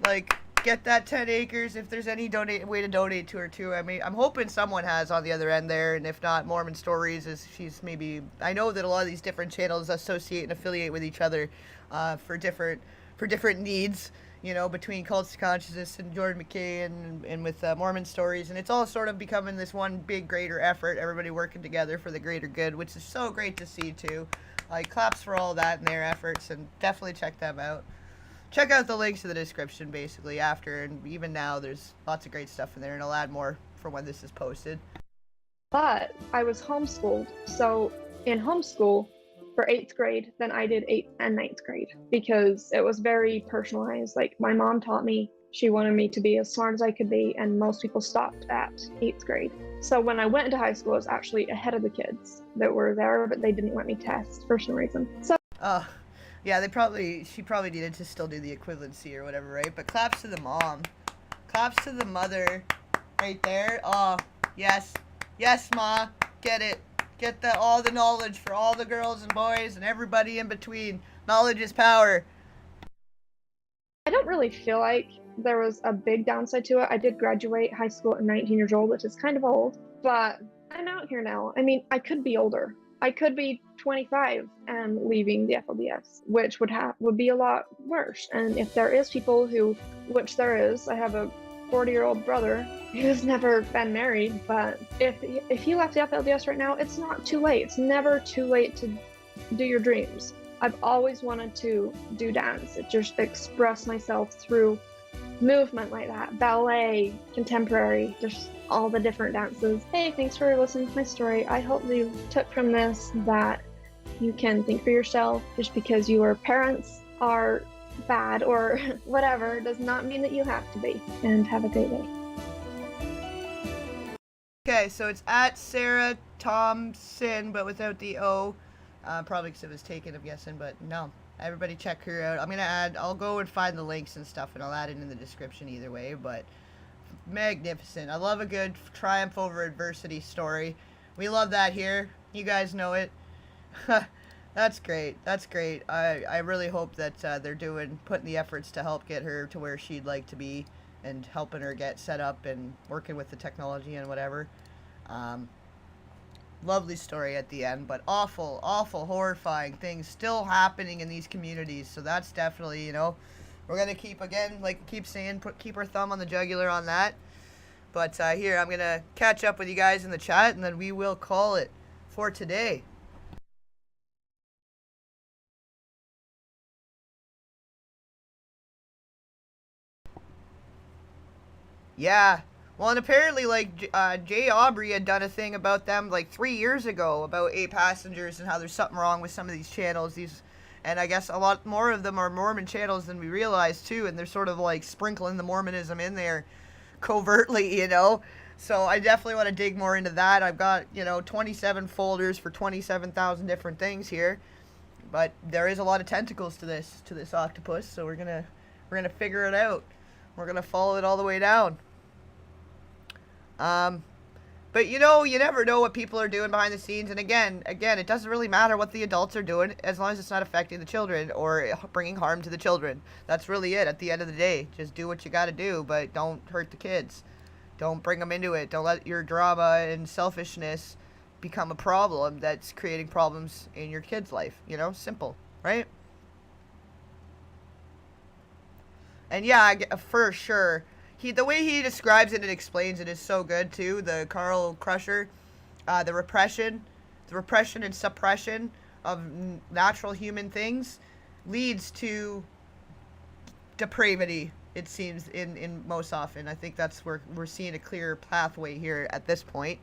like, get that 10 acres. If there's any way to donate to her too, I mean, I'm hoping someone has on the other end there, and if not, Mormon Stories is, she's maybe, I know that a lot of these different channels associate and affiliate with each other for different needs, you know, between Cults to Consciousness and Jordan McKay and with Mormon Stories, and it's all sort of becoming this one big greater effort, everybody working together for the greater good, which is so great to see too. Like, claps for all that and their efforts, and definitely check them out. Check out the links in the description basically after, and even now there's lots of great stuff in there, and I'll add more for when this is posted. But I was homeschooled, so in homeschool for 8th grade, then I did 8th and 9th grade because it was very personalized. Like, my mom taught me, she wanted me to be as smart as I could be, and most people stopped at 8th grade. So when I went into high school, I was actually ahead of the kids that were there, but they didn't let me test for some reason. So yeah, she probably needed to still do the equivalency or whatever, right? But claps to the mom. Claps to the mother right there. Oh, yes. Yes, Ma. Get it. Get all the knowledge for all the girls and boys and everybody in between. Knowledge is power. I don't really feel like there was a big downside to it. I did graduate high school at 19 years old, which is kind of old, but I'm out here now. I mean, I could be older. I could be 25 and leaving the FLDS, which would be a lot worse. And if there is people which there is, I have a 40-year-old brother who's never been married, but if he left the FLDS right now, it's not too late. It's never too late to do your dreams. I've always wanted to do dance, just express myself through movement like that, ballet, contemporary, just all the different dances. Hey, thanks for listening to my story. I hope you took from this that you can think for yourself. Just because your parents are bad or whatever does not mean that you have to be. And have a great day. Okay, so it's at Sarah Thompson, but without the O. Probably because it was taken, I'm guessing, but no. Everybody check her out. I'll go and find the links and stuff, and I'll add it in the description either way, but magnificent. I love a good triumph over adversity story. We love that here. You guys know it. That's great. That's great. I really hope that they're putting the efforts to help get her to where she'd like to be, and helping her get set up and working with the technology and whatever. Lovely story at the end, but awful, awful, horrifying things still happening in these communities. So that's definitely, you know, we're gonna keep, again, like keep saying, keep our thumb on the jugular on that. But here, I'm gonna catch up with you guys in the chat, and then we will call it for today. Yeah. Well, and apparently, like, Jay Aubrey had done a thing about them, like, 3 years ago, about 8 passengers and how there's something wrong with some of these channels. And I guess a lot more of them are Mormon channels than we realize, too, and they're sort of, like, sprinkling the Mormonism in there covertly, you know? So I definitely want to dig more into that. I've got, you know, 27 folders for 27,000 different things here. But there is a lot of tentacles to this octopus, so we're gonna figure it out. We're gonna follow it all the way down. But you know, you never know what people are doing behind the scenes, and again, it doesn't really matter what the adults are doing as long as it's not affecting the children or bringing harm to the children. That's really it at the end of the day. Just do what you gotta do, but don't hurt the kids. Don't bring them into it. Don't let your drama and selfishness become a problem that's creating problems in your kid's life. You know, simple, right? And yeah, for sure. The way he describes it and explains it is so good too. The Carl Crusher, the repression and suppression of natural human things leads to depravity. It seems in most often. I think that's where we're seeing a clear pathway here at this point,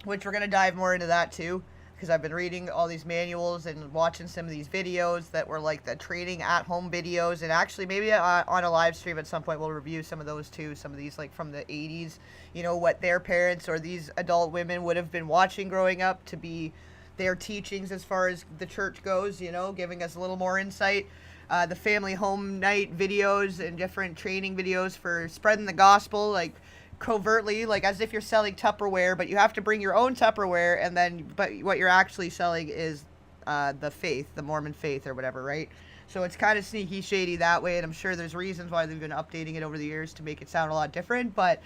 which we're gonna dive more into that too. Because I've been reading all these manuals and watching some of these videos that were like the training at home videos, and actually maybe on a live stream at some point we'll review some of those too, some of these like from the 80s, you know, what their parents or these adult women would have been watching growing up to be their teachings as far as the church goes, you know, giving us a little more insight. The family home night videos and different training videos for spreading the gospel, like covertly, like as if you're selling Tupperware, but you have to bring your own Tupperware, and then but what you're actually selling is the faith, the Mormon faith or whatever, right? So it's kind of sneaky shady that way, and I'm sure there's reasons why they've been updating it over the years to make it sound a lot different, but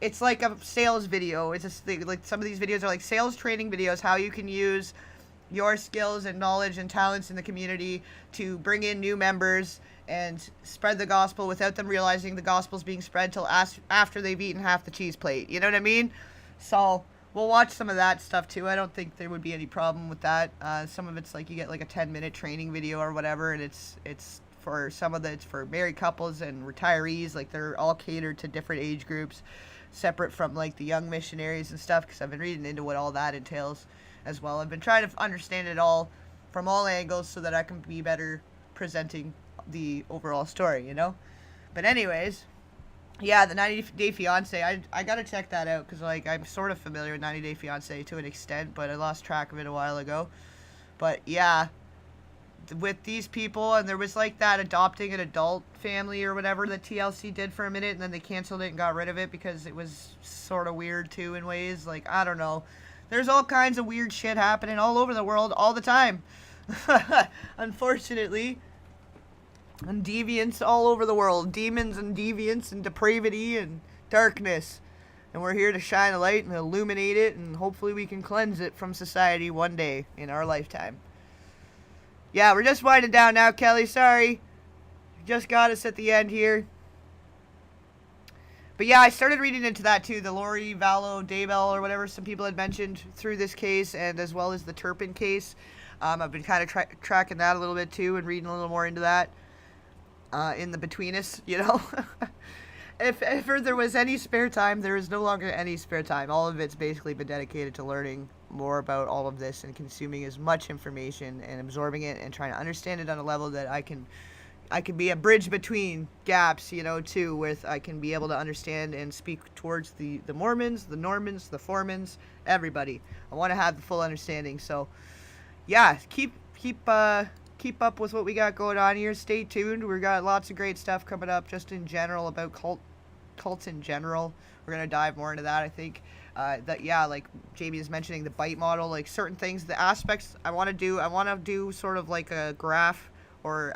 it's like a sales video. It's just like some of these videos are like sales training videos, how you can use your skills and knowledge and talents in the community to bring in new members and spread the gospel without them realizing the gospel's being spread till after they've eaten half the cheese plate. You know what I mean? So we'll watch some of that stuff too. I don't think there would be any problem with that. Some of it's like you get like a 10-minute training video or whatever, and it's for some of it's for married couples and retirees. Like they're all catered to different age groups, separate from like the young missionaries and stuff, because I've been reading into what all that entails as well. I've been trying to understand it all from all angles so that I can be better presenting the overall story, you know? But anyways, yeah, the 90 Day Fiancé, I gotta check that out, because like I'm sort of familiar with 90 Day Fiancé to an extent, but I lost track of it a while ago. But yeah, with these people, and there was like that adopting an adult family or whatever that TLC did for a minute, and then they canceled it and got rid of it because it was sort of weird too in ways. Like, I don't know. There's all kinds of weird shit happening all over the world all the time. Unfortunately. And deviants all over the world. Demons and deviants and depravity and darkness. And we're here to shine a light and illuminate it, and hopefully we can cleanse it from society one day in our lifetime. Yeah, we're just winding down now, Kelly. Sorry. Just got us at the end here. But yeah, I started reading into that too. The Lori Vallow Daybell or whatever some people had mentioned through this case, and as well as the Turpin case. I've been kind of tracking that a little bit too and reading a little more into that. In the between us, you know. If ever there was any spare time, there is no longer any spare time. All of it's basically been dedicated to learning more about all of this and consuming as much information and absorbing it and trying to understand it on a level that I can be a bridge between gaps, you know, too, with I can be able to understand and speak towards the Mormons, the Normans, the Formans, everybody. I want to have the full understanding. So yeah, keep up with what we got going on here. Stay tuned. We got lots of great stuff coming up just in general about cults in general. We're going to dive more into that, I think. yeah, like Jamie is mentioning, the bite model, like certain things, the aspects I want to do sort of like a graph or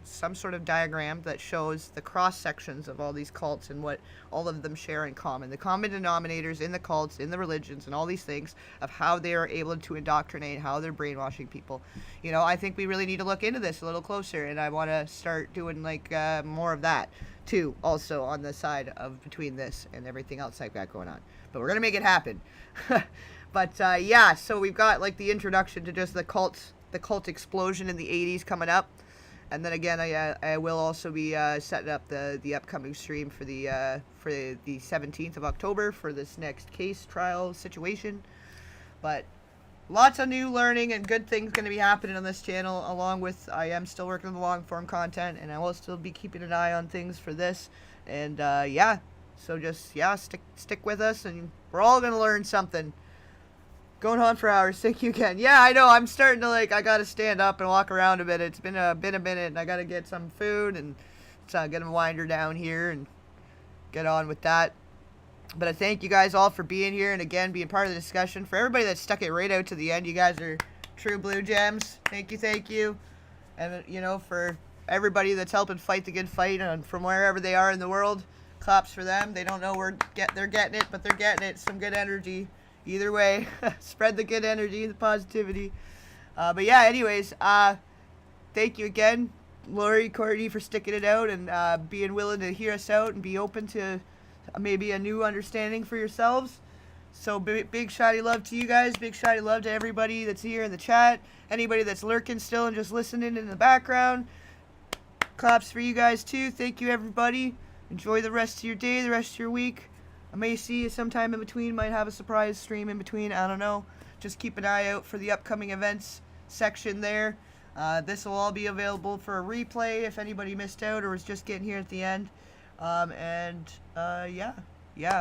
some sort of diagram that shows the cross sections of all these cults and what all of them share in common. The common denominators in the cults, in the religions, and all these things of how they are able to indoctrinate, how they're brainwashing people. You know, I think we really need to look into this a little closer, and I want to start doing like more of that too, also on the side of between this and everything else I've got going on. But we're gonna make it happen. But yeah, so we've got like the introduction to just the cult explosion in the 80s coming up. And then again, I will also be setting up the upcoming stream for the 17th of October for this next case trial situation. But lots of new learning and good things going to be happening on this channel, along with I am still working on the long form content, and I will still be keeping an eye on things for this. And yeah, so just stick with us, and we're all going to learn something. Going on for hours. Thank you again. Yeah, I know. I'm starting to I gotta stand up and walk around a bit. It's been a minute, and I gotta get some food and get a winder down here and get on with that. But I thank you guys all for being here and again being part of the discussion. For everybody that stuck it right out to the end, you guys are true blue gems. Thank you. And you know, for everybody that's helping fight the good fight and from wherever they are in the world, claps for them. They don't know they're getting it, but they're getting it. Some good energy. Either way, spread the good energy, the positivity. But yeah, anyways, thank you again, Lori, Courtney, for sticking it out and being willing to hear us out and be open to maybe a new understanding for yourselves. So big shotty love to you guys. Big shotty love to everybody that's here in the chat. Anybody that's lurking still and just listening in the background. Claps for you guys too. Thank you, everybody. Enjoy the rest of your day, the rest of your week. I may see you sometime in between, might have a surprise stream in between, I don't know. Just keep an eye out for the upcoming events section there. This will all be available for a replay if anybody missed out or was just getting here at the end. Yeah,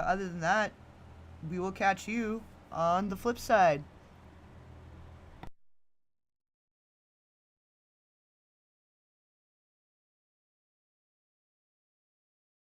other than that, we will catch you on the flip side.